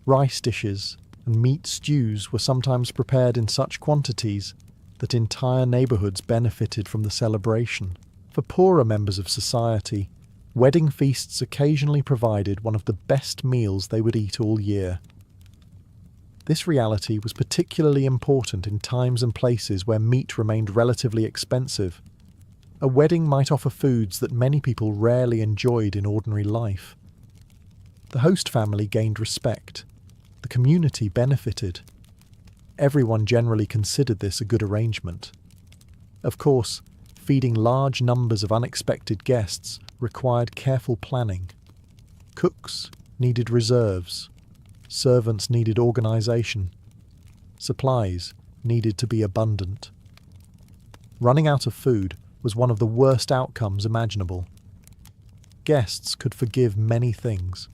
Rice dishes and meat stews were sometimes prepared in such quantities that entire neighbourhoods benefited from the celebration. For poorer members of society, wedding feasts occasionally provided one of the best meals they would eat all year. This reality was particularly important in times and places where meat remained relatively expensive. A wedding might offer foods that many people rarely enjoyed in ordinary life. The host family gained respect. The community benefited. Everyone generally considered this a good arrangement. Of course, feeding large numbers of unexpected guests required careful planning. Cooks needed reserves. Servants needed organisation. Supplies needed to be abundant. Running out of food was one of the worst outcomes imaginable. Guests could forgive many things.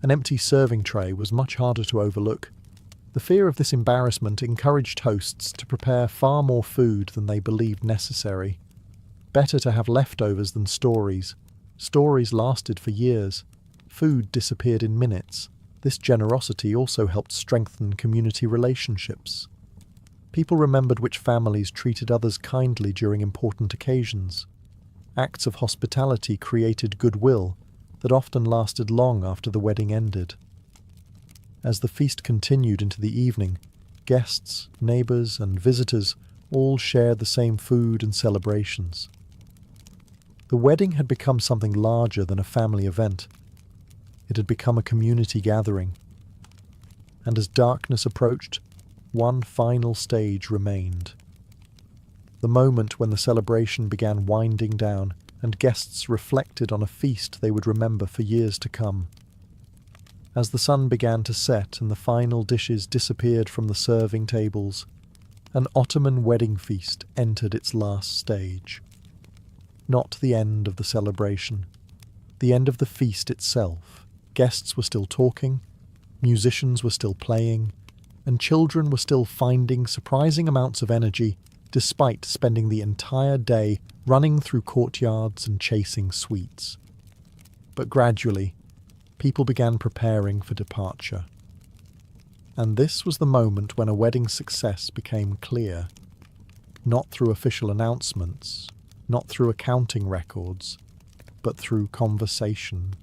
An empty serving tray was much harder to overlook. The fear of this embarrassment encouraged hosts to prepare far more food than they believed necessary. Better to have leftovers than stories. Stories lasted for years. Food disappeared in minutes. This generosity also helped strengthen community relationships. People remembered which families treated others kindly during important occasions. Acts of hospitality created goodwill that often lasted long after the wedding ended. As the feast continued into the evening, guests, neighbours, and visitors all shared the same food and celebrations. The wedding had become something larger than a family event. It had become a community gathering. and as darkness approached, one final stage remained. The moment when the celebration began winding down and guests reflected on a feast they would remember for years to come. As the sun began to set and the final dishes disappeared from the serving tables, an Ottoman wedding feast entered its last stage. Not the end of the celebration, the end of the feast itself. Guests were still talking, musicians were still playing, and children were still finding surprising amounts of energy despite spending the entire day running through courtyards and chasing sweets. But gradually, people began preparing for departure. And this was the moment when a wedding success became clear, not through official announcements, not through accounting records, but through conversation.